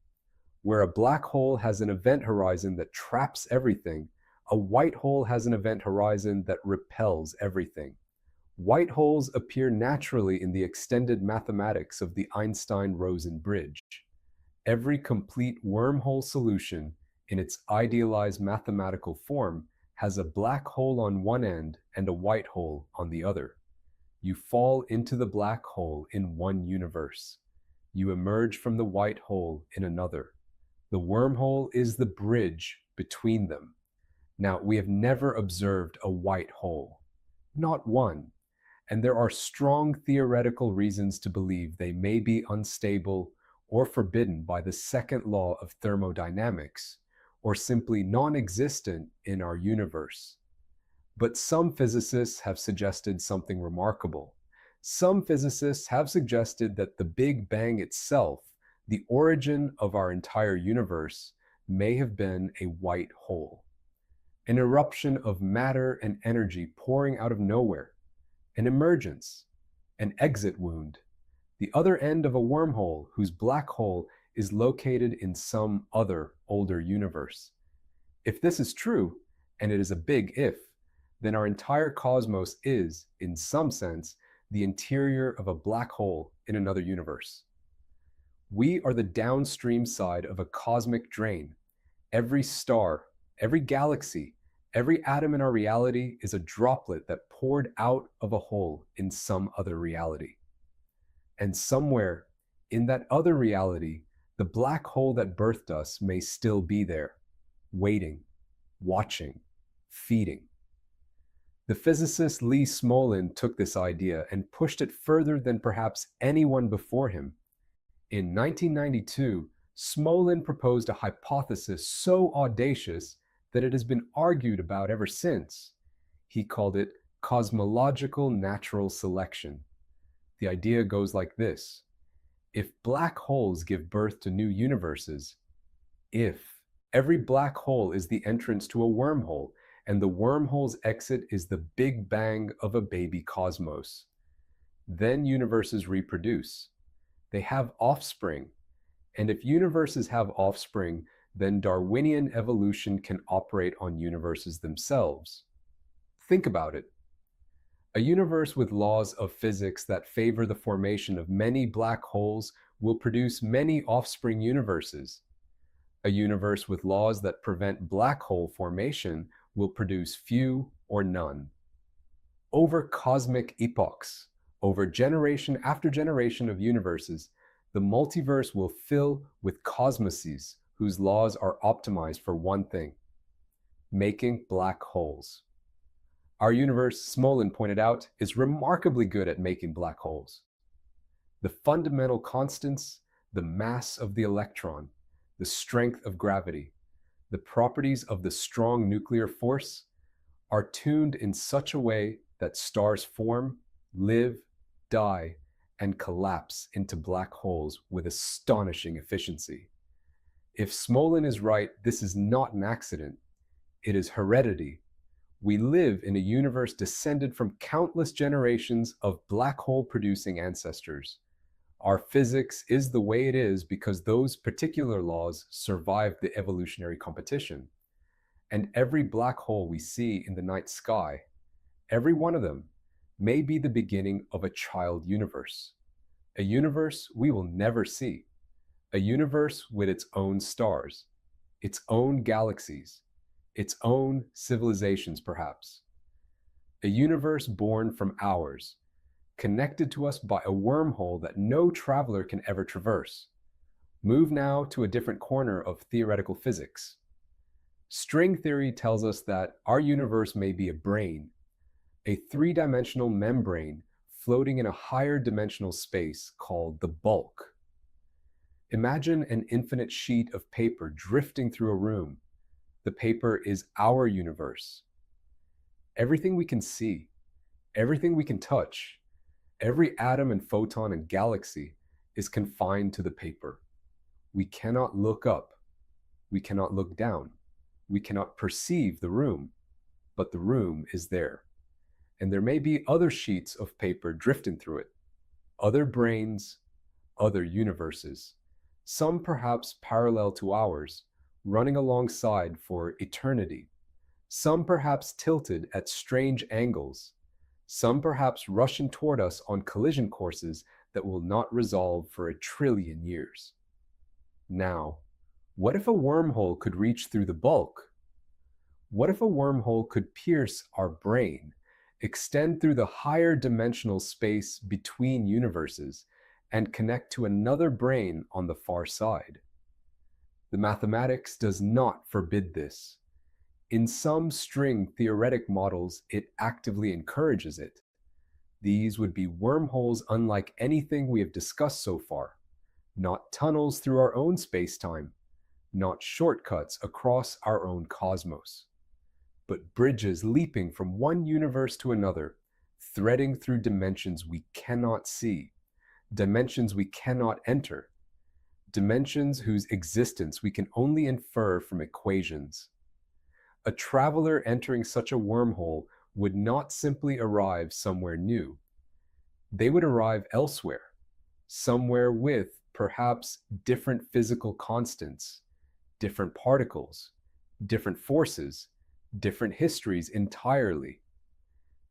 Where a black hole has an event horizon that traps everything, a white hole has an event horizon that repels everything. White holes appear naturally in the extended mathematics of the Einstein-Rosen bridge. Every complete wormhole solution, in its idealized mathematical form, has a black hole on one end and a white hole on the other. You fall into the black hole in one universe. You emerge from the white hole in another. The wormhole is the bridge between them. Now, we have never observed a white hole, not one, and there are strong theoretical reasons to believe they may be unstable or forbidden by the second law of thermodynamics, or simply non-existent in our universe. But some physicists have suggested something remarkable. Some physicists have suggested that the Big Bang itself, the origin of our entire universe, may have been a white hole. An eruption of matter and energy pouring out of nowhere, an emergence, an exit wound, the other end of a wormhole whose black hole is located in some other older universe. If this is true, and it is a big if, then our entire cosmos is, in some sense, the interior of a black hole in another universe. We are the downstream side of a cosmic drain. Every star, every galaxy, every atom in our reality is a droplet that poured out of a hole in some other reality. And somewhere in that other reality, the black hole that birthed us may still be there, waiting, watching, feeding. The physicist Lee Smolin took this idea and pushed it further than perhaps anyone before him. In 1992, Smolin proposed a hypothesis so audacious that it has been argued about ever since. He called it cosmological natural selection. The idea goes like this: if black holes give birth to new universes, if every black hole is the entrance to a wormhole, and the wormhole's exit is the big bang of a baby cosmos, then universes reproduce. They have offspring. And if universes have offspring, then Darwinian evolution can operate on universes themselves. Think about it. A universe with laws of physics that favor the formation of many black holes will produce many offspring universes. A universe with laws that prevent black hole formation will produce few or none. Over cosmic epochs, over generation after generation of universes, the multiverse will fill with cosmoses whose laws are optimized for one thing: making black holes. Our universe, Smolin pointed out, is remarkably good at making black holes. The fundamental constants, the mass of the electron, the strength of gravity, the properties of the strong nuclear force are tuned in such a way that stars form, live, die, and collapse into black holes with astonishing efficiency. If Smolin is right, this is not an accident. It is heredity. We live in a universe descended from countless generations of black hole-producing ancestors. Our physics is the way it is because those particular laws survived the evolutionary competition. And every black hole we see in the night sky, every one of them, may be the beginning of a child universe. A universe we will never see. A universe with its own stars, its own galaxies, its own civilizations perhaps. A universe born from ours, connected to us by a wormhole that no traveler can ever traverse. Move now to a different corner of theoretical physics. String theory tells us that our universe may be a brain, a three-dimensional membrane floating in a higher dimensional space called the bulk. Imagine an infinite sheet of paper drifting through a room. The paper is our universe. Everything we can see, everything we can touch, every atom and photon and galaxy is confined to the paper. We cannot look up. We cannot look down. We cannot perceive the room, but the room is there. And there may be other sheets of paper drifting through it, other brains, other universes, some perhaps parallel to ours, running alongside for eternity, some perhaps tilted at strange angles, some perhaps rushing toward us on collision courses that will not resolve for 1 trillion years. Now, what if a wormhole could reach through the bulk? What if a wormhole could pierce our brain, extend through the higher dimensional space between universes, and connect to another brain on the far side? The mathematics does not forbid this. In some string theoretic models, it actively encourages it. These would be wormholes unlike anything we have discussed so far, not tunnels through our own space-time, not shortcuts across our own cosmos, but bridges leaping from one universe to another, threading through dimensions we cannot see, dimensions we cannot enter, dimensions whose existence we can only infer from equations. A traveler entering such a wormhole would not simply arrive somewhere new. They would arrive elsewhere, somewhere with perhaps different physical constants, different particles, different forces, different histories entirely.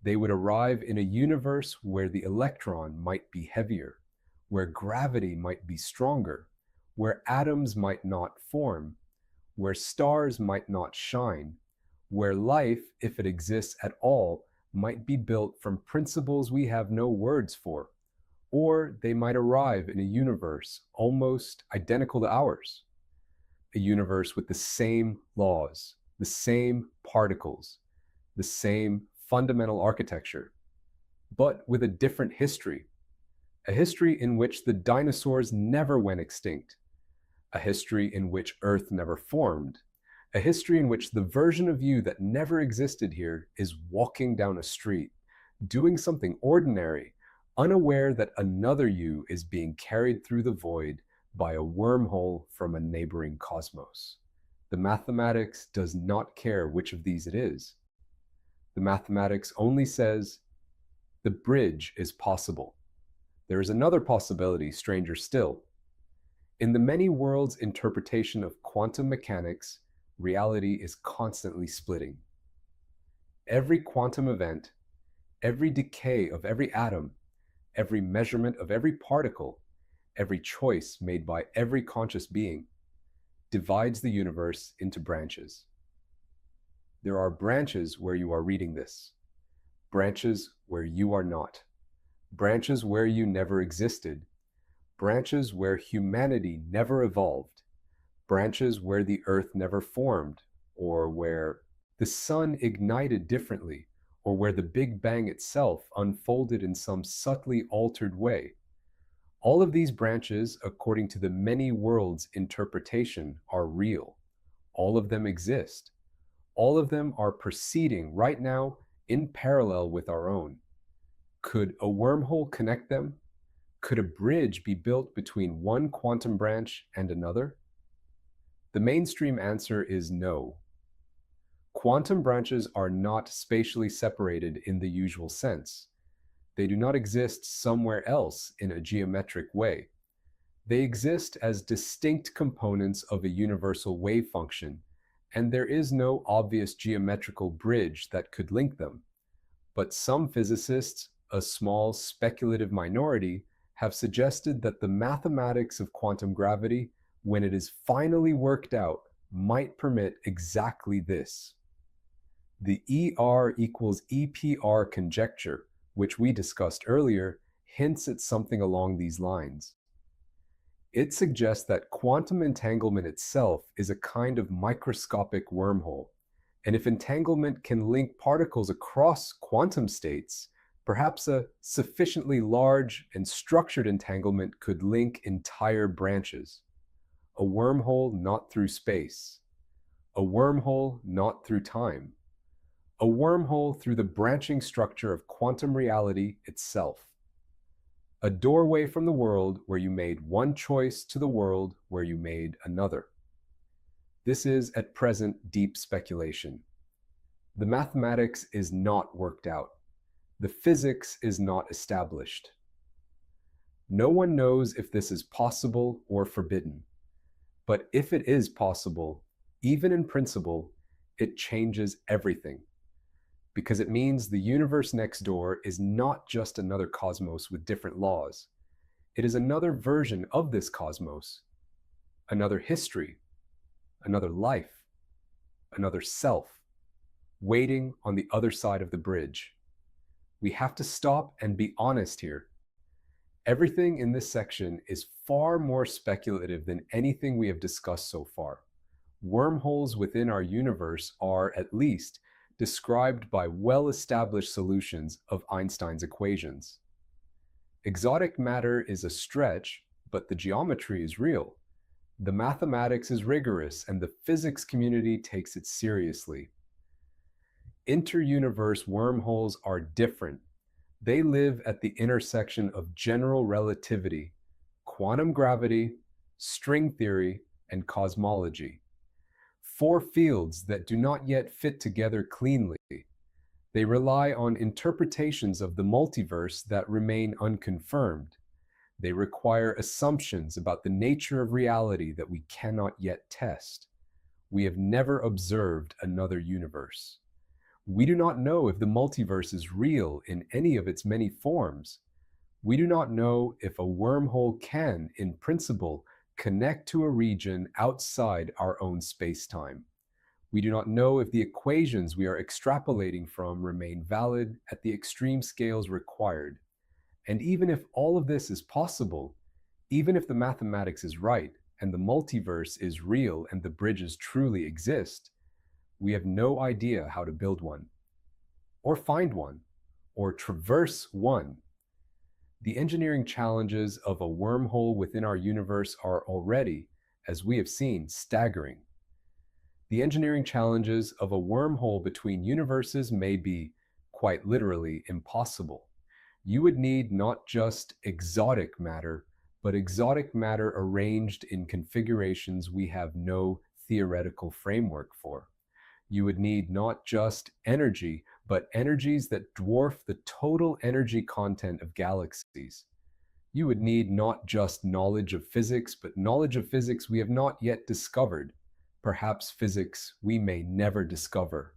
They would arrive in a universe where the electron might be heavier, where gravity might be stronger, where atoms might not form, where stars might not shine, where life, if it exists at all, might be built from principles we have no words for, or they might arrive in a universe almost identical to ours, a universe with the same laws, the same particles, the same fundamental architecture, but with a different history, a history in which the dinosaurs never went extinct, a history in which Earth never formed, a history in which the version of you that never existed here is walking down a street, doing something ordinary, unaware that another you is being carried through the void by a wormhole from a neighboring cosmos. The mathematics does not care which of these it is. The mathematics only says the bridge is possible. There is another possibility, stranger still. In the many worlds interpretation of quantum mechanics, reality is constantly splitting. Every quantum event, every decay of every atom, every measurement of every particle, every choice made by every conscious being, divides the universe into branches. There are branches where you are reading this, branches where you are not, branches where you never existed, branches where humanity never evolved, branches where the earth never formed, or where the sun ignited differently, or where the Big Bang itself unfolded in some subtly altered way. All of these branches, according to the many worlds interpretation, are real. All of them exist. All of them are proceeding right now in parallel with our own. Could a wormhole connect them? Could a bridge be built between one quantum branch and another? The mainstream answer is no. Quantum branches are not spatially separated in the usual sense. They do not exist somewhere else in a geometric way. They exist as distinct components of a universal wave function, and there is no obvious geometrical bridge that could link them. But some physicists, a small speculative minority, have suggested that the mathematics of quantum gravity, when it is finally worked out, might permit exactly this. The ER equals EPR conjecture, which we discussed earlier, hints at something along these lines. It suggests that quantum entanglement itself is a kind of microscopic wormhole, and if entanglement can link particles across quantum states, perhaps a sufficiently large and structured entanglement could link entire branches. A wormhole not through space, a wormhole not through time, a wormhole through the branching structure of quantum reality itself. A doorway from the world where you made one choice to the world where you made another. This is, at present, deep speculation. The mathematics is not worked out. The physics is not established. No one knows if this is possible or forbidden. But if it is possible, even in principle, it changes everything. Because it means the universe next door is not just another cosmos with different laws. It is another version of this cosmos, another history, another life, another self, waiting on the other side of the bridge. We have to stop and be honest here. Everything in this section is far more speculative than anything we have discussed so far. Wormholes within our universe are, at least, described by well-established solutions of Einstein's equations. Exotic matter is a stretch, but the geometry is real. The mathematics is rigorous, and the physics community takes it seriously. Inter-universe wormholes are different. They live at the intersection of general relativity, quantum gravity, string theory, and cosmology. Four fields that do not yet fit together cleanly. They rely on interpretations of the multiverse that remain unconfirmed. They require assumptions about the nature of reality that we cannot yet test. We have never observed another universe. We do not know if the multiverse is real in any of its many forms. We do not know if a wormhole can, in principle, connect to a region outside our own spacetime. We do not know if the equations we are extrapolating from remain valid at the extreme scales required. And even if all of this is possible, even if the mathematics is right and the multiverse is real and the bridges truly exist, we have no idea how to build one, or find one, or traverse one. The engineering challenges of a wormhole within our universe are already, as we have seen, staggering. The engineering challenges of a wormhole between universes may be, quite literally, impossible. You would need not just exotic matter, but exotic matter arranged in configurations we have no theoretical framework for. You would need not just energy, but energies that dwarf the total energy content of galaxies. You would need not just knowledge of physics, but knowledge of physics we have not yet discovered, perhaps physics we may never discover.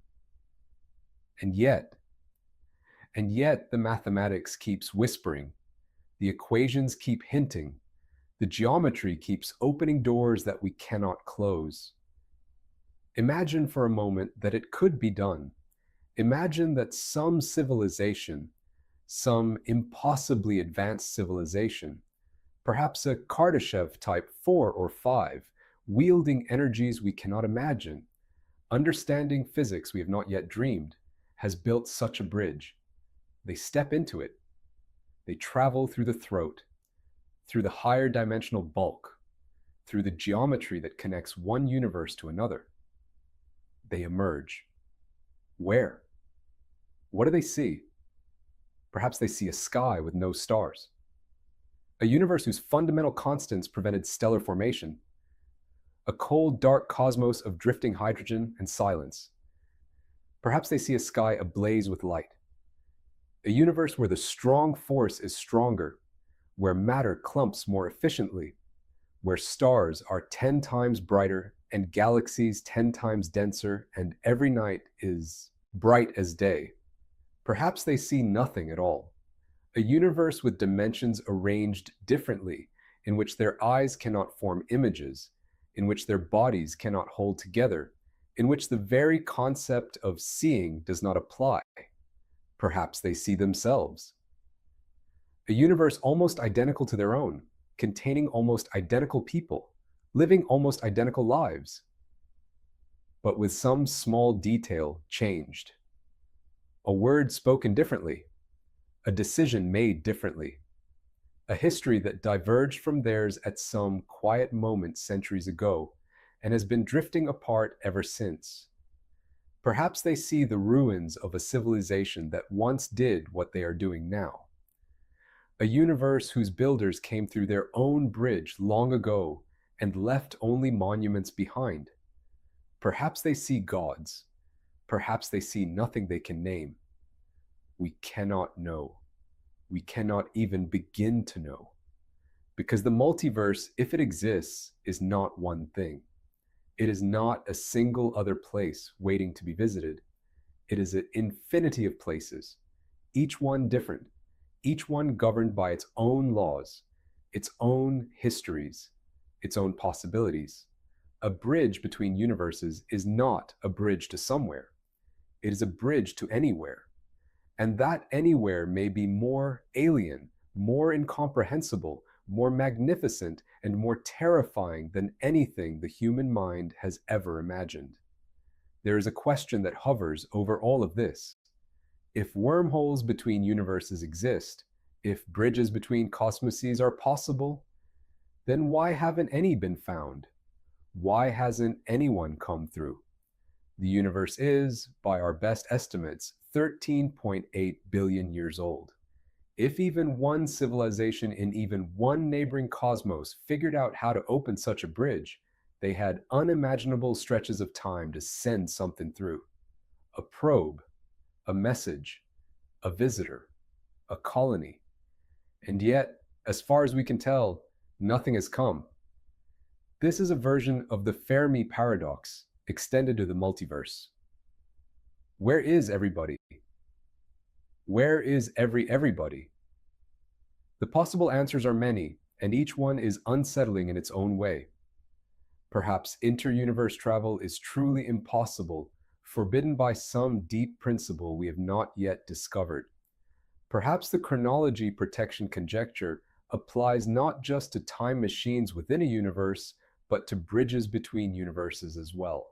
And yet, the mathematics keeps whispering, the equations keep hinting, the geometry keeps opening doors that we cannot close. Imagine for a moment that it could be done. Imagine that some civilization, some impossibly advanced civilization, perhaps a Kardashev type 4 or 5, wielding energies we cannot imagine, understanding physics we have not yet dreamed, has built such a bridge. They step into it. They travel through the throat, through the higher dimensional bulk, through the geometry that connects one universe to another. They emerge. Where? What do they see? Perhaps they see a sky with no stars. A universe whose fundamental constants prevented stellar formation. A cold, dark cosmos of drifting hydrogen and silence. Perhaps they see a sky ablaze with light. A universe where the strong force is stronger, where matter clumps more efficiently, where stars are 10 times brighter and galaxies 10 times denser, and every night is bright as day. Perhaps they see nothing at all. A universe with dimensions arranged differently, in which their eyes cannot form images, in which their bodies cannot hold together, in which the very concept of seeing does not apply. Perhaps they see themselves. A universe almost identical to their own, containing almost identical people, living almost identical lives, but with some small detail changed. A word spoken differently, a decision made differently, a history that diverged from theirs at some quiet moment centuries ago and has been drifting apart ever since. Perhaps they see the ruins of a civilization that once did what they are doing now. A universe whose builders came through their own bridge long ago and left only monuments behind. Perhaps they see gods. Perhaps they see nothing they can name. We cannot know. We cannot even begin to know. Because the multiverse, if it exists, is not one thing. It is not a single other place waiting to be visited. It is an infinity of places, each one different, each one governed by its own laws, its own histories, its own possibilities. A bridge between universes is not a bridge to somewhere. It is a bridge to anywhere. And that anywhere may be more alien, more incomprehensible, more magnificent, and more terrifying than anything the human mind has ever imagined. There is a question that hovers over all of this. If wormholes between universes exist, if bridges between cosmoses are possible, then why haven't any been found? Why hasn't anyone come through? The universe is, by our best estimates, 13.8 billion years old. If even one civilization in even one neighboring cosmos figured out how to open such a bridge, they had unimaginable stretches of time to send something through. A probe, a message, a visitor, a colony. And yet, as far as we can tell, nothing has come. This is a version of the Fermi paradox extended to the multiverse. Where is everybody? Where is everybody? The possible answers are many, and each one is unsettling in its own way. Perhaps inter-universe travel is truly impossible, forbidden by some deep principle we have not yet discovered. Perhaps the chronology protection conjecture applies not just to time machines within a universe, but to bridges between universes as well.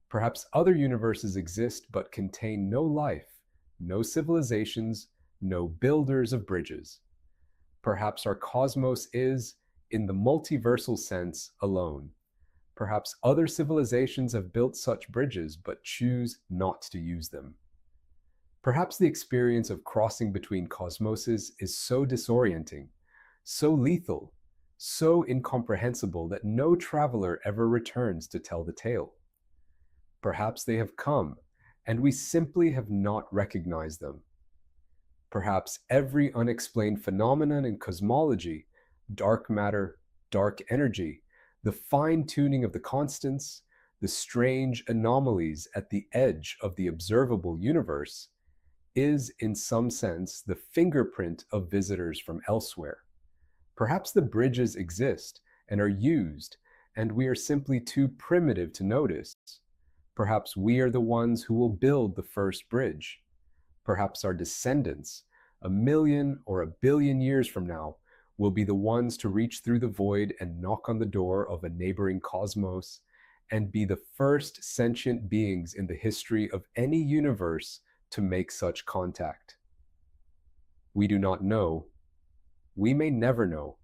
Perhaps other universes exist but contain no life, no civilizations, no builders of bridges. Perhaps our cosmos is, in the multiversal sense, alone. Perhaps other civilizations have built such bridges but choose not to use them. Perhaps the experience of crossing between cosmoses is so disorienting, so lethal, so incomprehensible that no traveler ever returns to tell the tale. Perhaps they have come, and we simply have not recognized them. Perhaps every unexplained phenomenon in cosmology, dark matter, dark energy, the fine-tuning of the constants, the strange anomalies at the edge of the observable universe, is, in some sense, the fingerprint of visitors from elsewhere. Perhaps the bridges exist and are used, and we are simply too primitive to notice. Perhaps we are the ones who will build the first bridge. Perhaps our descendants, 1,000,000 or 1,000,000,000 years from now, will be the ones to reach through the void and knock on the door of a neighboring cosmos and be the first sentient beings in the history of any universe to make such contact. We do not know. We may never know.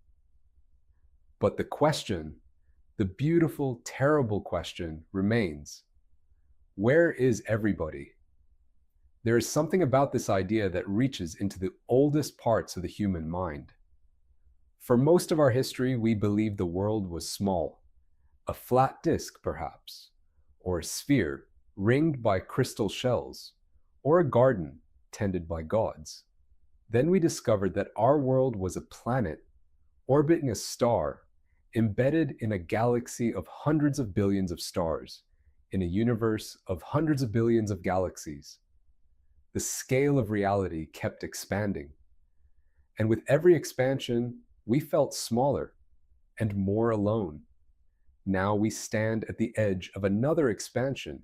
But the question, the beautiful, terrible question, remains: where is everybody? There is something about this idea that reaches into the oldest parts of the human mind. For most of our history, we believed the world was small, a flat disk perhaps, or a sphere ringed by crystal shells, or a garden tended by gods. Then we discovered that our world was a planet orbiting a star embedded in a galaxy of hundreds of billions of stars, in a universe of hundreds of billions of galaxies. The scale of reality kept expanding. And with every expansion, we felt smaller and more alone. Now we stand at the edge of another expansion.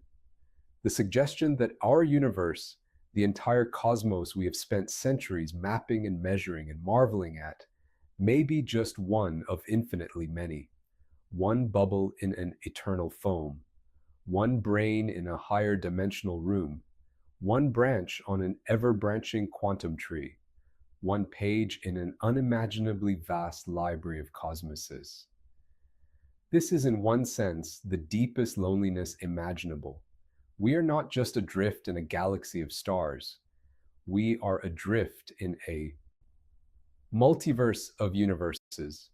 The suggestion that our universe, the entire cosmos we have spent centuries mapping and measuring and marveling at, may be just one of infinitely many. One bubble in an eternal foam. One brain in a higher dimensional room. One branch on an ever-branching quantum tree. One page in an unimaginably vast library of cosmoses. This is in one sense the deepest loneliness imaginable. We are not just adrift in a galaxy of stars. We are adrift in a multiverse of universes.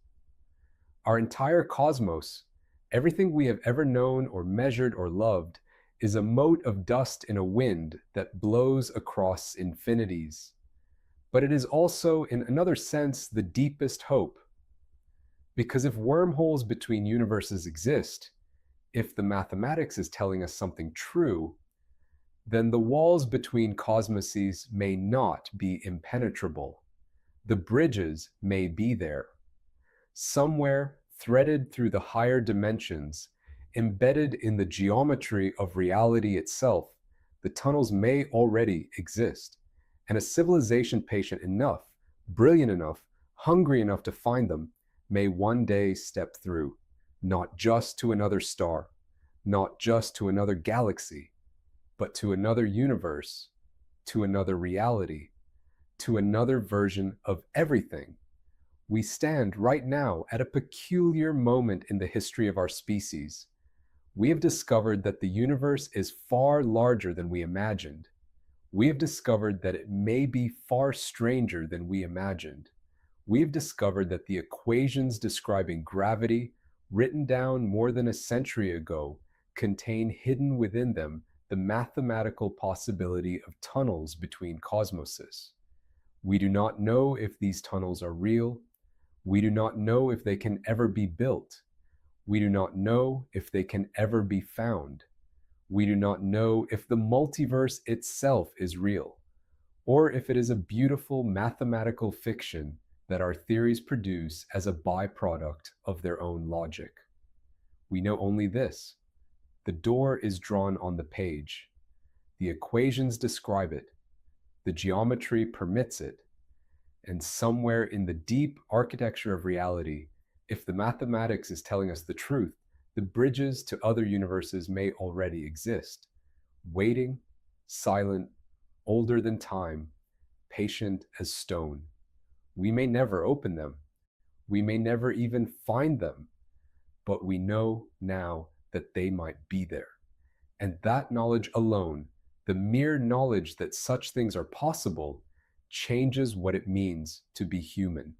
Our entire cosmos, everything we have ever known or measured or loved, is a mote of dust in a wind that blows across infinities. But it is also, in another sense, the deepest hope. Because if wormholes between universes exist, if the mathematics is telling us something true, then the walls between cosmoses may not be impenetrable. The bridges may be there. Somewhere, threaded through the higher dimensions, embedded in the geometry of reality itself, the tunnels may already exist, and a civilization patient enough, brilliant enough, hungry enough to find them, may one day step through, not just to another star, not just to another galaxy, but to another universe, to another reality, to another version of everything. We stand right now at a peculiar moment in the history of our species. We have discovered that the universe is far larger than we imagined. We have discovered that it may be far stranger than we imagined. We have discovered that the equations describing gravity, written down more than a century ago, contain hidden within them the mathematical possibility of tunnels between cosmoses. We do not know if these tunnels are real. We do not know if they can ever be built. We do not know if they can ever be found. We do not know if the multiverse itself is real, or if it is a beautiful mathematical fiction that our theories produce as a byproduct of their own logic. We know only this: the door is drawn on the page, the equations describe it, the geometry permits it, and somewhere in the deep architecture of reality, if the mathematics is telling us the truth, the bridges to other universes may already exist, waiting, silent, older than time, patient as stone. We may never open them. We may never even find them, but we know now that they might be there. And that knowledge alone, the mere knowledge that such things are possible, changes what it means to be human.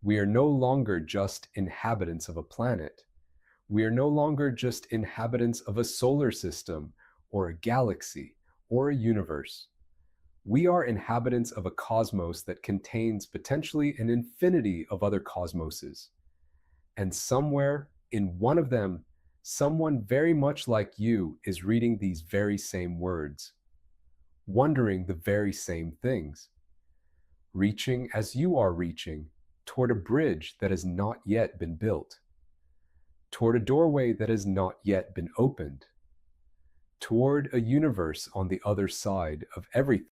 We are no longer just inhabitants of a planet. We are no longer just inhabitants of a solar system or a galaxy or a universe. We are inhabitants of a cosmos that contains potentially an infinity of other cosmoses. And somewhere in one of them, someone very much like you is reading these very same words, wondering the very same things, reaching as you are reaching toward a bridge that has not yet been built, toward a doorway that has not yet been opened, toward a universe on the other side of everything